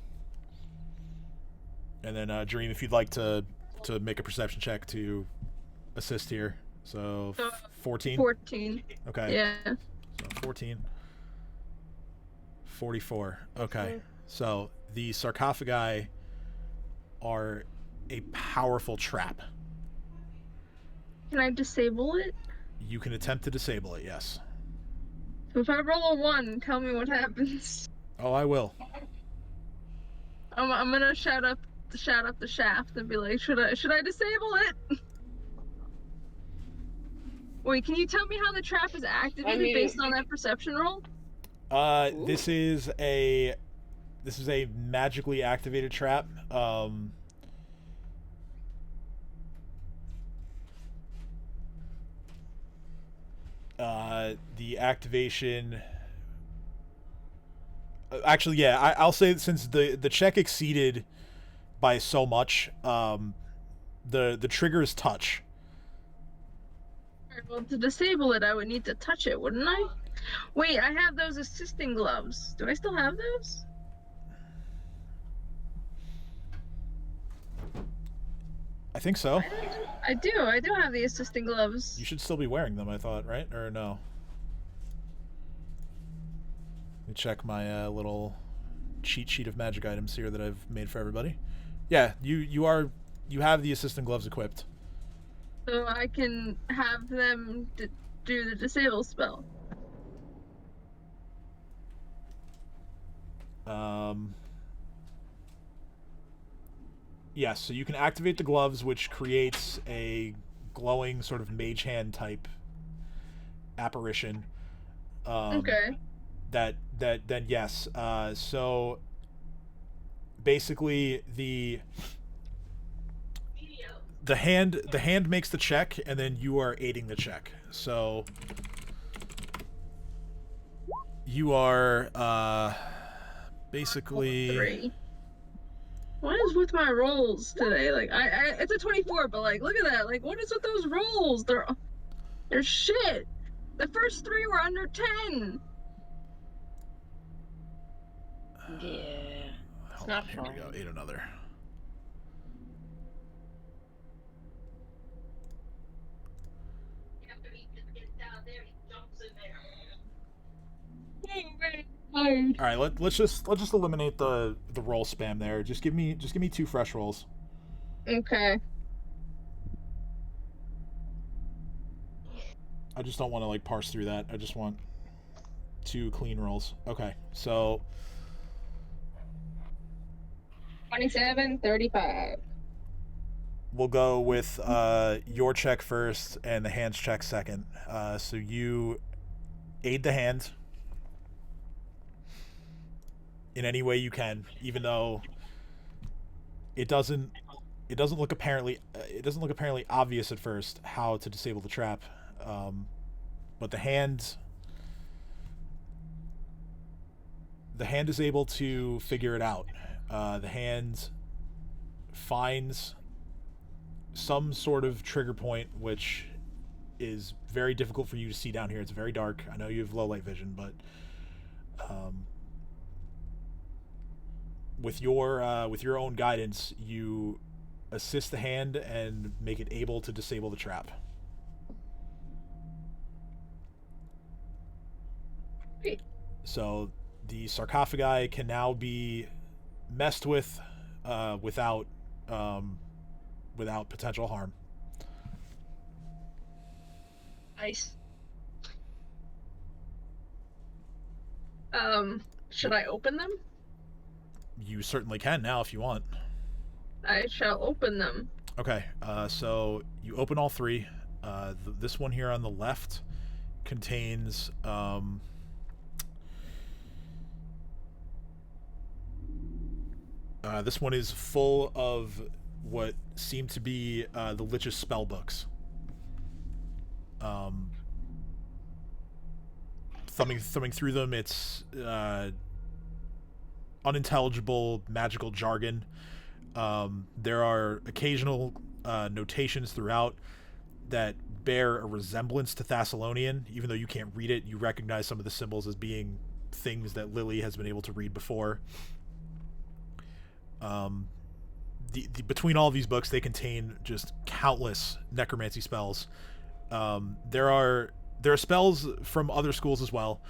And then Dream, if you'd like to make a perception check to assist here. So 14? 14. Okay. Yeah. So 14. 44. Okay. So the sarcophagi are a powerful trap. Can I disable it? You can attempt to disable it, yes. So if I roll a 1, tell me what happens. Oh, I will. I'm gonna shout up the shaft and be like, should I disable it? Wait, can you tell me how the trap is activated based on that perception roll? This is a magically activated trap. The activation. Actually, yeah, I'll say that since the check exceeded by so much, the trigger is touch. Alright, well, to disable it, I would need to touch it, wouldn't I? Wait, I have those assisting gloves. Do I still have those? I think so. I do have the assisting gloves. You should still be wearing them, I thought, right? Or no? Let me check my little cheat sheet of magic items here that I've made for everybody. Yeah, you have the assistant gloves equipped. So I can have them do the disable spell. Yes, so you can activate the gloves, which creates a glowing sort of mage hand type apparition. Okay. That then yes. So basically the hand makes the check, and then you are aiding the check. So you are basically 3. What is with my rolls today? Like, it's a 24, but like, look at that. Like, what is with those rolls? They're shit. The first 3 were under 10. Yeah. It's Hold not on, here fun. we go. Aid another. All right, let's just eliminate the roll spam there. Just give me 2 fresh rolls. Okay. I just don't want to like parse through that. I just want 2 clean rolls. Okay, so 27, 35. we'll go with your check first and the hand's check second. So you aid the hand in any way you can, even though it doesn't look apparently obvious at first how to disable the trap, but the hand is able to figure it out. The hand finds some sort of trigger point, which is very difficult for you to see down here. It's very dark. I know you have low light vision, but with your own guidance, you assist the hand and make it able to disable the trap. Great. So the sarcophagi can now be messed with without potential harm. Nice. Should I open them? You certainly can now if you want. I shall open them. Okay, so you open all 3. This one here on the left contains this one is full of what seem to be the Lich's spell books. Thumbing through them, it's unintelligible magical jargon. There are occasional notations throughout that bear a resemblance to Thessalonian. Even though you can't read it, you recognize some of the symbols as being things that Lily has been able to read before. Between all of these books, they contain just countless necromancy spells. There are spells from other schools as well.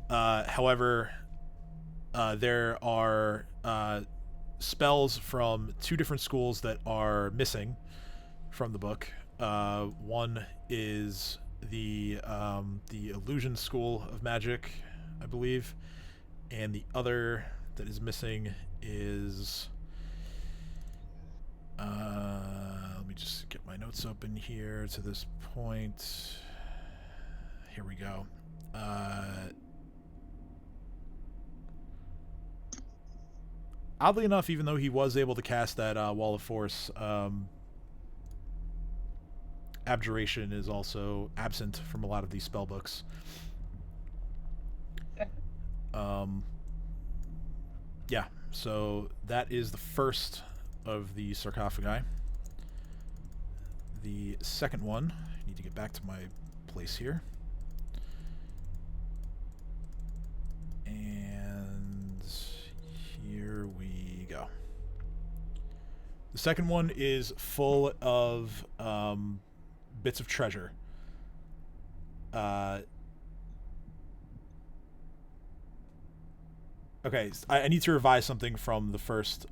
However, there are spells from 2 different schools that are missing from the book. One is the illusion school of magic, I believe, and the other that is missing is let me just get my notes open here to this point. Here we go. Oddly enough, even though he was able to cast that Wall of Force, Abjuration is also absent from a lot of these spell books. Yeah, so that is the first of the sarcophagi. The second one, I need to get back to my place here. And here we go. The second one is full of bits of treasure. Okay, I need to revise something from the first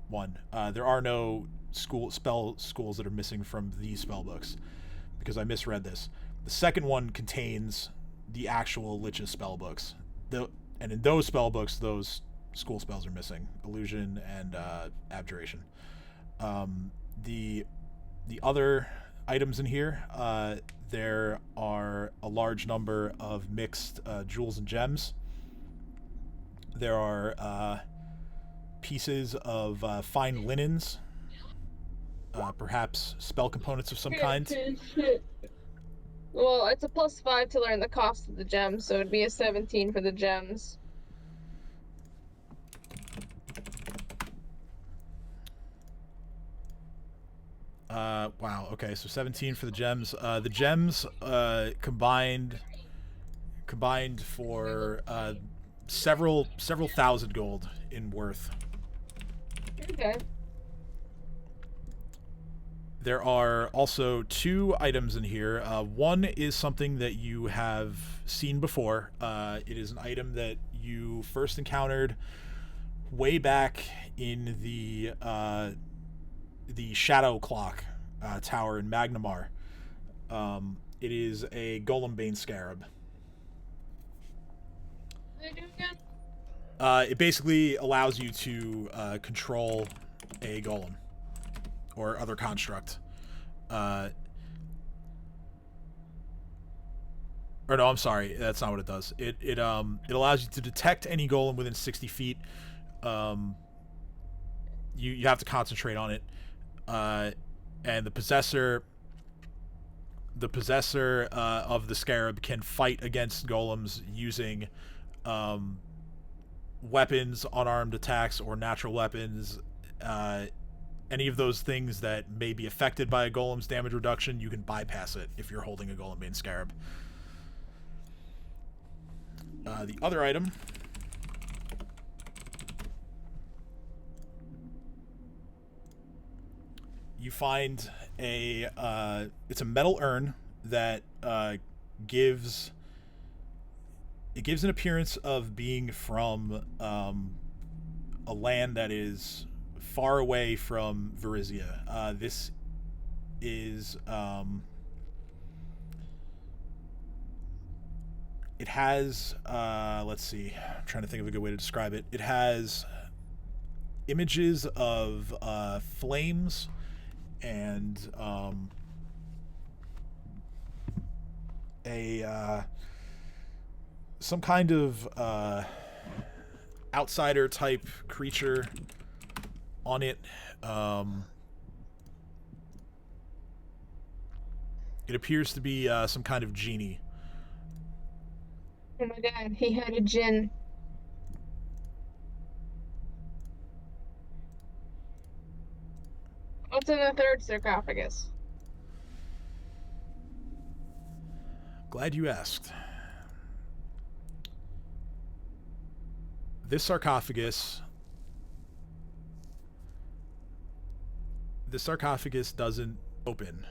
one. There are no spell schools that are missing from these spell books because I misread this. The second one contains the actual Lich's spell books. And in those spell books, those school spells are missing: illusion and abjuration. The other items in here, there are a large number of mixed jewels and gems. There are pieces of fine linens, perhaps spell components of some kind. Well, it's a +5 to learn the cost of the gems, so it'd be a 17 for the gems. Wow. Okay, so 17 for the gems. The gems combined for several thousand gold in worth. Okay. There are also 2 items in here. One is something that you have seen before. It is an item that you first encountered way back in the Shadow Clock tower in Magnamar. It is a Golem-Bane Scarab. What do they do again? It basically allows you to control a golem or other construct. Or no, I'm sorry, that's not what it does. It allows you to detect any golem within 60 feet. You have to concentrate on it. And the possessor of the scarab can fight against golems using weapons, unarmed attacks, or natural weapons. Any of those things that may be affected by a golem's damage reduction, you can bypass it if you're holding a Golem-Bane Scarab. The other item you find it's a metal urn that gives an appearance of being from a land that is far away from Virizia. This is it has let's see, I'm trying to think of a good way to describe it. It has images of flames and some kind of outsider type creature on it. It appears to be some kind of genie. Oh my god, he had a djinn. What's in the third sarcophagus? Glad you asked. This sarcophagus doesn't open.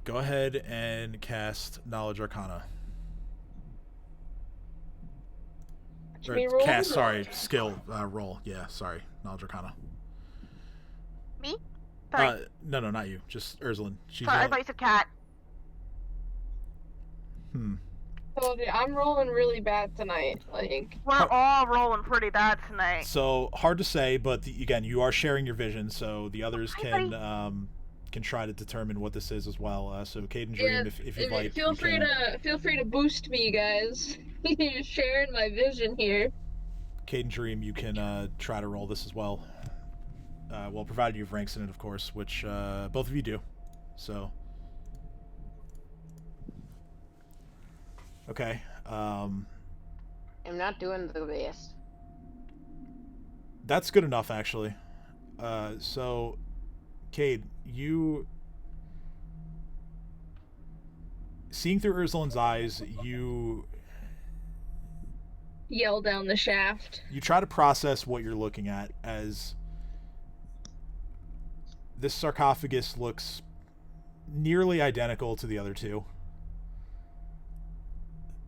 Go ahead and cast Knowledge Arcana. Skill roll. Yeah, sorry. Knowledge Arcana. Me? Sorry. No, not you. Just Urzulin. She's Sorry, I thought you said cat. Told you, I'm rolling really bad tonight. Like, We're all rolling pretty bad tonight. So hard to say, but again, you are sharing your vision, so the others Hi, can try to determine what this is as well. So Kaede and Dream, if you'd like, feel free to boost me, guys. You're sharing my vision here. Kaede and Dream, you can try to roll this as well. Well, provided you have ranks in it, of course, which both of you do. So, okay. I'm not doing the best. That's good enough, actually. So, Kaede, you... Seeing through Urzulin's eyes, you yell down the shaft. You try to process what you're looking at, as this sarcophagus looks nearly identical to the other two.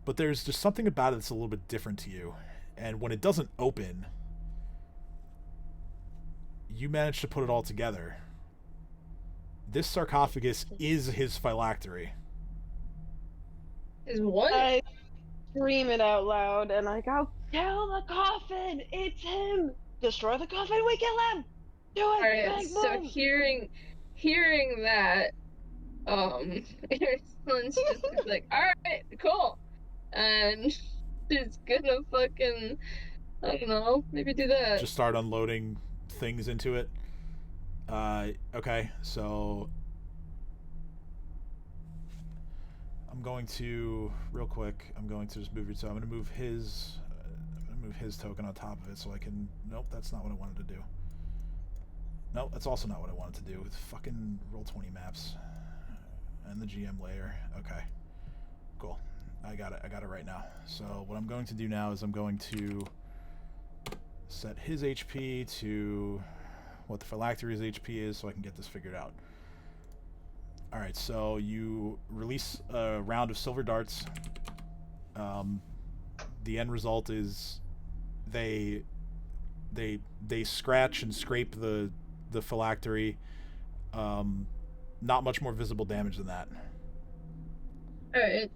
But there's just something about it that's a little bit different to you. And when it doesn't open, you manage to put it all together. This sarcophagus is his phylactery. Is what? scream it out loud, and I go, kill the coffin! It's him! Destroy the coffin, we kill him! Do it! Alright, Bang, so boom! hearing that, Earthland's just gonna be like, alright, cool. And she's gonna fucking, I don't know, maybe do that. Just start unloading things into it. Okay, so I'm going to real quick. I'm going to just move it. So I'm going to move his. I'm going to move his token on top of it so I can. Nope, that's not what I wanted to do. Nope, that's also not what I wanted to do. It's fucking Roll20 maps and the GM layer. Okay, cool. I got it. I got it right now. So what I'm going to do now is I'm going to set his HP to what the phylactery's HP is so I can get this figured out. Alright, so you release a round of silver darts. The end result is they scratch and scrape the phylactery. Not much more visible damage than that. Alright.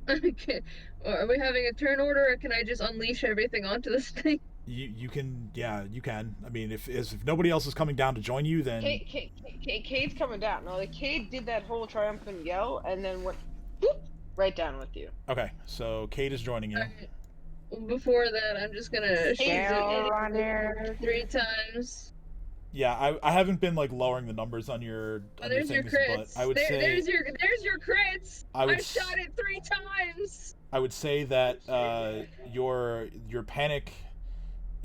Okay. Are we having a turn order, or can I just unleash everything onto this thing? You can, yeah, you can. I mean, if nobody else is coming down to join you, then Kade's coming down. No, like Kaede did that whole triumphant yell and then went whoop, right down with you. okay. So Kaede is joining you. Right. Before that, I'm just gonna shoot it 3 times. Yeah, I haven't been like lowering the numbers on your. Oh, there's your things, crits. but I would say there's your crits. I shot it 3 times. I would say that your panic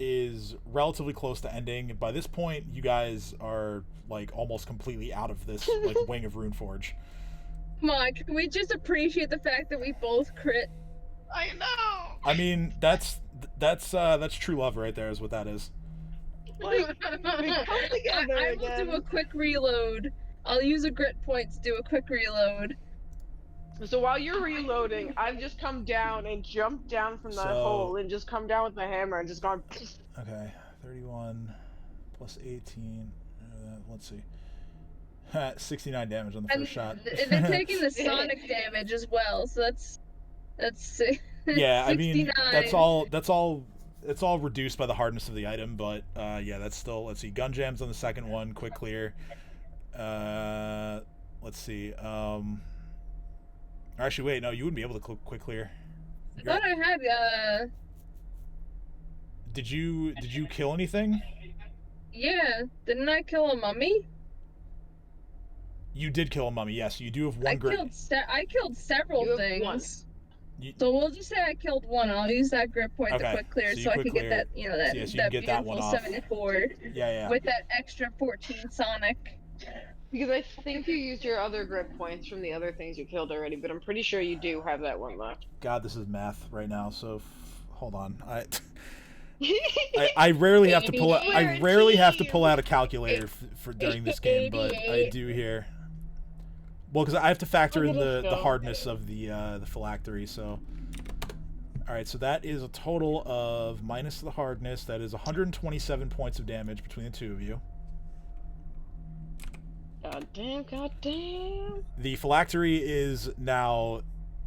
is relatively close to ending. By this point, you guys are like almost completely out of this like wing of Runeforge. Come on, can we just appreciate the fact that we both crit? I know. I mean, that's true love right there, is what that is. Like, we come together I again. will do a quick reload. I'll use a grit point to do a quick reload. So while you're reloading, I've just come down and jumped down from that hole and just come down with my hammer and just gone. Okay, 31 plus 18. Let's see. 69 damage on the first shot. They're taking the sonic damage as well, so that's yeah. 69. I mean, that's all reduced by the hardness of the item, but yeah, that's still. Let's see. Gun jams on the second one. Quick clear. Let's see. Actually, wait. No, you wouldn't be able to quick clear. I thought I had. Did you kill anything? Yeah. Didn't I kill a mummy? You did kill a mummy. Yes, you do have one grip. I killed several things. So we'll just say I killed one. I'll use that grip point to quick clear, so I can get that, you know, that, so that get beautiful that 74. Yeah. With that extra 14 sonic. Because I think you used your other grip points from the other things you killed already, but I'm pretty sure you do have that one left. God, this is math right now. So hold on. I rarely have to pull out. I rarely have to pull out a calculator for during this game, but I do here. Well, because I have to factor in the hardness of the phylactery. So, all right. So that is a total of minus the hardness. That is 127 points of damage between the two of you. God damn. The phylactery is now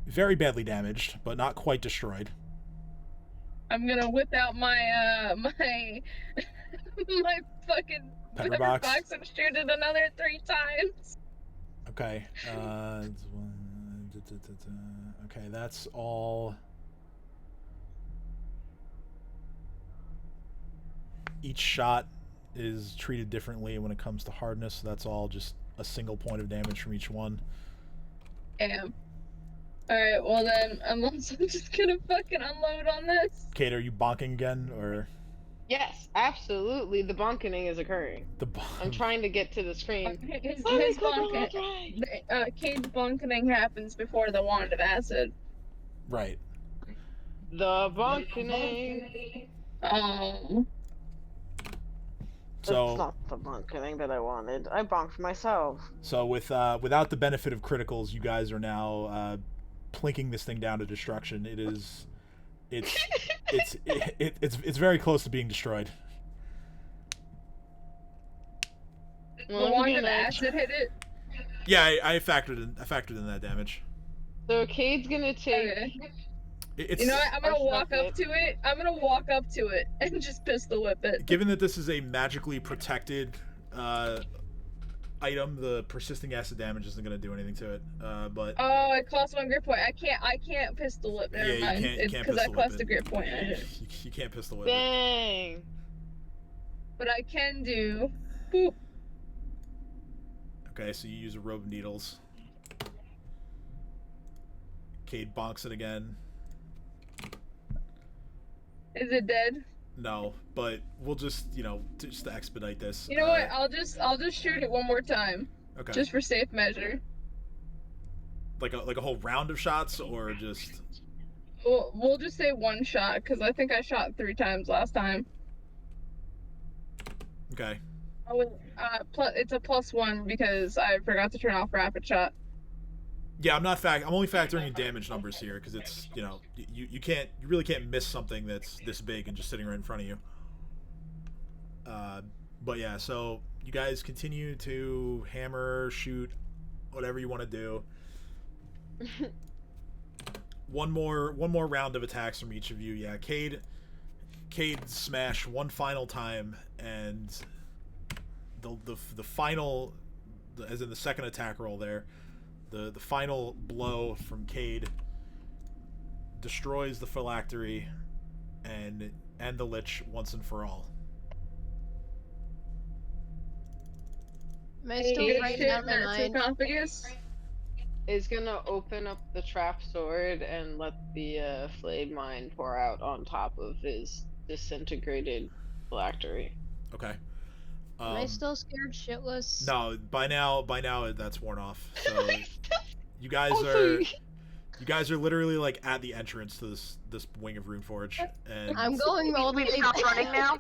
very badly damaged, but not quite destroyed. I'm gonna whip out my my fucking pepper box and shoot it another 3 times. Okay. Okay, that's all. Each shot is treated differently when it comes to hardness. So that's all just a single point of damage from each one. Damn. Alright, well then, I'm also just gonna fucking unload on this. Kaede, are you bonking again, or? Yes, absolutely. The bonkening is occurring. I'm trying to get to the screen. His bonkening. Kade's bonkening happens before the wand of acid. Right. The bonkening. So that's not the bonkening that I wanted. I bonked myself. So without the benefit of criticals, you guys are now plinking this thing down to destruction. It's very close to being destroyed. The wand of acid hit it. Yeah, I factored in that damage. So Kade's gonna take It's, You know what? I'm gonna I walk snuck up to it. I'm gonna walk up to it and just pistol whip it. given that this is a magically protected item, the persisting acid damage isn't going to do anything to it. But Oh, it costs 1 grip point. I can't pistol whip. Never yeah, mind. you It's can't because that pistol whip costs it. a grip point. You can't pistol whip it. Dang. But I can do. Boop. Okay, so you use a robe of needles. Kaede bonks it again. Is it dead? No, but we'll just, just to expedite this. You know what? I'll just shoot it one more time. Okay. Just for safe measure. Like a whole round of shots, or just. We'll just say 1 shot because I think I shot 3 times last time. Okay. Oh, it's a +1 because I forgot to turn off rapid shot. Yeah, I'm only factoring in damage numbers here because it's, you really can't miss something that's this big and just sitting right in front of you. But yeah, so you guys continue to hammer, shoot, whatever you want to do. One more round of attacks from each of you. Yeah, Kaede smash one final time, and the final, as in the second attack roll there, the final blow from Kaede destroys the phylactery and the Lich once and for all. Am I still writing down my mind? Sarcophagus? Is gonna open up the trap sword and let the flayed mine pour out on top of his disintegrated phylactery. Okay. Am I still scared shitless? No, by now that's worn off. So you guys are literally like at the entrance to this wing of Runeforge, and I'm going all the way Stop back. running now.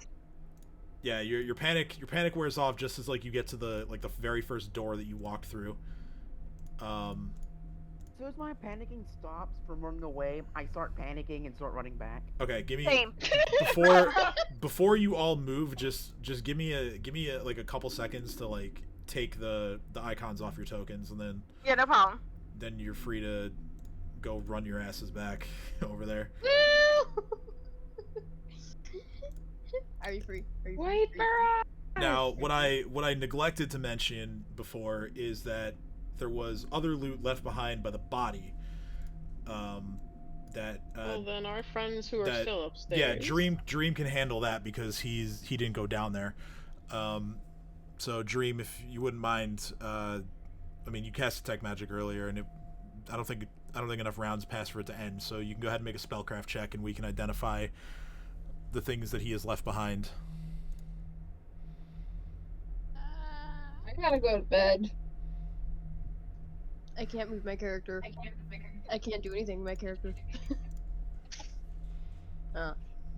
yeah, your panic wears off just as like you get to the very first door that you walked through. So as my panicking stops from running away, I start panicking and start running back. Okay, give me Same. before you all move, just give me a like a couple seconds to like take the icons off your tokens, and then Yeah, no problem. then you're free to go run your asses back over there. Are you free? Wait, Barra! Now, what I neglected to mention before is that there was other loot left behind by the body. Well, then our friends who are still upstairs. Yeah, Dream can handle that because he didn't go down there. So Dream, if you wouldn't mind, I mean, you cast detect magic earlier, and I don't think enough rounds passed for it to end. So you can go ahead and make a spellcraft check, and we can identify the things that he has left behind. I gotta go to bed. I can't move my character. I can't do anything with my character.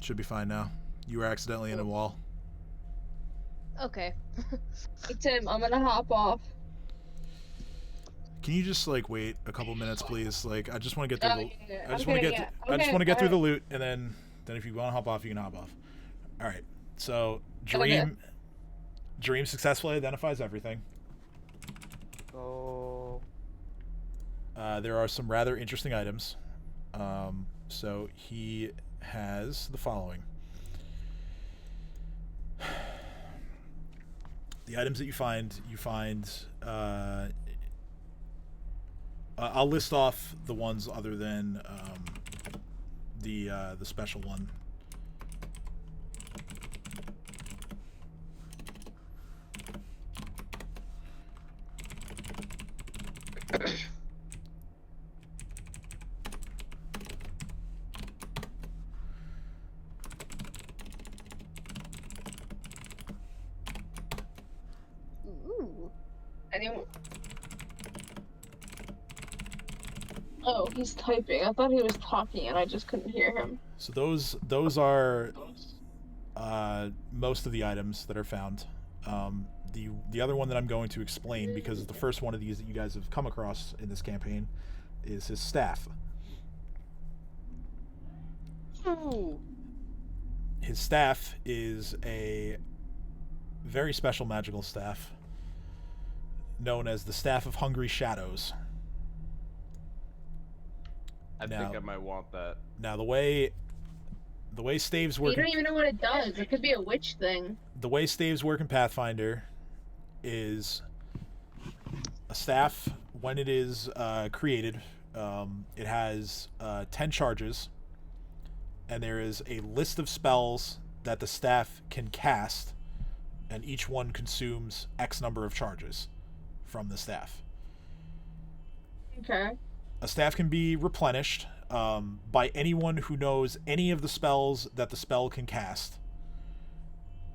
Should be fine now. You were accidentally in a wall. Okay. Hey, Tim, I'm gonna hop off. Can you just like wait a couple minutes, please? Like, I just want to get through Yeah. I just want to Okay, get yeah. I just want to get through Okay, the loot, and then if you want to hop off, you can hop off. All right. So Okay. Dream successfully identifies everything. So There are some rather interesting items. So he has the following. The items that you find. I'll list off the ones other than the special one. Ooh. Anyone? Oh, he's typing. I thought he was talking and I just couldn't hear him. So those are most of the items that are found. The other one that I'm going to explain, because it's the first one of these that you guys have come across in this campaign, is his staff. Ooh. His staff is a very special magical staff known as the Staff of Hungry Shadows. I think I might want that. Now the way staves work. You don't even know what it does. It could be a witch thing. The way staves work in Pathfinder is a staff, when it is created, it has 10 charges, and there is a list of spells that the staff can cast, and each one consumes X number of charges from the staff. Okay. A staff can be replenished by anyone who knows any of the spells that the spell can cast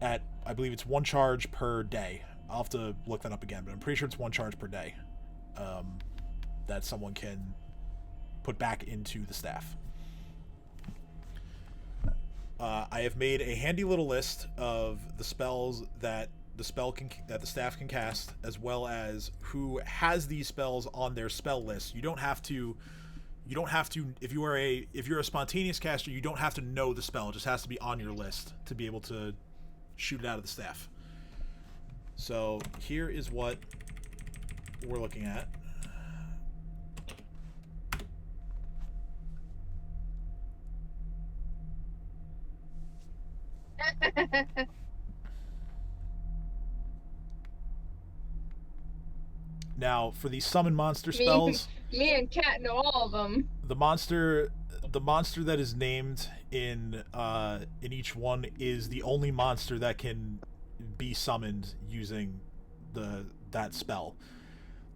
at, I believe it's 1 charge per day. I'll have to look that up again, but I'm pretty sure it's 1 charge per day that someone can put back into the staff. I have made a handy little list of the spells that the staff can cast, as well as who has these spells on their spell list. You don't have to if you're a spontaneous caster, you don't have to know the spell. It just has to be on your list to be able to shoot it out of the staff. So here is what we're looking at. Now, for these summon monster spells, me and Kat know all of them. the monster that is named in each one is the only monster that can be summoned using that spell.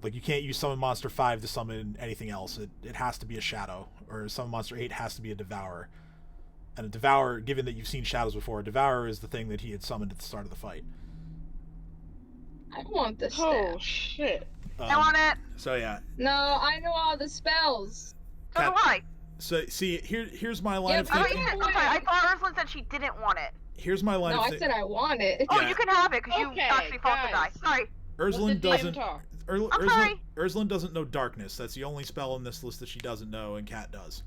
Like, you can't use Summon Monster 5 to summon anything else. It has to be a Shadow, or Summon Monster 8 has to be a Devourer. And a Devourer, given that you've seen Shadows before, a Devourer is the thing that he had summoned at the start of the fight. I want this Oh staff. shit! I want it. So yeah. No, I know all the spells. So do I. So see, here's my line of Oh, thinking. yeah. I'm sorry. I thought Ursula said she didn't want it. Here's my line No, of I thinking. said I want it. Oh, Yeah. you can have it because you Okay, actually fought the guy. guys. Sorry. Ursuline doesn't. talk. I'm sorry. Ursuline doesn't know darkness. That's the only spell in this list that she doesn't know, and Kat does.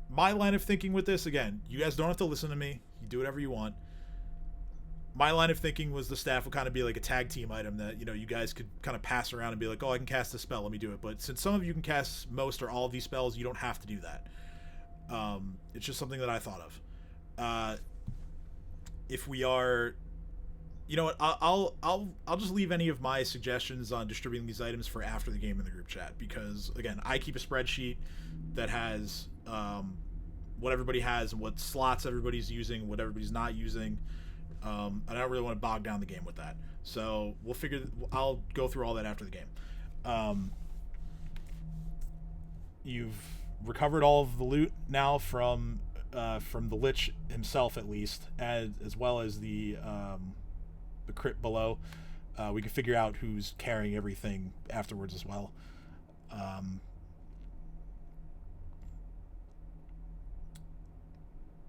My line of thinking with this, again, you guys don't have to listen to me. You do whatever you want. My line of thinking was the staff would kind of be like a tag team item that, you guys could kind of pass around and be like, oh, I can cast this spell, let me do it. But since some of you can cast most or all of these spells, you don't have to do that. It's just something that I thought of. If we are, you know what, I'll just leave any of my suggestions on distributing these items for after the game in the group chat, because again, I keep a spreadsheet that has what everybody has and what slots everybody's using, what everybody's not using. And I don't really want to bog down the game with that. So I'll go through all that after the game. You've recovered all of the loot now from the Lich himself, at least, as well as the crypt below. We can figure out who's carrying everything afterwards as well.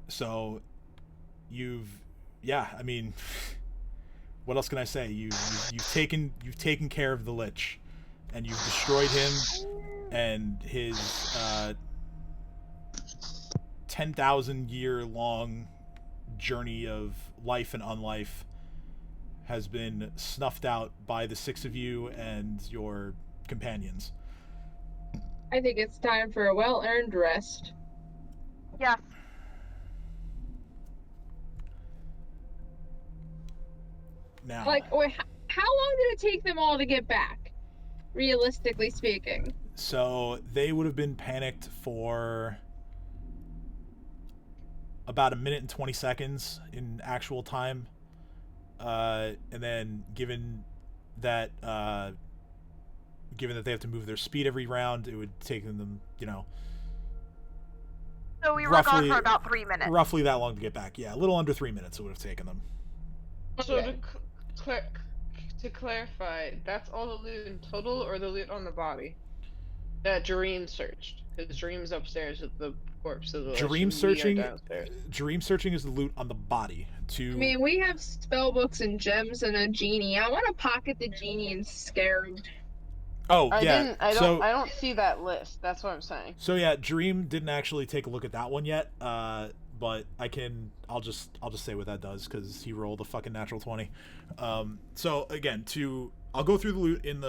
So I mean, what else can I say? You've taken care of the Lich, and you've destroyed him, and his 10,000-year-long journey of life and unlife has been snuffed out by the 6 of you and your companions. I think it's time for a well-earned rest. Yes. Now, Wait, how long did it take them all to get back? Realistically speaking. so they would have been panicked for about 1 minute and 20 seconds in actual time. And then given that they have to move their speed every round, it would take them, So we were gone roughly- for about 3 minutes. roughly that long to get back. Yeah, a little under 3 minutes it would have taken them. So Okay. to clarify, that's all the loot in total, or the loot on the body that Dream searched? Because Dream's upstairs with the corpse of the Lich, Dream and we are searching downstairs. Dream searching is the loot on the body. I mean, we have spell books and gems and a genie. I want to pocket the genie and scare him. I yeah. I don't see that list. That's what I'm saying. So yeah, Dream didn't actually take a look at that one yet. But I'll just say what that does, because he rolled a fucking natural 20. So again, I'll go through the loot in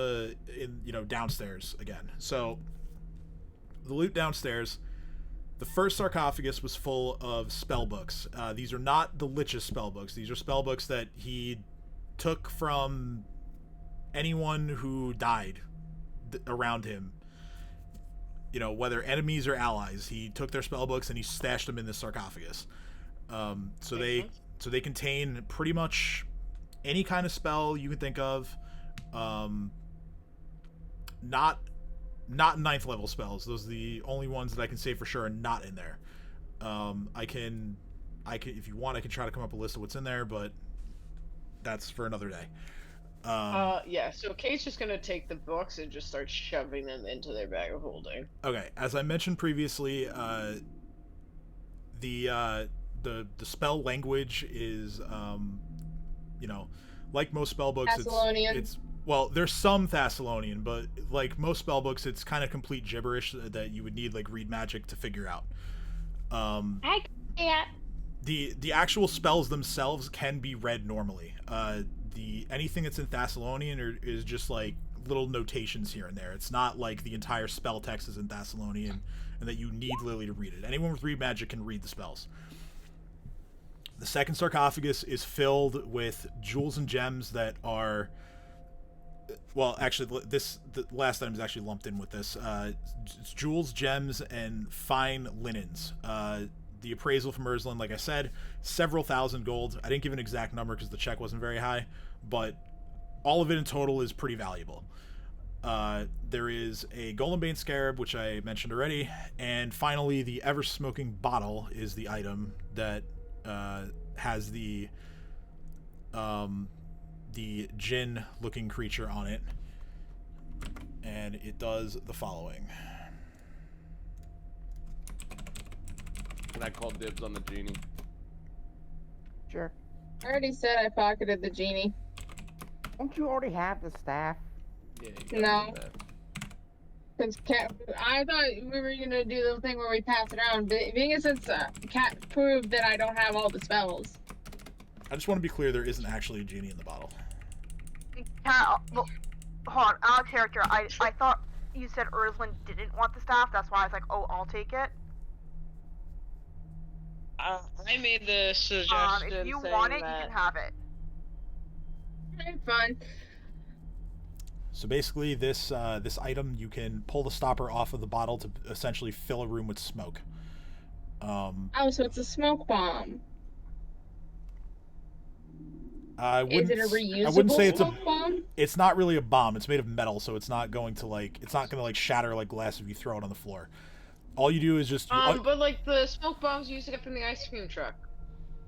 downstairs again. So the loot downstairs. The first sarcophagus was full of spell books. These are not the Lich's spell books. These are spell books that he took from anyone who died around him. You know, whether enemies or allies, he took their spell books and he stashed them in this sarcophagus. So they contain pretty much any kind of spell you can think of. Not 9th level spells. Those are the only ones that I can say for sure are not in there. I can, if you want, I can try to come up with a list of what's in there, but that's for another day. Yeah, so Kate's just gonna take the books and just start shoving them into their bag of holding. Okay, as I mentioned previously, the spell language is, you know, like most spell books, it's well, there's some Thessalonian, but like most spell books, it's kind of complete gibberish that you would need like read magic to figure out. I can't. The actual spells themselves can be read normally. Anything that's in Thessalonian is just like little notations here and there. It's not like the entire spell text is in Thessalonian and that you need Lily to read it. Anyone with read magic can read the spells. The second sarcophagus is filled with jewels and gems that are, well, actually, the last item is actually lumped in with this. It's jewels, gems, and fine linens. The appraisal from Urslan, like I said, several thousand gold. I didn't give an exact number because the check wasn't very high, but all of it in total is pretty valuable. There is a Golembane Scarab, which I mentioned already, and finally the ever-smoking bottle is the item that has the djinn-looking creature on it, and it does the following. Can I call dibs on the genie? Sure. I already said I pocketed the genie. Don't you already have the staff? Yeah, you No. got that. Since Cat, I thought we were gonna do the thing where we pass it around, but being as since Cat proved that I don't have all the spells. I just want to be clear, there isn't actually a genie in the bottle. Well, hold on, out of character, I thought you said Urslan didn't want the staff, that's why I was like, oh, I'll take it. I made the suggestion If you saying want it, that... you can have it. Okay, fine. So basically, this item, you can pull the stopper off of the bottle to essentially fill a room with smoke. Oh, so it's a smoke bomb. Is it a reusable I wouldn't say it's smoke bomb? It's not really a bomb. It's made of metal, so it's not going to shatter like glass if you throw it on the floor. All you do is just but like the smoke bombs you used to get from the ice cream truck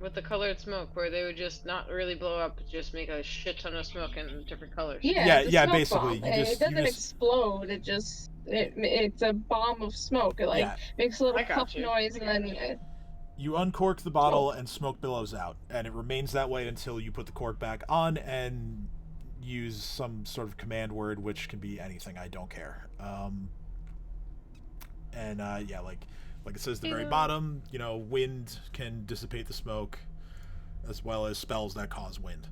with the colored smoke, where they would just not really blow up, just make a shit ton of smoke in different colors. Yeah, it's a smoke basically. Bomb. It doesn't explode. It's a bomb of smoke. It makes a little puff noise and then. You uncork the bottle and smoke billows out, and it remains that way until you put the cork back on and use some sort of command word, which can be anything. I don't care. Like it says at the very bottom, you know, wind can dissipate the smoke, as well as spells that cause wind.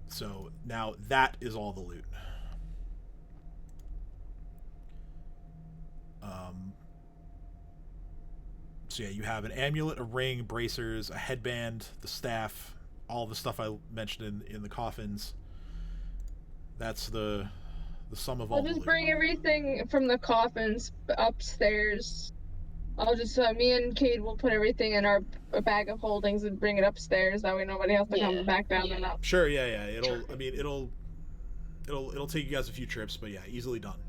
So now that is all the loot. So yeah, you have an amulet, a ring, bracers, a headband, the staff, all the stuff I mentioned in the coffins. That's the sum of all the loot. I'll just bring everything from the coffins upstairs. I'll just, me and Kaede will put everything in our bag of holdings and bring it upstairs. That way nobody has to come back down and up. Sure, yeah. It'll take you guys a few trips, but yeah, easily done.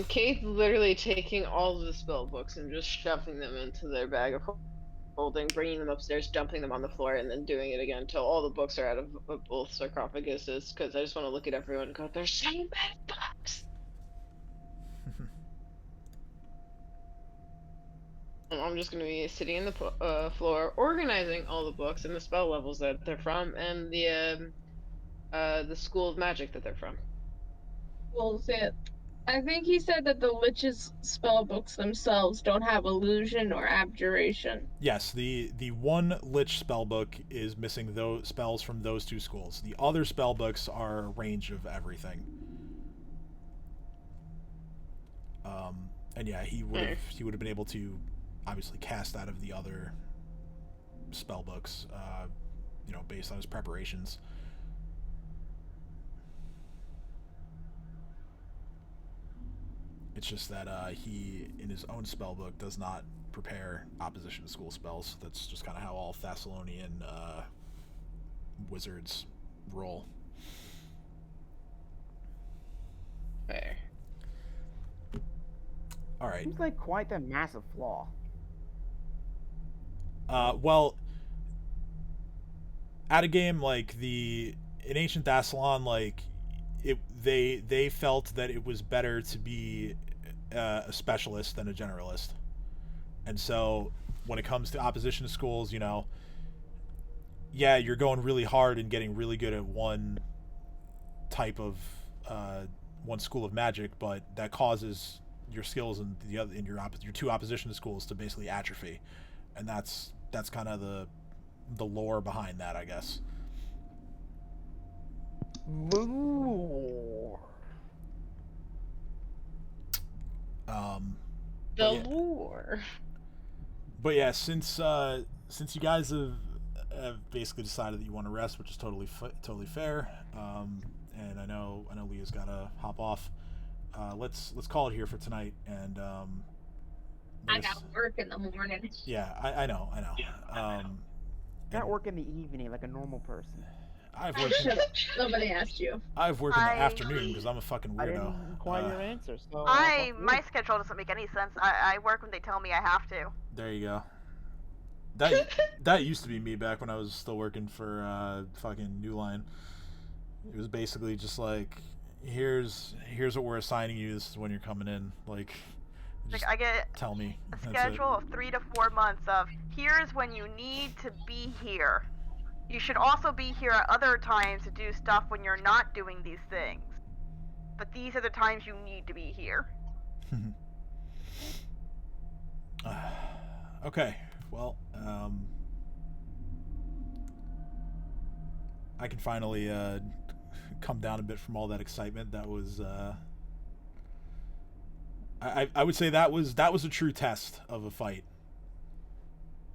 Kate's literally taking all of the spell books and just shoving them into their bag of holding, bringing them upstairs, dumping them on the floor, and then doing it again until all the books are out of both sarcophaguses, because I just want to look at everyone and go, there's so many books! I'm just going to be sitting in the floor, organizing all the books and the spell levels that they're from, and the school of magic that they're from. Well, I think he said that the Lich's spell books themselves don't have illusion or abjuration. Yes, the one Lich spell book is missing those spells from those two schools. The other spell books are a range of everything. And yeah, he would have been able to obviously cast out of the other spell books, based on his preparations. It's just that he, in his own spell book, does not prepare opposition to school spells. That's just kind of how all Thessalonian wizards roll. Fair. All right. Seems like quite the massive flaw. Well, at a game like in Ancient Thassalon, like they felt that it was better to be a specialist than a generalist, and so when it comes to opposition to schools, yeah, you're going really hard and getting really good at one type of one school of magic, but that causes your skills in your two opposition schools to basically atrophy, and that's kind of the lore behind that, I guess. Lore. The lore. But yeah, since you guys have basically decided that you want to rest, which is totally fair, and I know Leah's gotta hop off. Let's call it here for tonight, and I got work in the morning. Yeah, I know. Not work in the evening like a normal person. I've worked. Nobody asked you. I've worked in the afternoon because I'm a fucking I weirdo. didn't inquire your answer, so. My schedule doesn't make any sense. I work when they tell me I have to. There you go. That used to be me back when I was still working for fucking New Line. It was basically just like, here's what we're assigning you. This is when you're coming in. Like I get tell me. a schedule of 3 to 4 months of here's when you need to be here. You should also be here at other times to do stuff when you're not doing these things. But these are the times you need to be here. Okay. Well, I can finally come down a bit from all that excitement. That was I would say that was a true test of a fight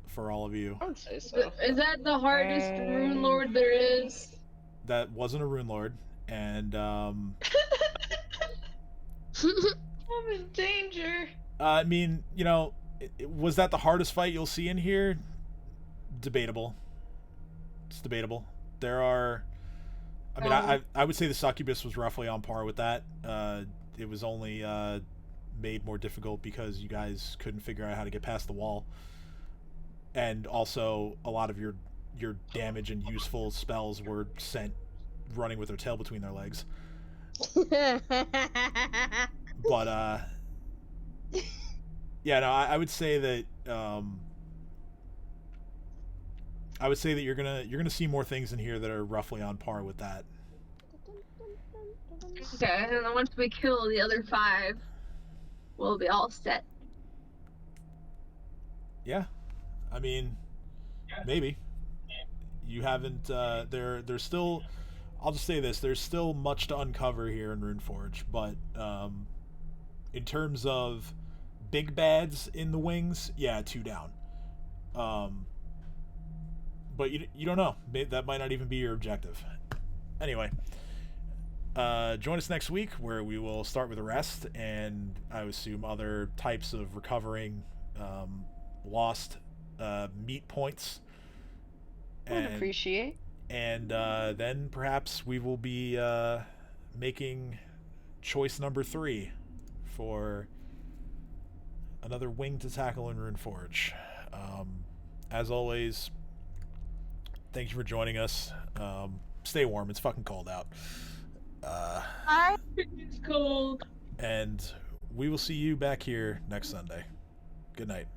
for all of you. I would say so. Is that the hardest rune lord there is? That wasn't a rune lord, and I'm in danger. I mean, was that the hardest fight you'll see in here? Debatable. It's debatable. There are. I mean, I would say the succubus was roughly on par with that. It was only made more difficult because you guys couldn't figure out how to get past the wall, and also a lot of your damage and useful spells were sent running with their tail between their legs. But yeah, no, I would say that you're gonna see more things in here that are roughly on par with that. Okay, and then once we kill the other 5, we'll be all set. Yeah, I mean, maybe. You haven't. There's still. I'll just say this: there's still much to uncover here in Runeforge, but in terms of big bads in the wings, yeah, 2 down. But you don't know. That might not even be your objective. Anyway, join us next week where we will start with a rest, and I would assume other types of recovering lost meat points. Would appreciate. And then perhaps we will be making choice number 3 for another wing to tackle in Runeforge. As always, thank you for joining us. Stay warm. It's fucking cold out. Hi. It's cold. And we will see you back here next Sunday. Good night.